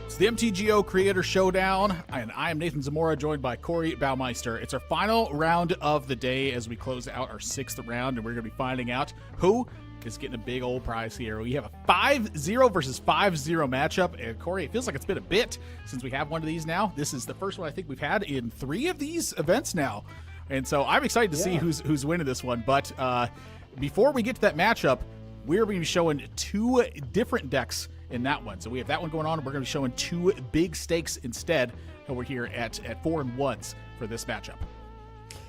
It's the MTGO Creator Showdown, and I am Nathan Zamora, joined by Corey Baumeister. It's our final round of the day as we close out our 6th round, and we're going to be finding out who is getting a big old prize here. We have a 5-0 versus 5-0 matchup, and Corey, it feels like it's been a bit since we have one of these now. This is the first one I think we've had in 3 of these events now, and so I'm excited to see who's winning this one. But before we get to that matchup, we're going to be showing 2 different decks in that one. So we have that one going on, and we're going to be showing 2 big stakes instead over here at 4-1s for this matchup.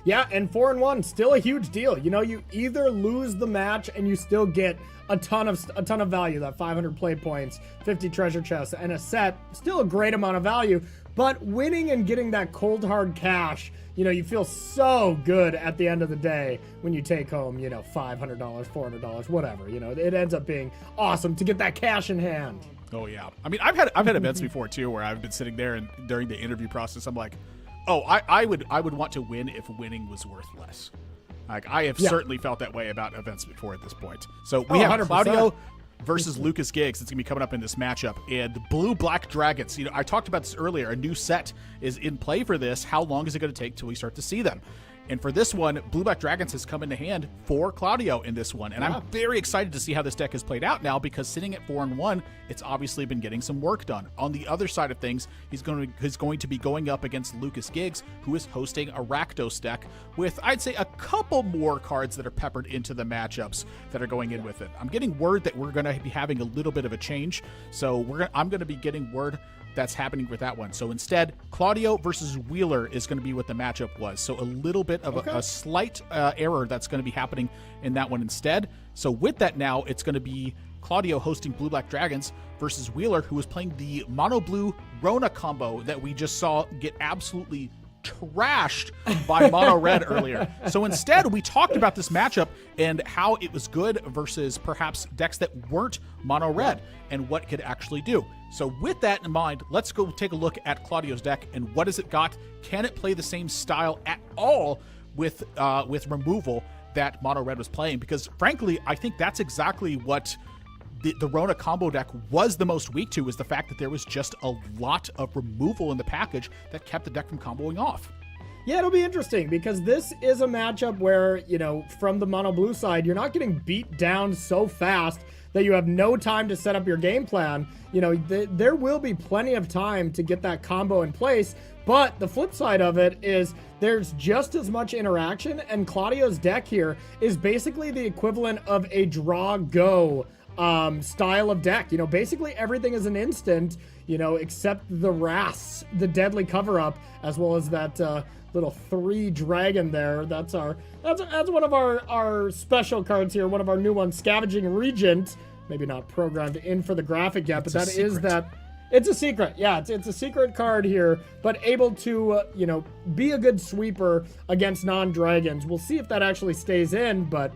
Yeah, and 4-1, still a huge deal. You know, you either lose the match and you still get a ton of value, that 500 play points, 50 treasure chests, and a set, still a great amount of value. But winning and getting that cold hard cash, you know, you feel so good at the end of the day when you take home, you know, $500, $400, whatever. You know, it ends up being awesome to get that cash in hand. Oh yeah, I mean, I've had events before too where I've been sitting there and during the interview process, I'm like, oh, I would want to win if winning was worth less. Like, I have certainly felt that way about events before at this point. So we have 100%. Claudio versus Lucas Giggs. It's going to be coming up in this matchup. And the Blue-Black Dragons, you know, I talked about this earlier. A new set is in play for this. How long is it going to take till we start to see them? And for this one, Blue-Black Dragons has come into hand for Claudio in this one. And I'm very excited to see how this deck has played out now, because sitting at 4-1, it's obviously been getting some work done. On the other side of things, he's going to be going up against Lucas Giggs, who is hosting a Rakdos deck with, I'd say, a couple more cards that are peppered into the matchups that are going in with it. I'm getting word that we're going to be having a little bit of a change. So I'm going to be getting word that's happening with that one. So instead, Claudio versus Wheeler is going to be what the matchup was. So a little bit of a slight error that's going to be happening in that one instead. So with that now, it's going to be Claudio hosting Blue-Black Dragons versus Wheeler, who is playing the mono-blue Rona combo that we just saw get absolutely trashed by mono red earlier. So instead, we talked about this matchup and how it was good versus perhaps decks that weren't mono red and what it could actually do. So with that in mind, let's go take a look at Claudio's deck and what has it got? Can it play the same style at all with removal that mono red was playing? Because frankly, I think that's exactly what the Rona combo deck was the most weak to, is the fact that there was just a lot of removal in the package that kept the deck from comboing off. Yeah, it'll be interesting because this is a matchup where, you know, from the mono blue side, you're not getting beat down so fast that you have no time to set up your game plan. You know, there will be plenty of time to get that combo in place, but the flip side of it is there's just as much interaction, and Claudio's deck here is basically the equivalent of a draw-go style of deck. You know, basically everything is an instant, you know, except the Wraths, the deadly cover-up, as well as that little 3 dragon there. That's one of our special cards here, one of our new ones, Scavenging Regent. Maybe not programmed in for the graphic yet, but it's a secret. Yeah, it's a secret card here, but able to, you know, be a good sweeper against non-dragons. We'll see if that actually stays in, but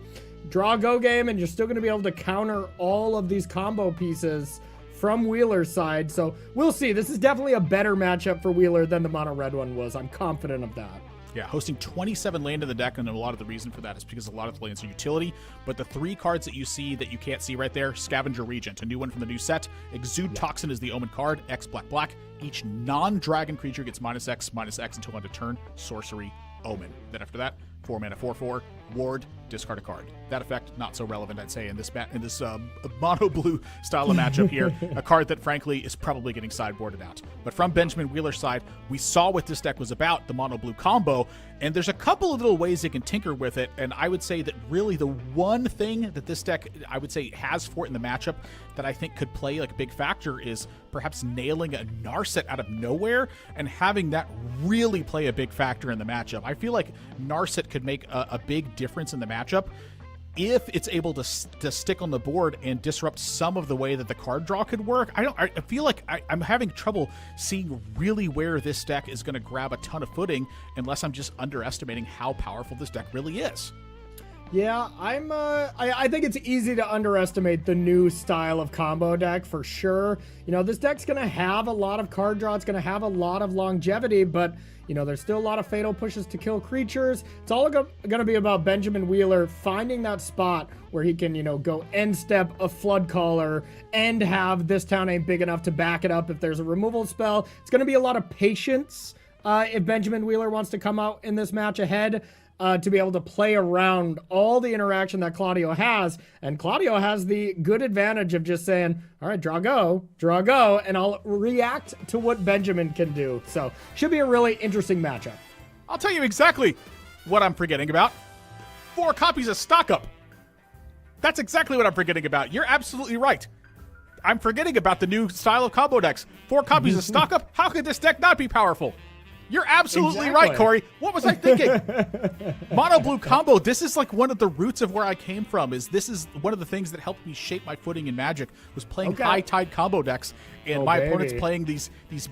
draw go game, and you're still going to be able to counter all of these combo pieces from Wheeler's side. So we'll see. This is definitely a better matchup for Wheeler than the mono red one was. I'm confident of that. Yeah, hosting 27 land in the deck, and a lot of the reason for that is because a lot of the lands are utility, but the 3 cards that you see that you can't see right there, Scavenger Regent, a new one from the new set. Exude Toxin is the Omen card, X black. Each non-dragon creature gets -X until end of turn. Sorcery, Omen. Then after that, 4 mana 4/4, Ward, discard a card. That effect, not so relevant, I'd say, in this mono blue style of matchup here. A card that, frankly, is probably getting sideboarded out. But from Benjamin Wheeler's side, we saw what this deck was about, the mono blue combo, and there's a couple of little ways you can tinker with it, and I would say that really the one thing that this deck, I would say, has for it in the matchup that I think could play like a big factor is perhaps nailing a Narset out of nowhere and having that really play a big factor in the matchup. I feel like Narset could make a big difference in the matchup if it's able to stick on the board and disrupt some of the way that the card draw could work. I feel like I'm having trouble seeing really where this deck is going to grab a ton of footing unless I'm just underestimating how powerful this deck really is. Yeah, I think it's easy to underestimate the new style of combo deck for sure. You know, this deck's going to have a lot of card draw. It's going to have a lot of longevity, but, you know, there's still a lot of fatal pushes to kill creatures. It's all going to be about Benjamin Wheeler finding that spot where he can, you know, go end step a Flood Caller and have This Town Ain't Big Enough to back it up if there's a removal spell. It's going to be a lot of patience if Benjamin Wheeler wants to come out in this match ahead. To be able to play around all the interaction that Claudio has. And Claudio has the good advantage of just saying, all right, draw go, and I'll react to what Benjamin can do. So should be a really interesting matchup. I'll tell you exactly what I'm forgetting about. 4 copies of Stock Up. That's exactly what I'm forgetting about. You're absolutely right. I'm forgetting about the new style of combo decks. 4 copies of Stock Up? How could this deck not be powerful? You're absolutely right, Corey. What was I thinking? Mono blue combo. This is like one of the roots of where I came from. This is one of the things that helped me shape my footing in Magic was playing high tide combo decks, and my opponents playing these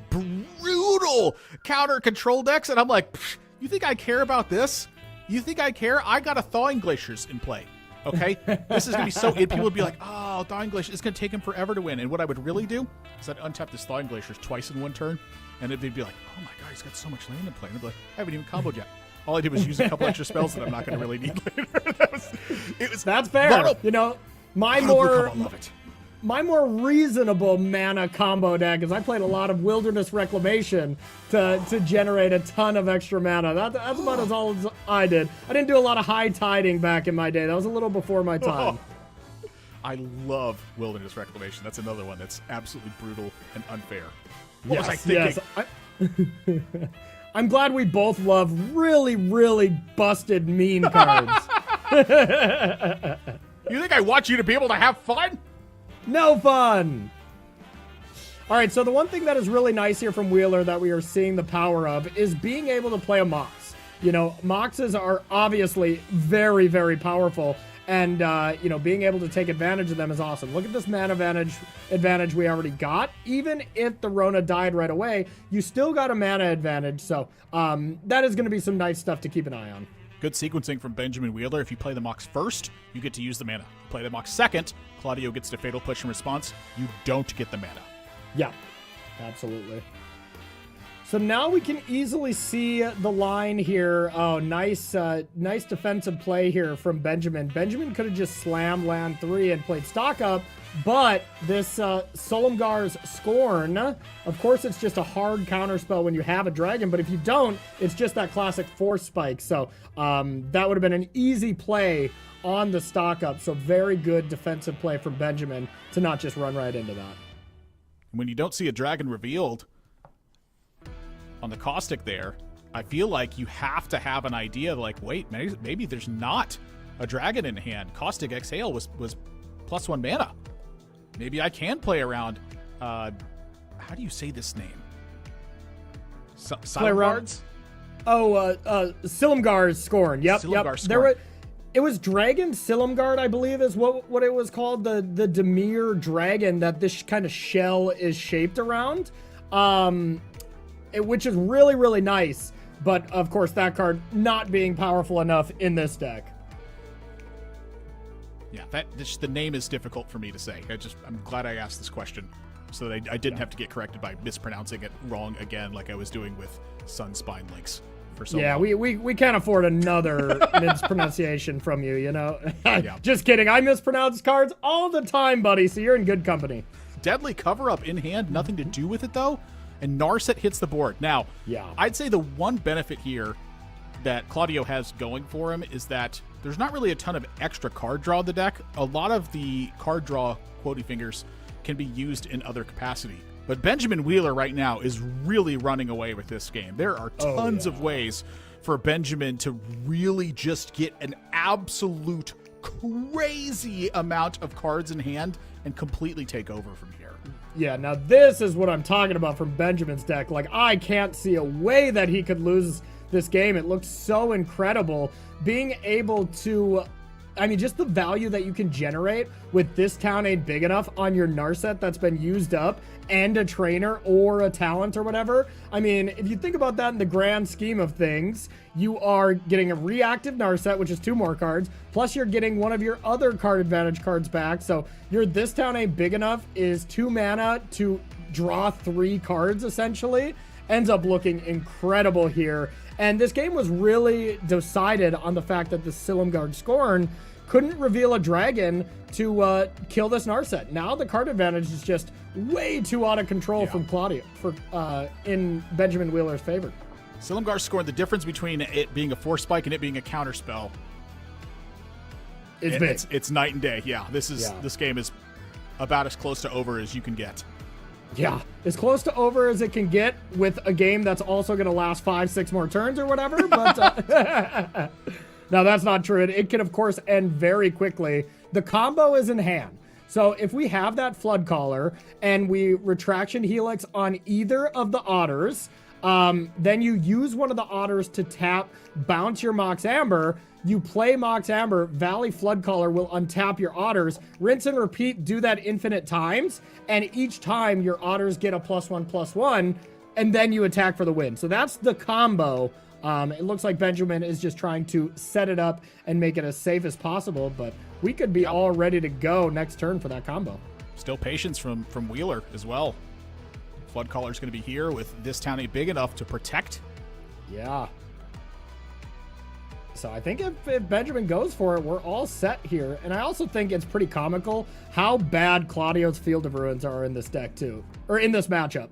brutal counter control decks, and I'm like, you think I care about this? You think I care? I got a Thawing Glaciers in play. Okay, this is gonna be so. People would be like, "Oh, Thawing Glaciers, it's gonna take him forever to win." And what I would really do is I'd untap this Thawing Glaciers twice in one turn, and they'd be like, "Oh my god, he's got so much land in play." And I'd be like, "I haven't even comboed yet." All I did was use a couple extra spells that I'm not gonna really need later. That's fair. You know, my more reasonable mana combo deck is I played a lot of Wilderness Reclamation to generate a ton of extra mana. That's about all as I did. I didn't do a lot of high tiding back in my day. That was a little before my time. I love Wilderness Reclamation. That's another one that's absolutely brutal and unfair. What was I thinking? Yes. I'm glad we both love really, really busted mean cards. You think I want you to be able to have fun? No fun. All right, so the one thing that is really nice here from Wheeler that we are seeing the power of is being able to play a Mox. You know, Moxes are obviously very, very powerful, and, you know, being able to take advantage of them is awesome. Look at this mana advantage we already got. Even if the Rona died right away, you still got a mana advantage, so that is going to be some nice stuff to keep an eye on. Good sequencing from Benjamin Wheeler. If you play the Mox first, you get to use the mana. Play the Mox second, Claudio gets to Fatal Push in response. You don't get the mana. Yeah, absolutely. So now we can easily see the line here. Oh, nice defensive play here from Benjamin. Benjamin could have just slammed land 3 and played Stock Up, but this Solemgar's Scorn, of course it's just a hard counter spell when you have a dragon, but if you don't, it's just that classic Force Spike. So that would have been an easy play on the Stock Up. So very good defensive play from Benjamin to not just run right into that. When you don't see a dragon revealed on the Caustic there, I feel like you have to have an idea like, wait, maybe there's not a dragon in hand. Caustic Exhale was +1 mana. Maybe I can play around, how do you say this name? Solemgar's? Oh, Silumgar's Scorn. Yep. Scorn. It was Dragon Silumgard, I believe, is what it was called. The Demir dragon that this kind of shell is shaped around. Which is really, really nice. But, of course, that card not being powerful enough in this deck. Yeah, the name is difficult for me to say. I'm glad I asked this question so that I didn't have to get corrected by mispronouncing it wrong again like I was doing with Sunspine Links for so long. We can't afford another mispronunciation from you, you know? Yeah. Just kidding. I mispronounce cards all the time, buddy, so you're in good company. Deadly Cover-Up in hand, nothing to do with it, though. And Narset hits the board. Now, I'd say the one benefit here that Claudio has going for him is that there's not really a ton of extra card draw in the deck. A lot of the card draw quotey fingers can be used in other capacity. But Benjamin Wheeler right now is really running away with this game. There are tons of ways for Benjamin to really just get an absolute crazy amount of cards in hand and completely take over from here. Yeah, now this is what I'm talking about from Benjamin's deck. Like, I can't see a way that he could lose this game. It looks so incredible. Being able to I mean, just the value that you can generate with This Town Ain't Big Enough on your Narset that's been used up and a trainer or a talent or whatever. I mean, if you think about that in the grand scheme of things, you are getting a reactive Narset, which is 2 more cards, plus you're getting one of your other card advantage cards back. So your This Town Ain't Big Enough is 2 mana to draw 3 cards, essentially. Ends up looking incredible here. And this game was really decided on the fact that the Silumgard Scorn couldn't reveal a dragon to kill this Narset. Now the card advantage is just way too out of control from Claudio in Benjamin Wheeler's favor. Silumgar Scorn, the difference between it being a force spike and it being a counter spell. It's big. It's night and day. Yeah, this game is about as close to over as you can get. Yeah, as close to over as it can get with a game that's also going to last 5-6 more turns or whatever. But no, that's not true. It can, of course, end very quickly. The combo is in hand. So if we have that Flood Caller and we Retraction Helix on either of the Otters, then you use one of the Otters to tap, bounce your Mox Amber. You play Mox Amber, Valley Flood Caller will untap your Otters, rinse and repeat, do that infinite times, and each time your Otters get a +1/+1, and then you attack for the win. So that's the combo. It looks like Benjamin is just trying to set it up and make it as safe as possible, but we could be all ready to go next turn for that combo. Still patience from Wheeler as well. Flood Caller's going to be here with This Town Ain't Big Enough to protect. Yeah. So I think if Benjamin goes for it, we're all set here. And I also think it's pretty comical how bad Claudio's Field of Ruins are in this deck too. Or in this matchup.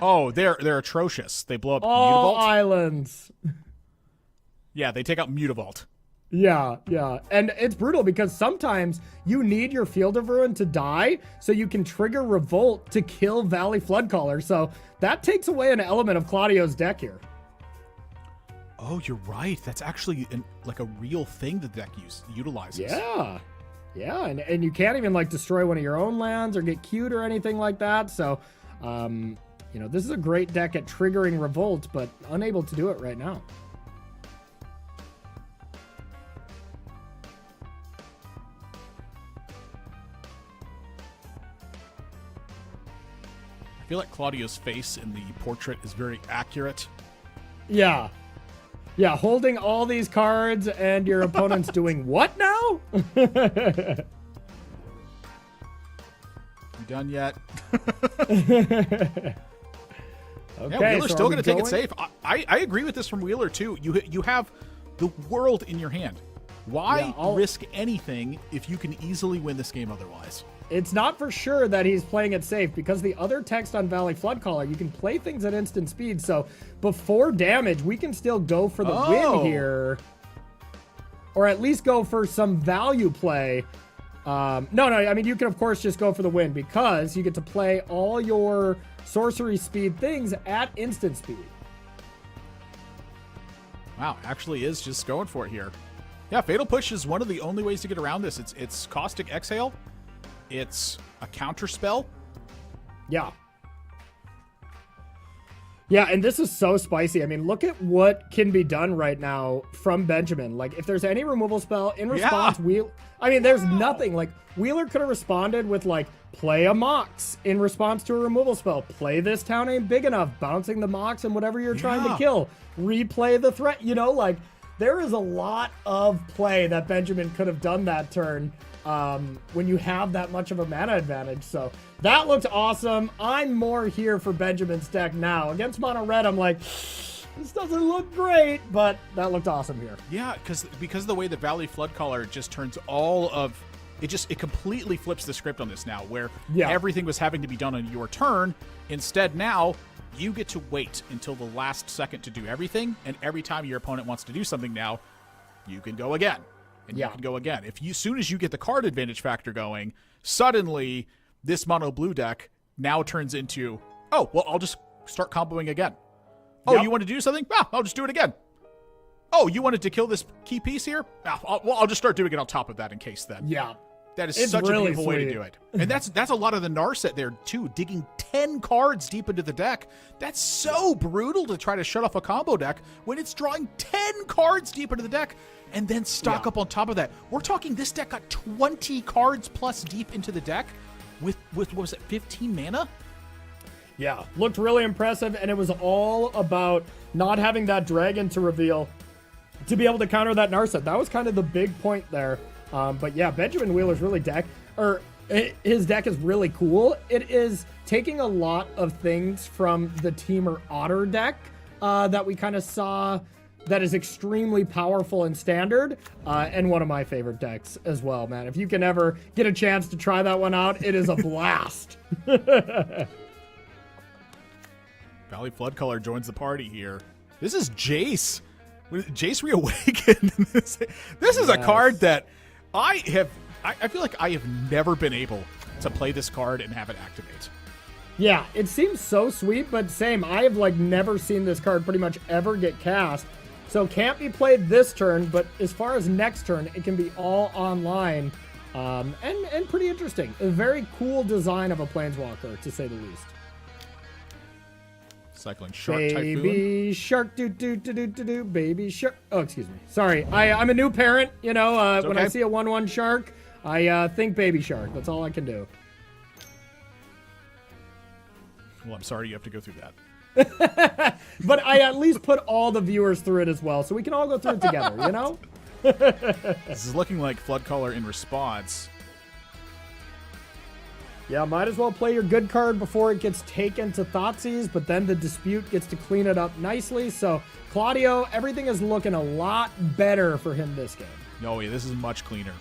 Oh, they're atrocious. They blow up all Mutavault. islands. Yeah, they take out Mutavault. Yeah. And it's brutal because sometimes you need your Field of Ruin to die so you can trigger Revolt to kill Valley Flood Caller. So that takes away an element of Claudio's deck here. Oh, you're right. That's actually like a real thing the deck utilizes. Yeah, and you can't even like destroy one of your own lands or get cute or anything like that. So, this is a great deck at triggering Revolt, but unable to do it right now. I feel like Claudio's face in the portrait is very accurate. Yeah, holding all these cards and your opponent's doing what now? You done yet? Okay, yeah, Wheeler's so still going to take it safe. I agree with this from Wheeler, too. You have the world in your hand. Why risk anything if you can easily win this game otherwise? It's not for sure that he's playing it safe because the other text on Valley Flood Caller, you can play things at instant speed. So before damage, we can still go for the win here. Or at least go for some value play. No, I mean, you can, of course, just go for the win because you get to play all your sorcery speed things at instant speed. Wow, actually is just going for it here. Yeah, Fatal Push is one of the only ways to get around this. It's Caustic Exhale. It's a counter spell. Yeah, and this is so spicy. I mean, look at what can be done right now from Benjamin. Like, if there's any removal spell in response, there's nothing. Like, Wheeler could have responded with, like, play a Mox in response to a removal spell. Play This Town Ain't Big Enough, bouncing the Mox and whatever you're trying to kill. Replay the threat. There is a lot of play that Benjamin could have done that turn. When you have that much of a mana advantage. So that looked awesome. I'm more here for Benjamin's deck now. Against Mono Red, I'm like, this doesn't look great, but that looked awesome here. Yeah, because of the way the Valley Flood Caller just turns it completely flips the script on this now, where everything was having to be done on your turn. Instead, now you get to wait until the last second to do everything, and every time your opponent wants to do something now, you can go again. And you can go again. As soon as you get the card advantage factor going, suddenly this mono blue deck now turns into, I'll just start comboing again. You want to do something? I'll just do it again. You wanted to kill this key piece here? I'll just start doing it on top of that in case then. Yeah. That is It's such really a beautiful way to sweet. do it. And that's a lot of the Narset there, too, digging 10 cards deep into the deck. That's so brutal to try to shut off a combo deck when it's drawing 10 cards deep into the deck and then stock up on top of that. We're talking this deck got 20 cards plus deep into the deck with what was it, 15 mana? Yeah, looked really impressive, and it was all about not having that dragon to reveal to be able to counter that Narset. That was kind of the big point there. But yeah, Benjamin Wheeler's his deck is really cool. It is taking a lot of things from the Teamer Otter deck that we kind of saw that is extremely powerful in Standard, and one of my favorite decks as well, man. If you can ever get a chance to try that one out, it is a blast. Valley Flood Color joins the party here. This is Jace. Jace Reawakened. This is a card that I feel like I have never been able to play this card and have it activate. Yeah, it seems so sweet, but same. I have never seen this card pretty much ever get cast. So can't be played this turn, but as far as next turn, it can be all online. And pretty interesting. A very cool design of a Planeswalker, to say the least. Cycling Shark Baby Typhoon. Shark, do, baby shark. Oh, excuse me. Sorry, I'm a new parent. When I see a 1/1 shark, I think baby shark. That's all I can do. Well, I'm sorry you have to go through that. But I at least put all the viewers through it as well, so we can all go through it together, This is looking like Flood Color in response. Yeah, might as well play your good card before it gets taken to Thoughtseize, but then the Dispute gets to clean it up nicely. So, Claudio, everything is looking a lot better for him this game. Oh, yeah, this is much cleaner.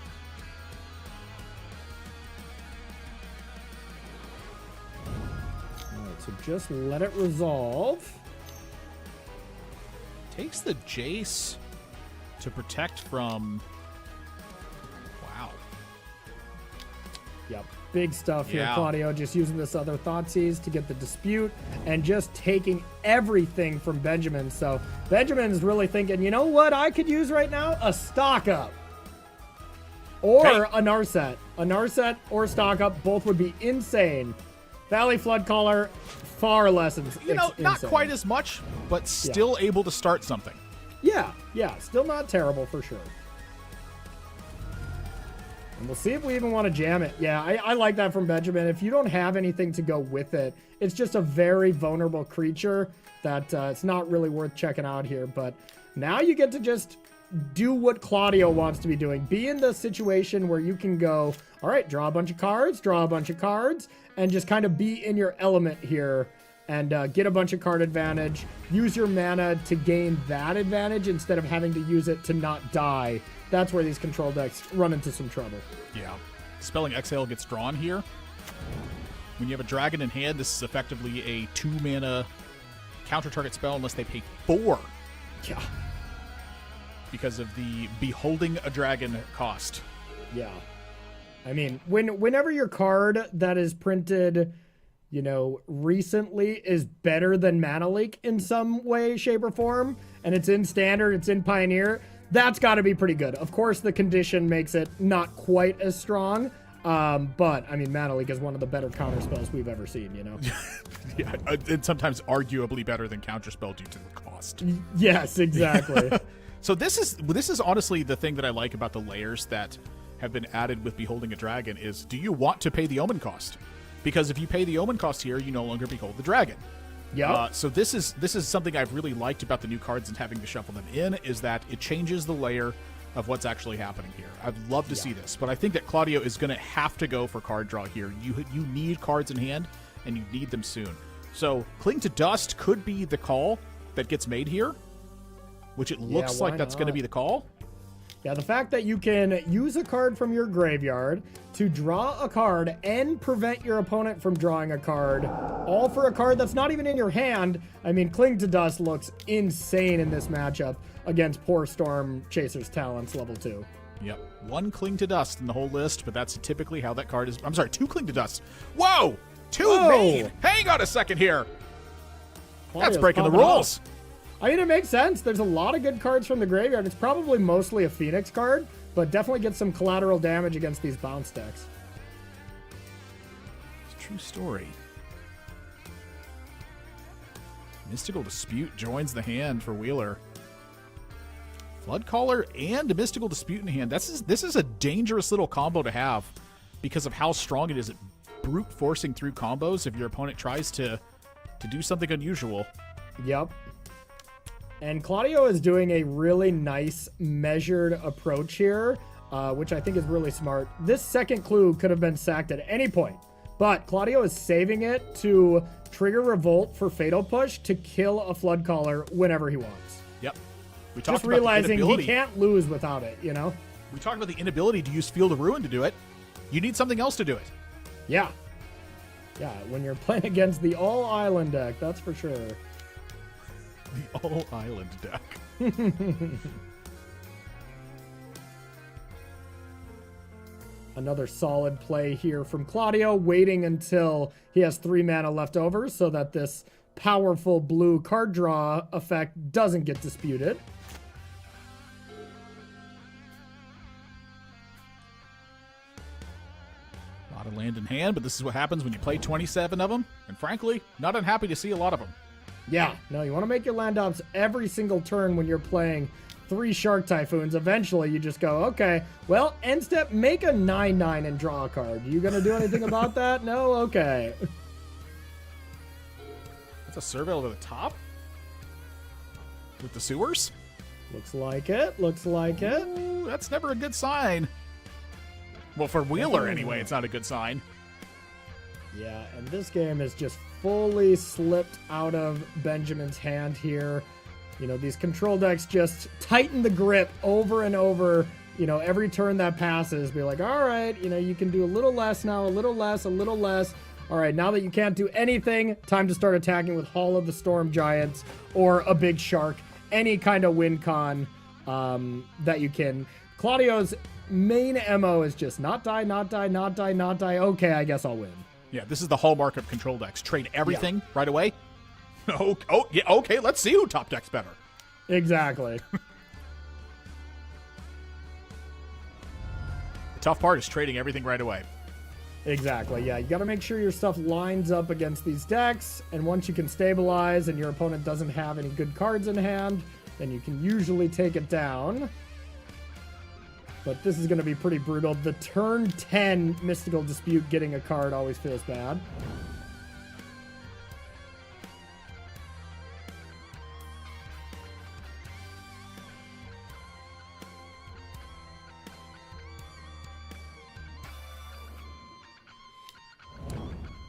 All right, so just let it resolve. Takes the Jace to protect from... Wow. Yep. Big stuff here, Yeah. Claudio, just using this other Thoughtseize to get the Dispute and just taking everything from Benjamin. So Benjamin's really thinking, you know what I could use right now? A stock up. Or a Narset. A Narset or stock up, both would be insane. Valley Flood Caller, far less insane. Not quite as much, but still able to start something. Yeah, still not terrible for sure. And we'll see if we even want to jam it. Yeah, I like that from Benjamin. If you don't have anything to go with it, it's just a very vulnerable creature that it's not really worth checking out here. But now you get to just do what Claudio wants to be doing. Be in the situation where you can go, all right, draw a bunch of cards, and just kind of be in your element here and get a bunch of card advantage. Use your mana to gain that advantage instead of having to use it to not die. That's where these control decks run into some trouble. Yeah. Spelling Exhale gets drawn here. When you have a dragon in hand, this is effectively a 2-mana counter target spell unless they pay 4. Yeah. Because of the Beholding a Dragon cost. Yeah. I mean, whenever your card that is printed, recently is better than Mana Leak in some way, shape, or form, and it's in Standard, it's in Pioneer, that's got to be pretty good. Of course, the condition makes it not quite as strong, but, I mean, Mana Leak is one of the better counter spells we've ever seen, Yeah, and sometimes arguably better than Counterspell due to the cost. Yes, exactly. So this is honestly the thing that I like about the layers that have been added with Beholding a Dragon is, do you want to pay the Omen cost? Because if you pay the Omen cost here, you no longer behold the dragon. Yeah. So this is something I've really liked about the new cards and having to shuffle them in, is that it changes the layer of what's actually happening here. I'd love to see this, but I think that Claudio is going to have to go for card draw here. You need cards in hand, and you need them soon. So Cling to Dust could be the call that gets made here, which it looks like that's going to be the call. Yeah, the fact that you can use a card from your graveyard to draw a card and prevent your opponent from drawing a card, all for a card that's not even in your hand. I mean, Cling to Dust looks insane in this matchup against poor Storm Chaser's Talents level 2. Yep. 1 Cling to Dust in the whole list, but that's typically how that card is. I'm sorry, 2 Cling to Dust. Whoa! 2 main! Hang on a second here! That's breaking the rules! I mean, it makes sense. There's a lot of good cards from the graveyard. It's probably mostly a Phoenix card, but definitely get some collateral damage against these bounce decks. It's a true story. Mystical Dispute joins the hand for Wheeler. Floodcaller and a Mystical Dispute in hand. This is a dangerous little combo to have because of how strong it is at brute forcing through combos if your opponent tries to do something unusual. Yep. And Claudio is doing a really nice measured approach here, which I think is really smart. This second clue could have been sacked at any point, but Claudio is saving it to trigger Revolt for Fatal Push to kill a Floodcaller whenever he wants. Yep. We talked Just about realizing the inability. he can't lose without it, you know? We talked about the inability to use Field of Ruin to do it. You need something else to do it. Yeah. Yeah, when you're playing against the all-island deck, that's for sure. The all-island deck. Another solid play here from Claudio, waiting until he has 3 mana left over so that this powerful blue card draw effect doesn't get disputed. A lot of land in hand, but this is what happens when you play 27 of them. And frankly, not unhappy to see a lot of them. Yeah, no, you want to make your land drops every single turn when you're playing 3 Shark Typhoons. Eventually, you just go, okay, well, end step, make a 9/9 and draw a card. You going to do anything about that? No? Okay. That's a Surveil over the top? With the sewers? Looks like it. Looks like it. Ooh, that's never a good sign. Well, for Wheeler, anyway, it's not a good sign. Yeah, and this game is just fully slipped out of Benjamin's hand here. You know, these control decks just tighten the grip over and over. You know, every turn that passes, be like, all right, you know, you can do a little less now, a little less, a little less. All right, now that you can't do anything, time to start attacking with Hall of the Storm Giants or a big shark, any kind of win con that you can. Claudio's main MO is just not die, not die, not die, not die. Okay, I guess I'll win. Yeah, this is the hallmark of control decks. Trade everything right away. Oh, yeah, okay, let's see who top decks better. Exactly. The tough part is trading everything right away. Exactly, yeah. You got to make sure your stuff lines up against these decks, and once you can stabilize and your opponent doesn't have any good cards in hand, then you can usually take it down. But this is going to be pretty brutal. The turn 10 Mystical Dispute getting a card always feels bad.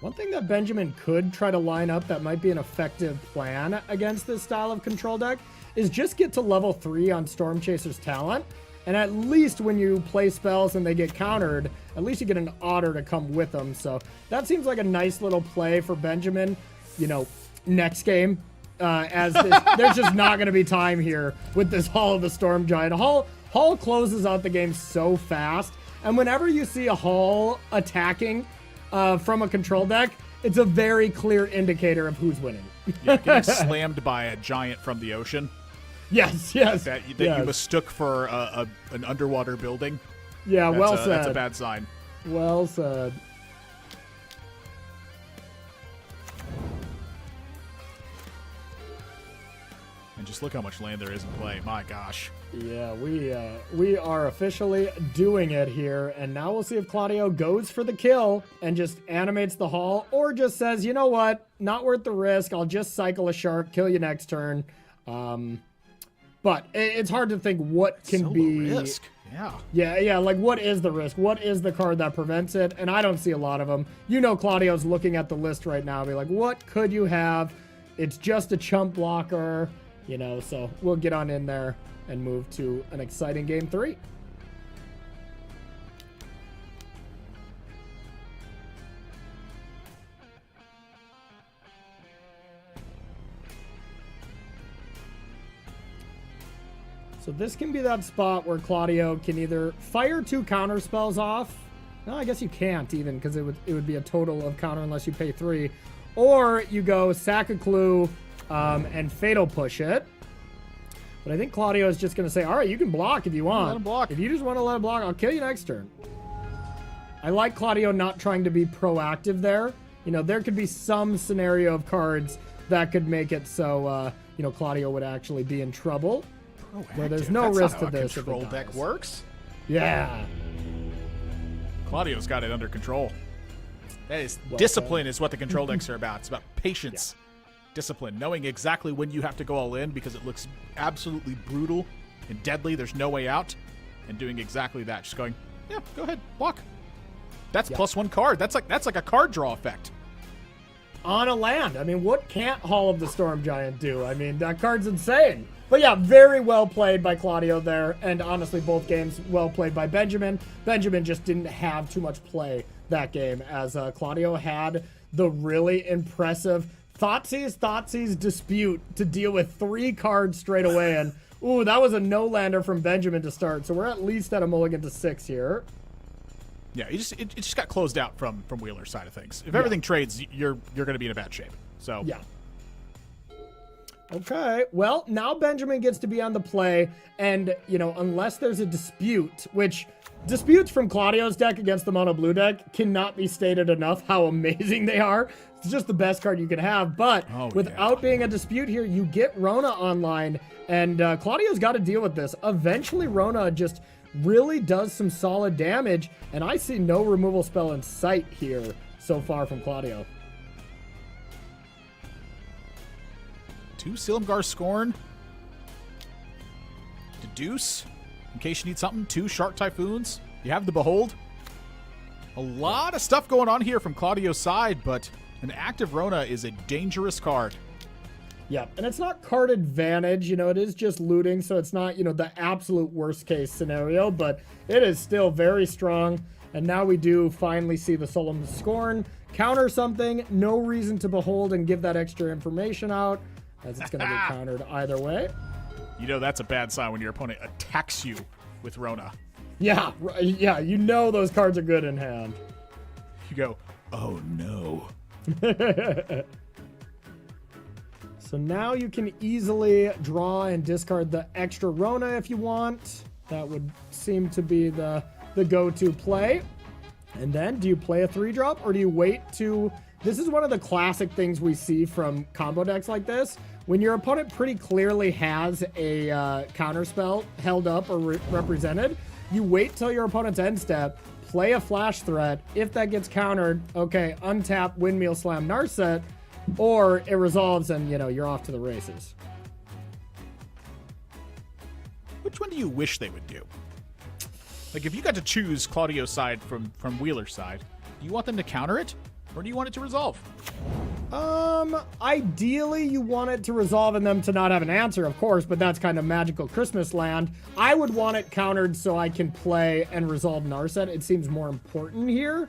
One thing that Benjamin could try to line up that might be an effective plan against this style of control deck is just get to level 3 on Storm Chaser's talent. And at least when you play spells and they get countered, at least you get an otter to come with them. So that seems like a nice little play for Benjamin, you know, next game. As this, there's just not going to be time here with this Hall of the Storm Giant. Hall closes out the game so fast. And whenever you see a Hall attacking from a control deck, it's a very clear indicator of who's winning. Yeah, getting slammed by a giant from the ocean. Yes. That yes. you mistook for an underwater building. Yeah, well said. That's a bad sign. Well said. And just look how much land there is in play. My gosh. Yeah, we are officially doing it here, and now we'll see if Claudio goes for the kill and just animates the Hall, or just says, you know what, not worth the risk. I'll just cycle a shark, kill you next turn. But it's hard to think what can be risk. Yeah. Like, what is the risk? What is the card that prevents it? And I don't see a lot of them. You know, Claudio's looking at the list right now, be like, what could you have? It's just a chump blocker, you know. So we'll get on in there and move to an exciting game 3. So this can be that spot where Claudio can either fire 2 counter spells off. No, I guess you can't even, because it would be a total of counter unless you pay 3. Or you go sack a clue and fatal push it. But I think Claudio is just going to say, all right, you can block if you want. Let him block. If you just want to let him block, I'll kill you next turn. I like Claudio not trying to be proactive there. You know, there could be some scenario of cards that could make it so, you know, Claudio would actually be in trouble. Where there's no risk to this. Control deck works. Yeah. Claudio's got it under control. That is discipline is what the control decks are about. It's about patience, discipline, knowing exactly when you have to go all in because it looks absolutely brutal and deadly. There's no way out, and doing exactly that. Just going, yeah, go ahead, block. That's +1 card. That's like a card draw effect. On a land. I mean, what can't Hall of the Storm Giant do? I mean, that card's insane. But yeah, very well played by Claudio there. And honestly, both games well played by Benjamin. Benjamin just didn't have too much play that game, as Claudio had the really impressive Thoughtseize Dispute to deal with 3 cards straight away. And, ooh, that was a no-lander from Benjamin to start. So we're at least at a mulligan to 6 here. Yeah, it just got closed out from Wheeler's side of things. If everything trades, you're going to be in a bad shape. So yeah. Okay, well, now Benjamin gets to be on the play, and, you know, unless there's a dispute, which disputes from Claudio's deck against the mono blue deck cannot be stated enough how amazing they are. It's just the best card you can have, but without being a dispute here, you get Rona online, and Claudio's got to deal with this. Eventually, Rona just really does some solid damage, and I see no removal spell in sight here so far from Claudio. 2 Silumgar Scorn. Deduce. In case you need something. 2 Shark Typhoons. You have the Behold. A lot of stuff going on here from Claudio's side, but an active Rona is a dangerous card. Yeah, and it's not card advantage, you know, it is just looting, so it's not, you know, the absolute worst case scenario, but it is still very strong. And now we do finally see the Solemn Scorn counter something. No reason to Behold and give that extra information out, as it's going to get countered either way. You know that's a bad sign when your opponent attacks you with Rona. Yeah, you know those cards are good in hand. You go, oh no. So now you can easily draw and discard the extra Rona if you want. That would seem to be the go-to play. And then, do you play a 3-drop, or do you wait to... This is one of the classic things we see from combo decks like this. When your opponent pretty clearly has a counterspell held up or represented, you wait till your opponent's end step, play a flash threat. If that gets countered, okay, untap, Windmill Slam, Narset, or it resolves and, you know, you're off to the races. Which one do you wish they would do? Like, if you got to choose Claudio's side from Wheeler's side, do you want them to counter it, or do you want it to resolve? Ideally, you want it to resolve and them to not have an answer, of course, but that's kind of magical Christmas land. I would want it countered so I can play and resolve Narset. It seems more important here.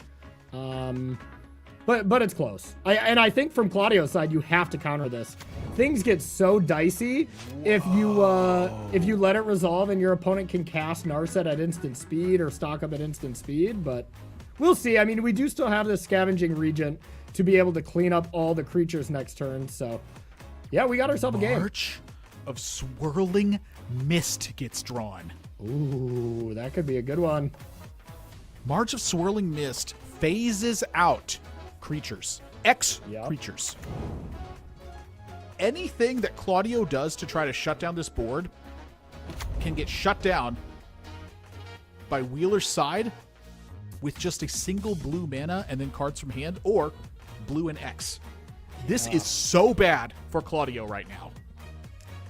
But it's close. I think from Claudio's side, you have to counter this. Things get so dicey if you let it resolve and your opponent can cast Narset at instant speed or stock up at instant speed, but we'll see. I mean, we do still have this Scavenging Regent to be able to clean up all the creatures next turn, so yeah, we got ourselves a game. March of Swirling Mist gets drawn. Ooh, that could be a good one. March of Swirling Mist phases out creatures. Creatures. Anything that Claudio does to try to shut down this board can get shut down by Wheeler's side with just a single blue mana and then cards from hand, or blue and X. This is so bad for Claudio right now.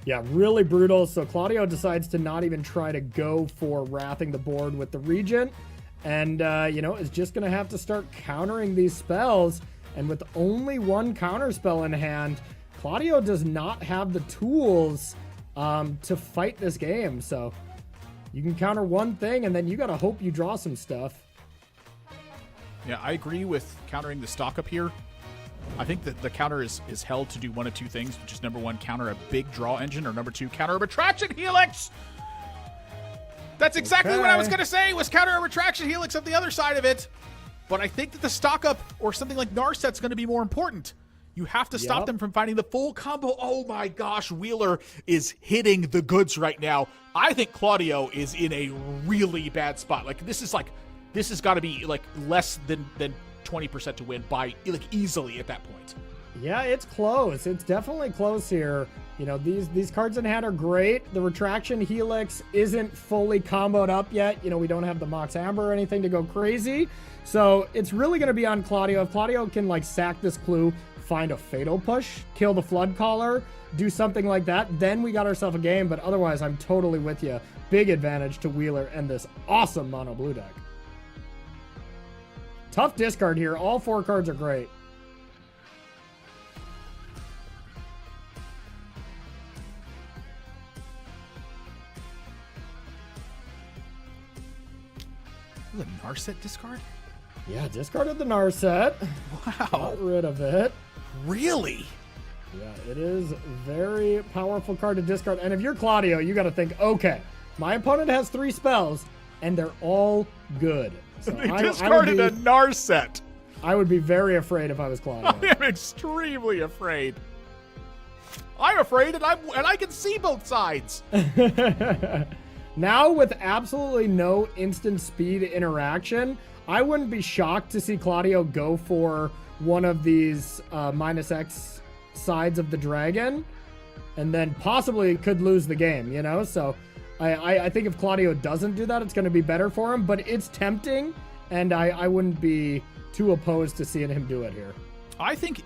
Yeah, really brutal. So Claudio decides to not even try to go for wrathing the board with the Regent. And, you know, is just going to have to start countering these spells. And with only one counter spell in hand, Claudio does not have the tools to fight this game. So you can counter one thing, and then you got to hope you draw some stuff. Yeah, I agree with countering the stock up here. I think that the counter is held to do one of two things, which is number one, counter a big draw engine, or number two, counter a retraction helix. That's exactly what I was going to say, was counter a retraction helix of the other side of it. But I think that the stock up or something like Narset's going to be more important. You have to stop Yep. them from finding the full combo. Oh my gosh, Wheeler is hitting the goods right now. I think Claudio is in a really bad spot. Like this has got to be like less than 20% to win by like easily at that point. Yeah, it's close. It's definitely close here. You know, these cards in hand are great. The Retraction Helix isn't fully comboed up yet. You know, we don't have the Mox Amber or anything to go crazy. So it's really going to be on Claudio. If Claudio can like sack this clue, find a Fatal Push, kill the Flood Caller, do something like that, then we got ourselves a game. But otherwise, I'm totally with you. Big advantage to Wheeler and this awesome mono blue deck. Tough discard here. All 4 cards are great. The Narset discard? Yeah, discarded the Narset. Wow. Got rid of it. Really? Yeah, it is a very powerful card to discard. And if you're Claudio, you got to think, okay, my opponent has 3 spells, and they're all good. So They discarded a Narset. I would be very afraid if I was Claudio. I am extremely afraid. I'm afraid, and I can see both sides. Now, with absolutely no instant speed interaction, I wouldn't be shocked to see Claudio go for one of these -X sides of the dragon, and then possibly could lose the game, you know? So I think if Claudio doesn't do that, it's going to be better for him, but it's tempting, and I wouldn't be too opposed to seeing him do it here. I think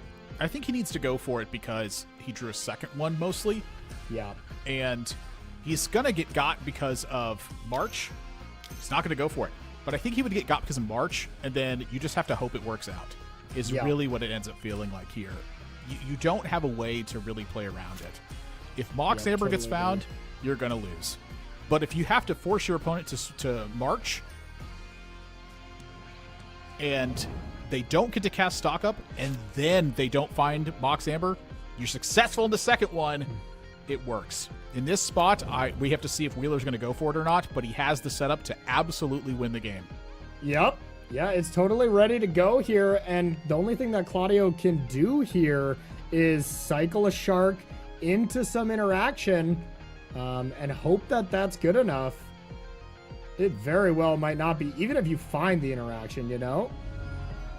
he needs to go for it because he drew a second one mostly. Yeah. And he's going to get got because of March. He's not going to go for it. But I think he would get got because of March, and then you just have to hope it works out, is really what it ends up feeling like here. You don't have a way to really play around it. If Mox Amber gets found, you're going to lose. But if you have to force your opponent to March, and they don't get to cast Stock Up, and then they don't find Mox Amber, you're successful in the second one, it works. In this spot, we have to see if Wheeler's going to go for it or not, but he has the setup to absolutely win the game. Yep. Yeah, it's totally ready to go here, and the only thing that Claudio can do here is cycle a Shark into some interaction and hope that that's good enough. It very well might not be, even if you find the interaction, you know?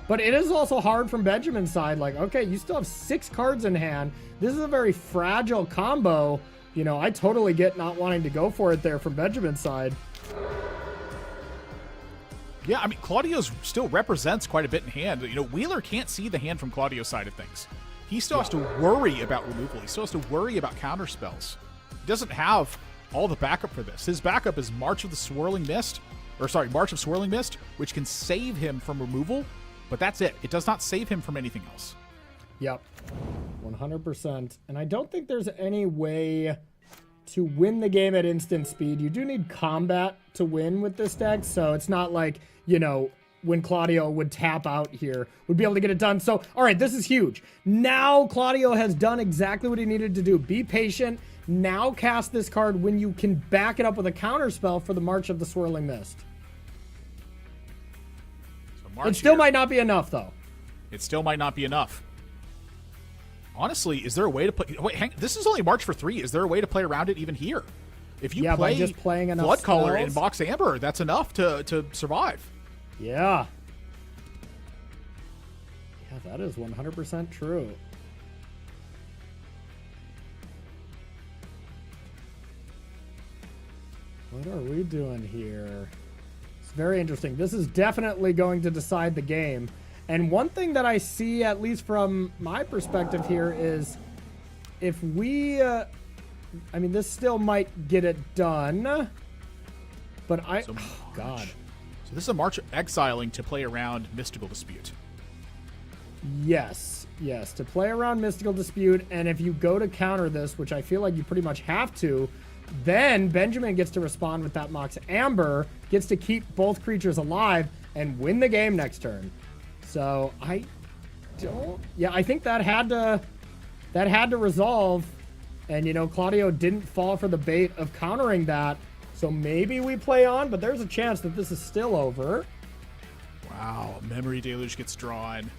But it is also hard from Benjamin's side. Like, okay, you still have 6 cards in hand. This is a very fragile combo. You know, I totally get not wanting to go for it there from Benjamin's side. Yeah, I mean, Claudio's still represents quite a bit in hand. You know, Wheeler can't see the hand from Claudio's side of things. He still has to worry about removal. He still has to worry about counter spells. He doesn't have all the backup for this. His backup is March of Swirling Mist, which can save him from removal, but that's it. It does not save him from anything else. Yep, 100%. And I don't think there's any way to win the game at instant speed. You do need combat to win with this deck, so it's not like, you know, when Claudio would tap out here, would be able to get it done. So, all right, this is huge. Now Claudio has done exactly what he needed to do. Be patient. Now cast this card when you can back it up with a counter spell for the March of the Swirling Mist. So it still might not be enough, though. It still might not be enough. Honestly, is there a way to play... Wait, this is only March for 3. Is there a way to play around it even here? If you play by just playing enough Blood Caller spells? and Mox Amber, that's enough to survive. Yeah. Yeah, that is 100% true. What are we doing here? It's very interesting. This is definitely going to decide the game. And one thing that I see, at least from my perspective here, is if we... I mean, this still might get it done. But So oh, God. So this is a March exiling to play around Mystical Dispute. Yes, to play around Mystical Dispute, and if you go to counter this, which I feel like you pretty much have to, then Benjamin gets to respond with that Mox Amber, gets to keep both creatures alive, and win the game next turn. So I think that had to resolve, and you know, Claudio didn't fall for the bait of countering that, so maybe we play on, but there's a chance that this is still over. Wow, Memory Deluge gets drawn.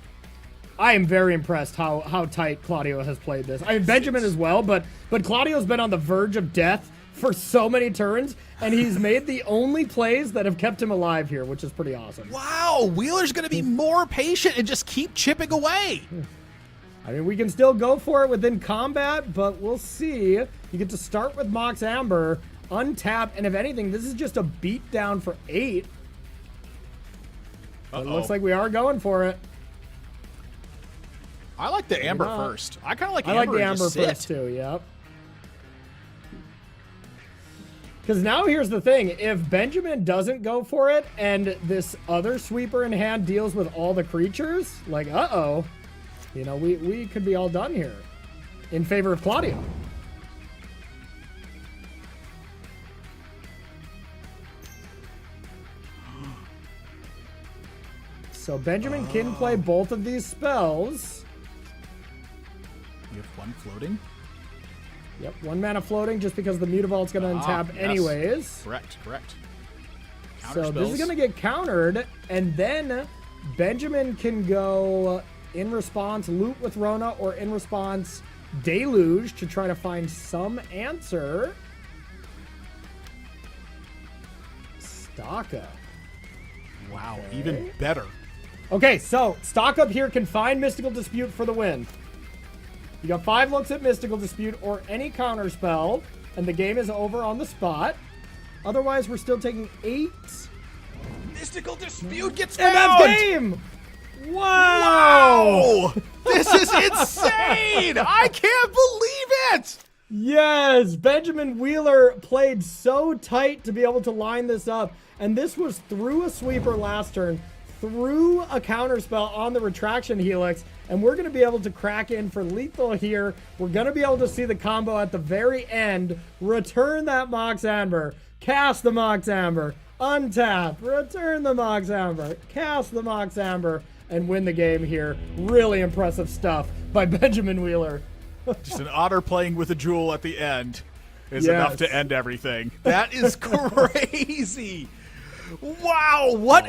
I am very impressed how tight Claudio has played this. I mean, Benjamin as well, but Claudio's been on the verge of death for so many turns, and he's made the only plays that have kept him alive here, which is pretty awesome. Wow, Wheeler's going to be more patient and just keep chipping away. I mean, we can still go for it within combat, but we'll see. You get to start with Mox Amber, untap, and if anything, this is just a beatdown for 8. It looks like we are going for it. I like the Amber first. I kind of like Amber. I like the Amber first too, yep. Because now here's the thing. If Benjamin doesn't go for it and this other sweeper in hand deals with all the creatures, like, uh-oh. You know, we could be all done here in favor of Claudio. So Benjamin can play both of these spells. You have one floating? Yep, 1 mana floating just because the Mutavault's going to untap anyways. Correct. So this is going to get countered, and then Benjamin can go in response Loot with Rona or in response Deluge to try to find some answer. Stock up. Wow, even better. Okay, so Stock Up here can find Mystical Dispute for the win. You got 5 looks at Mystical Dispute or any counter spell, and the game is over on the spot. Otherwise, we're still taking 8. Mystical Dispute gets found! And that's game! Wow! This is insane! I can't believe it! Yes, Benjamin Wheeler played so tight to be able to line this up, and this was through a sweeper last turn, through a counterspell on the Retraction Helix, and we're going to be able to crack in for lethal here. We're going to be able to see the combo at the very end. Return that Mox Amber, cast the Mox Amber, untap, return the Mox Amber, cast the Mox Amber, and win the game here. Really impressive stuff by Benjamin Wheeler. Just an otter playing with a jewel at the end is enough to end everything. That is crazy. Wow,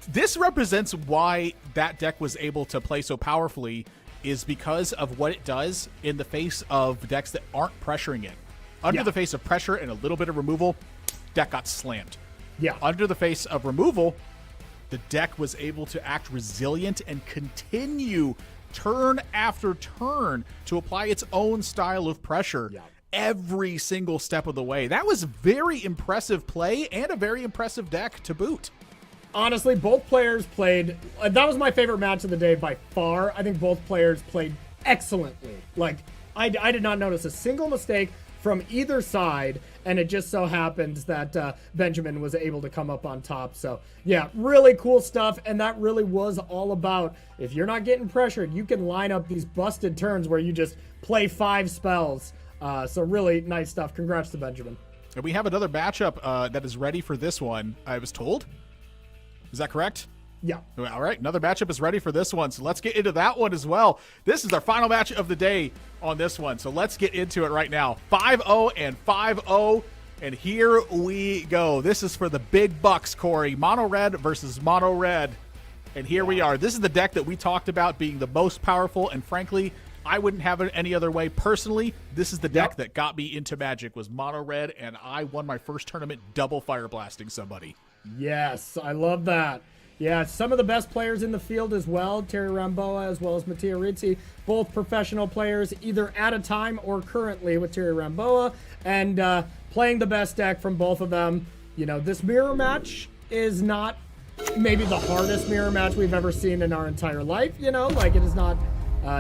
this represents why that deck was able to play so powerfully, is because of what it does in the face of decks that aren't pressuring it. Under the face of pressure and a little bit of removal, deck got slammed. Yeah. Under the face of removal, the deck was able to act resilient and continue turn after turn to apply its own style of pressure. Yeah. Every single step of the way. That was very impressive play and a very impressive deck to boot. Honestly, both players played. That was my favorite match of the day by far. I think both players played excellently. Like, I did not notice a single mistake from either side, and it just so happens that Benjamin was able to come up on top. So, yeah, really cool stuff, and that really was all about, if you're not getting pressured, you can line up these busted turns where you just play 5 spells. So really nice stuff. Congrats to Benjamin. And we have another matchup that is ready for this one, I was told. Is that correct? Yeah. All right, another matchup is ready for this one, so let's get into that one as well. This is our final match of the day on this one, so let's get into it right now. 5-0 and 5-0, and here we go. This is for the big bucks, Corey. Mono red versus mono red, and here we are. This is the deck that we talked about being the most powerful, and frankly, I wouldn't have it any other way. Personally, this is the deck that got me into Magic, was mono red, and I won my first tournament double fire blasting somebody. Yes, I love that. Yeah, some of the best players in the field as well. Terry Ramboa as well as Mattia Rizzi, both professional players, either at a time or currently with Terry Ramboa, and playing the best deck from both of them. You know, this mirror match is not maybe the hardest mirror match we've ever seen in our entire life. You know, like, it is not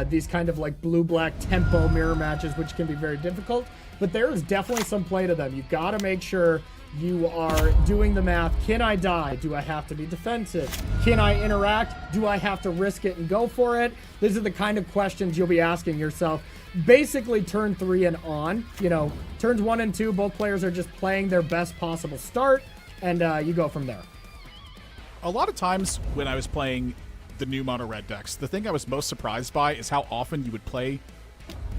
these kind of like blue-black tempo mirror matches, which can be very difficult, but there is definitely some play to them. You've got to make sure you are doing the math. Can I die? Do I have to be defensive? Can I interact? Do I have to risk it and go for it? These are the kind of questions you'll be asking yourself. Basically, turn 3 and on. You know, turns 1 and 2, both players are just playing their best possible start, and you go from there. A lot of times when I was playing the new mono red decks, the thing I was most surprised by is how often you would play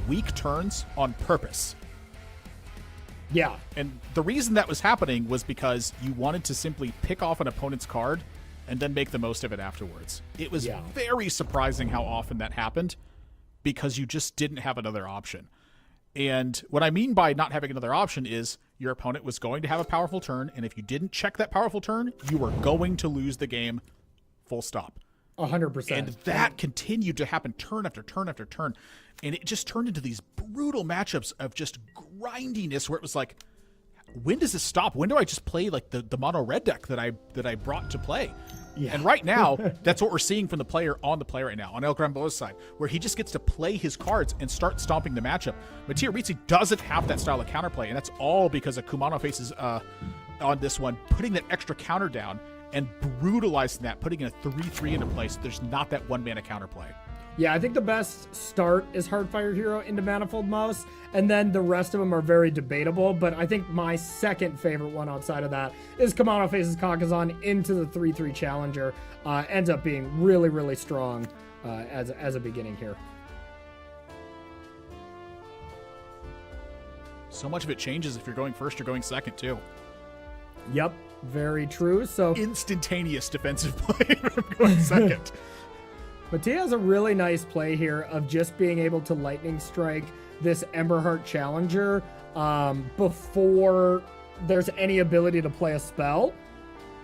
weak turns on purpose. And the reason that was happening was because you wanted to simply pick off an opponent's card and then make the most of it afterwards. It was very surprising how often that happened because you just didn't have another option. And what I mean by not having another option is your opponent was going to have a powerful turn, and if you didn't check that powerful turn, you were going to lose the game, full stop. 100%. And that continued to happen turn after turn after turn. And it just turned into these brutal matchups of just grindiness where it was like, when does this stop? When do I just play like the mono red deck that I brought to play? Yeah. And right now, that's what we're seeing from the player right now, on El Granboa's side, where he just gets to play his cards and start stomping the matchup. Mattia Rizzi doesn't have that style of counterplay, and that's all because of Kumano Face's on this one, putting that extra counter down and brutalizing that, putting a 3-3 into place. There's not that one mana counterplay. Yeah, I think the best start is Heartfire Hero into Manifold Mouse, and then the rest of them are very debatable, but I think my second favorite one outside of that is Kumano Faces Kakazan into the 3-3 Challenger. Ends up being really, really strong as a beginning here. So much of it changes if you're going first or going second, too. Yep, very true. So instantaneous defensive play from going second. Mattia has a really nice play here of just being able to Lightning Strike this Emberheart Challenger before there's any ability to play a spell.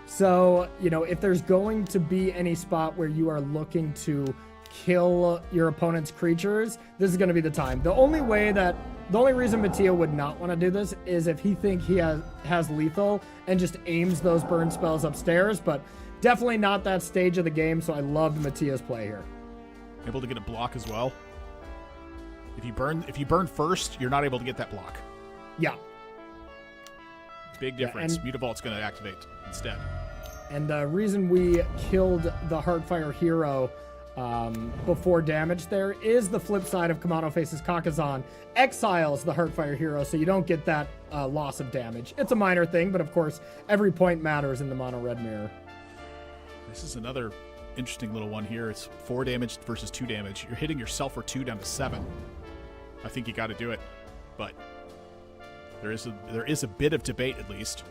So, you know, if there's going to be any spot where you are looking to kill your opponent's creatures, this is going to be the time. The only reason Mattia would not want to do this is if he thinks he has lethal and just aims those burn spells upstairs, but definitely not that stage of the game, so I loved Mattia's play here. Able to get a block as well. If you burn first, you're not able to get that block. Yeah. Big difference. Mutavault's going to activate instead. And the reason we killed the Heartfire Hero before damage there is the flip side of Kumano Faces Kakazan exiles the Heartfire Hero, so you don't get that loss of damage. It's a minor thing, but of course, every point matters in the mono red mirror. This is another interesting little one here. It's 4 damage versus 2 damage. You're hitting yourself for 2 down to 7. I think you got to do it, but there is a bit of debate at least.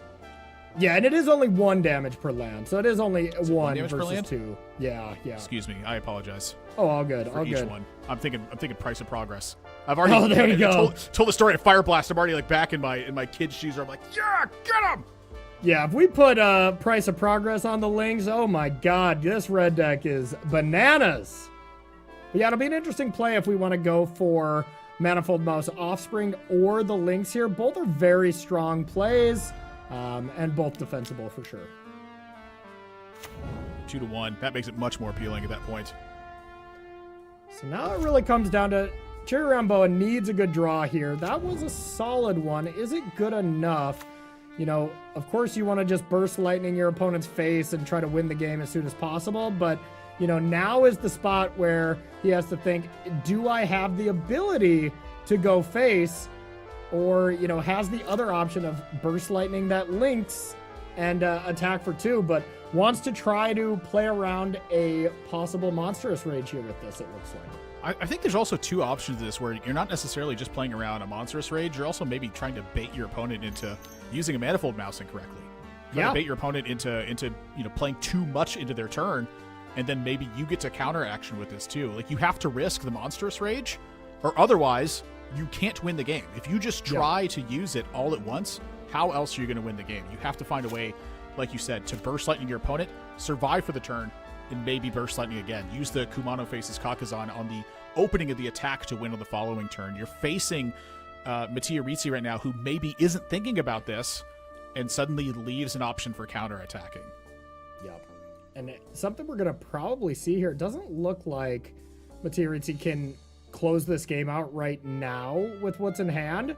Yeah, and it is only 1 damage per land, so it is only one damage versus per land? 2. Yeah. Excuse me, I apologize. Oh, all good, for all each good. one. I'm thinking price of progress. I've already Oh, there you go. Told the story at Fire Blast. I'm already like back in my kid's shoes. Where I'm like, yeah, get him. Yeah, if we put price of progress on the links, oh my god, this red deck is bananas. But yeah, it'll be an interesting play if we want to go for Manifold Mouse Offspring or the links here. Both are very strong plays, and both defensible for sure. 2-1. That makes it much more appealing at that point. So now it really comes down to Cherry Ramboa needs a good draw here. That was a solid one. Is it good enough? You know, of course you want to just burst lightning your opponent's face and try to win the game as soon as possible, but you know, now is the spot where he has to think, do I have the ability to go face? Or, you know, has the other option of burst lightning that links and attack for 2, but wants to try to play around a possible monstrous rage here with this, it looks like. I think there's also 2 options to this where you're not necessarily just playing around a monstrous rage, you're also maybe trying to bait your opponent into using a Manifold Mouse incorrectly. Trying to bait your opponent into you know, playing too much into their turn, and then maybe you get to counter action with this too. Like, you have to risk the monstrous rage, or otherwise you can't win the game. If you just try to use it all at once, how else are you going to win the game? You have to find a way, like you said, to burst lightning your opponent, survive for the turn, and maybe burst lightning again. Use the Kumano Faces Kakazan on the opening of the attack to win on the following turn. You're facing Mattia Rizzi right now, who maybe isn't thinking about this, and suddenly leaves an option for counter-attacking. Yep. And something we're going to probably see here, it doesn't look like Mattia Rizzi can close this game out right now with what's in hand.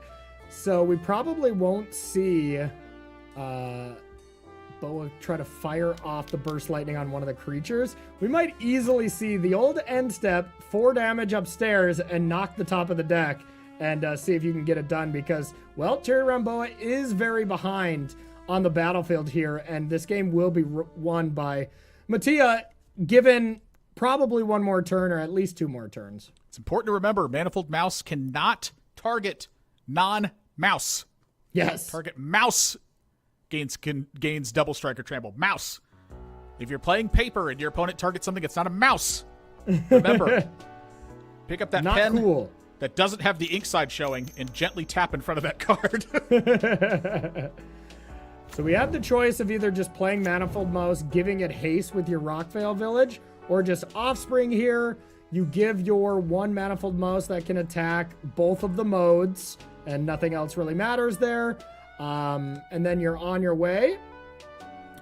So we probably won't see Boa try to fire off the burst lightning on one of the creatures. We might easily see the old end step, 4 damage upstairs, and knock the top of the deck and see if you can get it done, because, well, Cherry Ramboa is very behind on the battlefield here, and this game will be won by Mattia, given probably 1 more turn or at least 2 more turns. It's important to remember, Manifold Mouse cannot target non-mouse. Yes. Target mouse gains double strike or trample. Mouse. If you're playing paper and your opponent targets something that's not a mouse, remember, pick up that Not pen cool. that doesn't have the ink side showing and gently tap in front of that card. So we have the choice of either just playing Manifold Mouse, giving it haste with your Rockvale Village, or just Offspring here. You give your one Manifold Mouse that can attack both of the modes, and nothing else really matters there. And then you're on your way.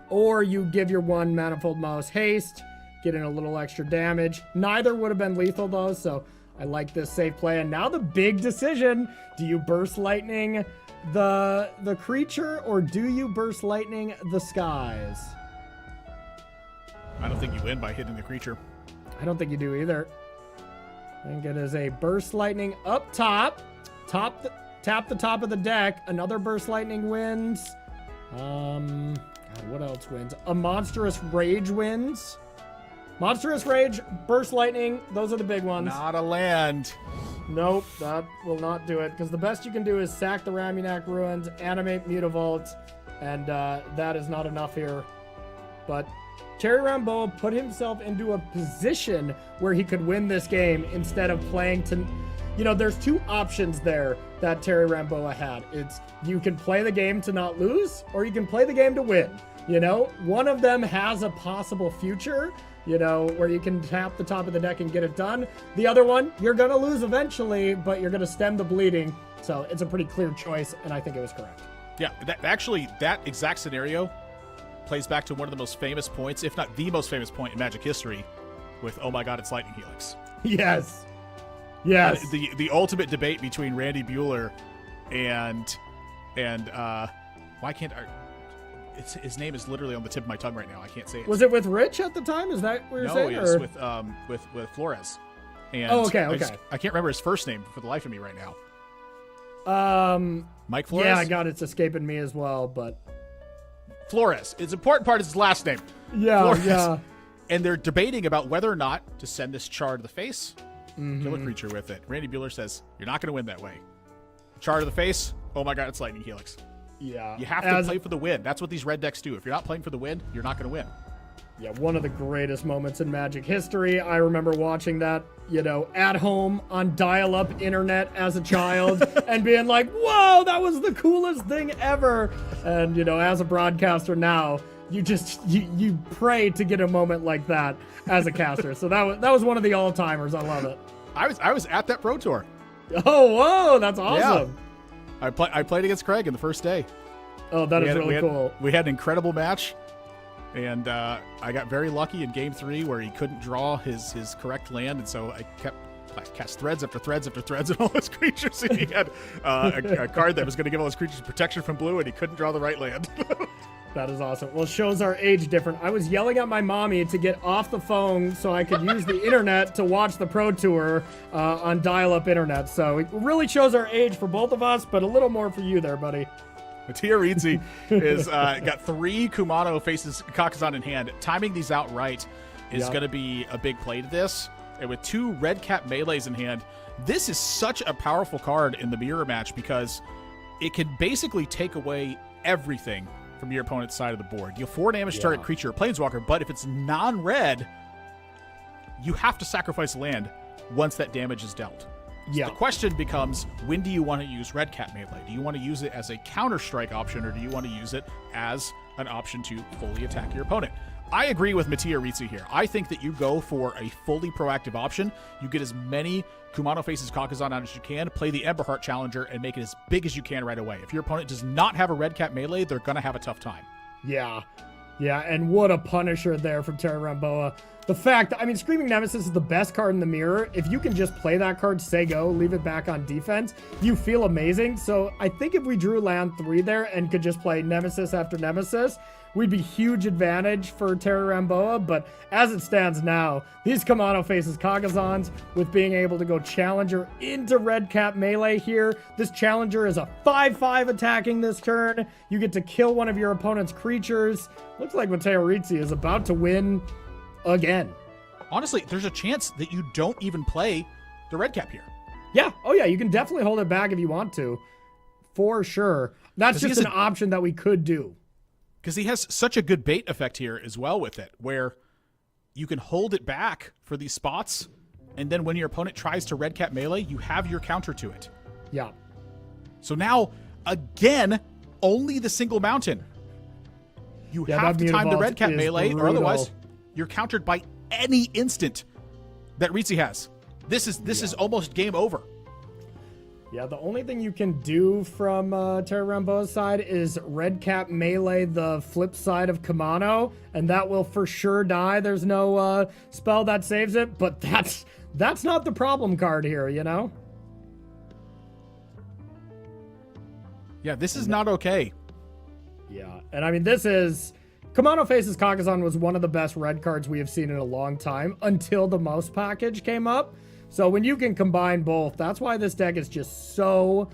Or you give your one Manifold Mouse haste, getting a little extra damage. Neither would have been lethal though, so I like this safe play. And now the big decision, do you Burst Lightning the creature, or do you Burst Lightning the skies? I don't think you win by hitting the creature. I don't think you do either. I think it is a Burst Lightning up top. Tap the top of the deck. Another Burst Lightning wins. God, what else wins? A Monstrous Rage wins. Monstrous Rage, Burst Lightning, those are the big ones. Not a land. Nope, that will not do it, because the best you can do is sack the Ramunak Ruins, animate Mutavault, and that is not enough here. But Terry Ramboa put himself into a position where he could win this game instead of playing to... You know, there's two options there that Terry Ramboa had. It's you can play the game to not lose, or you can play the game to win. You know, one of them has a possible future, you know, where you can tap the top of the deck and get it done. The other one, you're going to lose eventually, but you're going to stem the bleeding. So it's a pretty clear choice, and I think it was correct. Yeah, that exact scenario plays back to one of the most famous points, if not the most famous point in Magic history, with "Oh my God, it's Lightning Helix." Yes. Yes. The ultimate debate between Randy Buehler and why can't I? His name is literally on the tip of my tongue right now. I can't say it. Was it with Rich at the time? Is that what you're saying? No, it was with Flores. And okay. I can't remember his first name for the life of me right now. Mike Flores? Yeah, I got it's escaping me as well, but Flores. Its important part is his last name. Yeah, Flores. yeah. And they're debating about whether or not to send this Char to the face, kill a creature with it. Randy Buehler says, you're not going to win that way. Char to the face, oh my God, it's Lightning Helix. Yeah. You have to play for the win. That's what these red decks do. If you're not playing for the win, you're not going to win. Yeah, one of the greatest moments in Magic history. I remember watching that, you know, at home on dial-up internet as a child and being like, whoa, that was the coolest thing ever. And, you know, as a broadcaster now, you pray to get a moment like that as a caster. So that was one of the all-timers. I love it. I was at that Pro Tour. Oh, whoa, that's awesome. Yeah. I played against Craig in the first day. Oh, that is really cool. We had an incredible match, and I got very lucky in Game 3 where he couldn't draw his correct land, and so I cast threads after threads after threads on all his creatures. And he had a card that was going to give all his creatures protection from blue, and he couldn't draw the right land. That is awesome. Well, it shows our age different. I was yelling at my mommy to get off the phone so I could use the internet to watch the Pro Tour on dial-up internet. So it really shows our age for both of us, but a little more for you there, buddy. Mattia Rizzi is got 3 Kumano Faces Kakazan in hand. Timing these out right is going to be a big play to this. And with 2 red cap melees in hand, this is such a powerful card in the mirror match because it can basically take away everything from your opponent's side of the board. You have 4 damage target creature or planeswalker, but if it's non-red, you have to sacrifice land once that damage is dealt. So the question becomes, when do you want to use red cap melee? Do you want to use it as a counter-strike option, or do you want to use it as an option to fully attack your opponent? I agree with Mattia Rizzi here. I think that you go for a fully proactive option. You get as many Kumano Faces Kakazan out as you can, play the Emberheart Challenger, and make it as big as you can right away. If your opponent does not have a red cap melee, they're going to have a tough time. Yeah, and what a punisher there from Terry Ramboa. The fact, I mean, Screaming Nemesis is the best card in the mirror. If you can just play that card, say go, leave it back on defense, you feel amazing. So I think if we drew land 3 there and could just play Nemesis after Nemesis, we'd be huge advantage for Terry Ramboa. But as it stands now, these Kumano Faces Kakazans, with being able to go Challenger into red cap melee here, this Challenger is a 5/5 attacking this turn. You get to kill one of your opponent's creatures. Looks like Mattia Rizzi is about to win again. Honestly, there's a chance that you don't even play the red cap here. Yeah. Oh, yeah. You can definitely hold it back if you want to. For sure. That's just an option that we could do. Because he has such a good bait effect here as well with it, where you can hold it back for these spots, and then when your opponent tries to red cap melee, you have your counter to it. Yeah. So now, again, only the single mountain. You have to time the red cap melee, or otherwise you're countered by any instant that Ritzy has. This is almost game over. Yeah, the only thing you can do from Terra Ramboa's side is red cap melee the flip side of Kamano, and that will for sure die. There's no spell that saves it, but that's not the problem card here, you know? Yeah, this is not okay. Yeah, and I mean, this is... Kamano Faces Kakazan was one of the best red cards we have seen in a long time until the mouse package came up. So when you can combine both, that's why this deck is just so...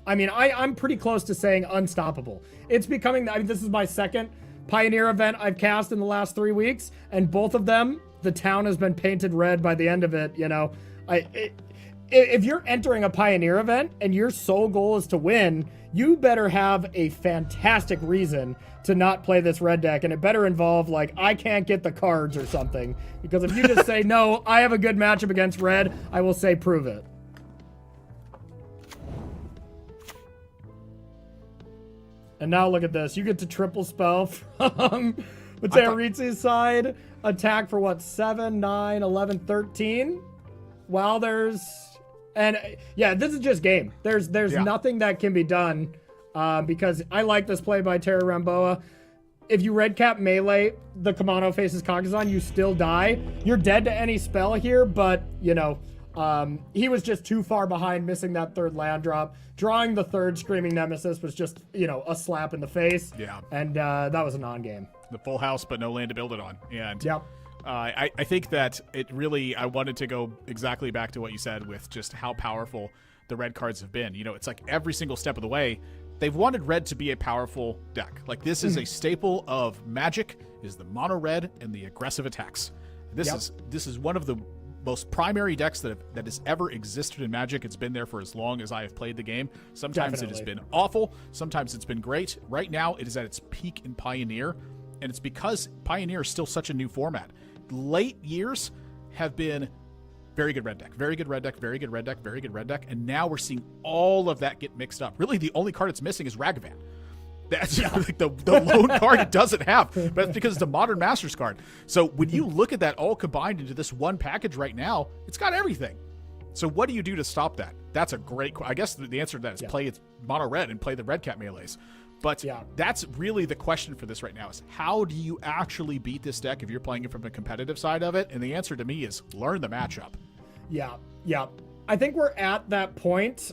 I mean, I'm pretty close to saying unstoppable. It's becoming... I mean, this is my second Pioneer event I've cast in the last 3 weeks, and both of them, the town has been painted red by the end of it, you know? If you're entering a Pioneer event and your sole goal is to win, you better have a fantastic reason to not play this red deck, and it better involve, like, I can't get the cards or something. Because if you just say, no, I have a good matchup against red, I will say, prove it. And now look at this. You get to triple spell from Mateo Ritzy's side. Attack for what, 7, 9, 11, 13? Well, there's... And yeah, this is just game. There's nothing that can be done because I like this play by Terra Ramboa. If you red cap melee the Kamano Faces Kakazan, you still die. You're dead to any spell here, but you know, he was just too far behind, missing that third land drop. Drawing the third Screaming Nemesis was just, you know, a slap in the face. Yeah. And that was a non-game. The full house, but no land to build it on. And yep. I think that it really, I wanted to go exactly back to what you said with just how powerful the red cards have been. You know, it's like every single step of the way, they've wanted red to be a powerful deck. Like this is a staple of Magic, is the mono red and the aggressive attacks. This is one of the most primary decks that has ever existed in Magic. It's been there for as long as I have played the game. Sometimes it has been awful. Sometimes it's been great. Right now, it is at its peak in Pioneer, and it's because Pioneer is still such a new format. Late years have been very good red deck, very good red deck, very good red deck, very good red deck, and now we're seeing all of that get mixed up. Really, the only card it's missing is Ragavan. That's like the lone card it doesn't have, but that's because it's a Modern Masters card. So when you look at that all combined into this one package right now, it's got everything. So what do you do to stop that? That's a great I guess the answer to that is play its mono red and play the red cap melees. But that's really the question for this right now is how do you actually beat this deck if you're playing it from the competitive side of it? And the answer to me is learn the matchup. Yeah. I think we're at that point.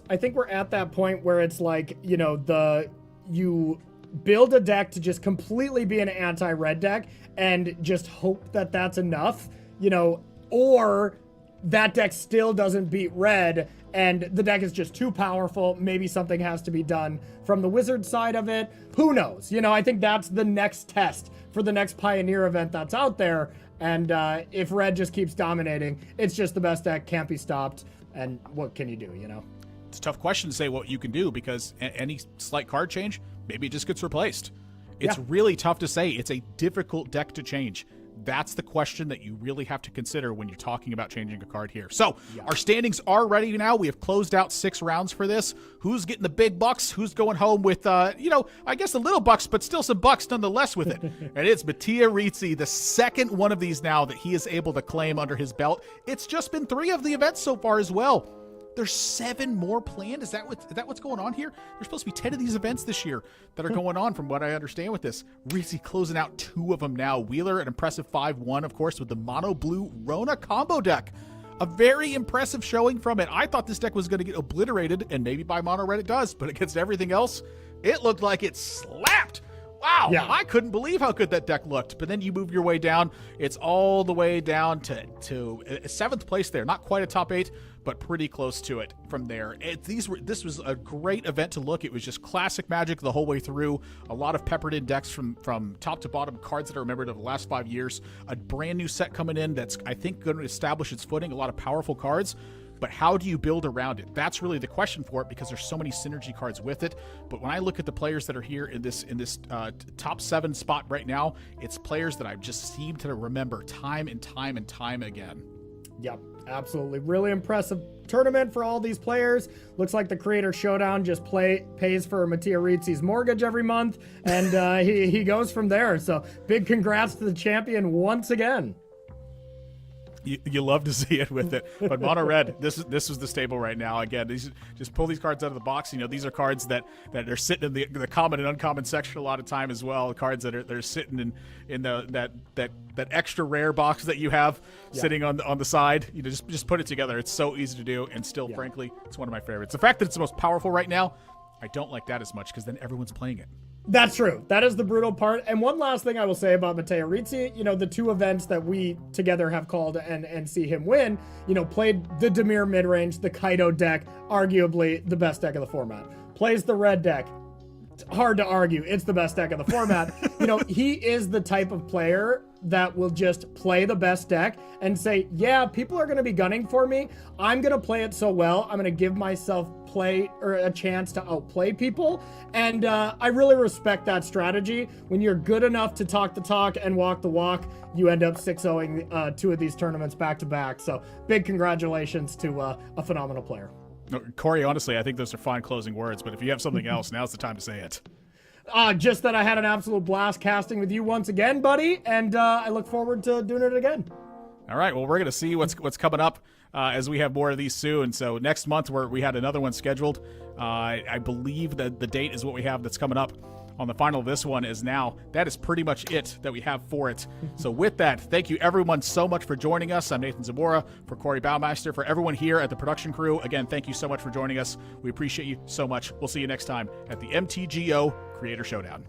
Where it's like, you know, you build a deck to just completely be an anti-red deck and just hope that that's enough, you know, or that deck still doesn't beat red and the deck is just too powerful. Maybe something has to be done from the wizard side of it. Who knows? You know, I think that's the next test for the next Pioneer event that's out there. And if red just keeps dominating, it's just the best deck, can't be stopped. And what can you do, you know? It's a tough question to say what you can do because any slight card change, maybe it just gets replaced. It's really tough to say. It's a difficult deck to change. That's the question that you really have to consider when you're talking about changing a card here. So our standings are ready now. We have closed out 6 rounds for this. Who's getting the big bucks? Who's going home with, you know, I guess the little bucks, but still some bucks nonetheless with it. And it's Mattia Ritzy, the second one of these now that he is able to claim under his belt. It's just been 3 of the events so far as well. There's 7 more planned. Is that what's going on here? There's supposed to be 10 of these events this year that are going on from what I understand with this. Ritzy closing out 2 of them now. Wheeler, an impressive 5-1, of course, with the mono blue Rona combo deck. A very impressive showing from it. I thought this deck was going to get obliterated, and maybe by mono red it does, but against everything else, it looked like it slapped. Wow, I couldn't believe how good that deck looked. But then you move your way down. It's all the way down to 7th place there. Not quite a top 8, but pretty close to it from there. This was a great event to look. It was just classic Magic the whole way through. A lot of peppered in decks from top to bottom, cards that are remembered of the last 5 years. A brand new set coming in that's, I think, going to establish its footing. A lot of powerful cards. but how do you build around it? That's really the question for it, because there's so many synergy cards with it. But when I look at the players that are here in this top 7 spot right now, it's players that I just seem to remember time and time and time again. Yep, absolutely. Really impressive tournament for all these players. Looks like the Creator Showdown just pays for Mattia Rizzi's mortgage every month, and he goes from there. So big congrats to the champion once again. You love to see it with it, but Mono Red, this is the stable right now. Again, these just pull these cards out of the box. These are cards that are sitting in the common and uncommon section a lot of time as well. Cards that are sitting in that extra rare box that you have sitting on the side. Just put it together. It's so easy to do, and still, frankly, it's one of my favorites. The fact that it's the most powerful right now, I don't like that as much, because then everyone's playing it. That's true. That is the brutal part. And one last thing I will say about Mattia Rizzi, the 2 events that we together have called and see him win, played the Dimir midrange, the Kaido deck, arguably the best deck of the format. Plays the red deck. Hard to argue. It's the best deck of the format. He is the type of player that will just play the best deck and say, yeah, people are going to be gunning for me. I'm going to play it so well. I'm going to give myself a chance to outplay people. And I really respect that strategy. When you're good enough to talk the talk and walk the walk, you end up 6-0ing 2 of these tournaments back to back. So big congratulations to a phenomenal player. Corey, honestly, I think those are fine closing words, but if you have something else, now's the time to say it. Just that I had an absolute blast casting with you once again, buddy, and I look forward to doing it again. All right, well, we're going to see what's coming up as we have more of these soon. So next month, we had another one scheduled. I believe that the date is what we have that's coming up on the final of this one is now. That is pretty much it that we have for it. So with that, thank you everyone so much for joining us. I'm Nathan Zamora, for Corey Baumeister, for everyone here at the production crew. Again, thank you so much for joining us. We appreciate you so much. We'll see you next time at the MTGO Creator Showdown.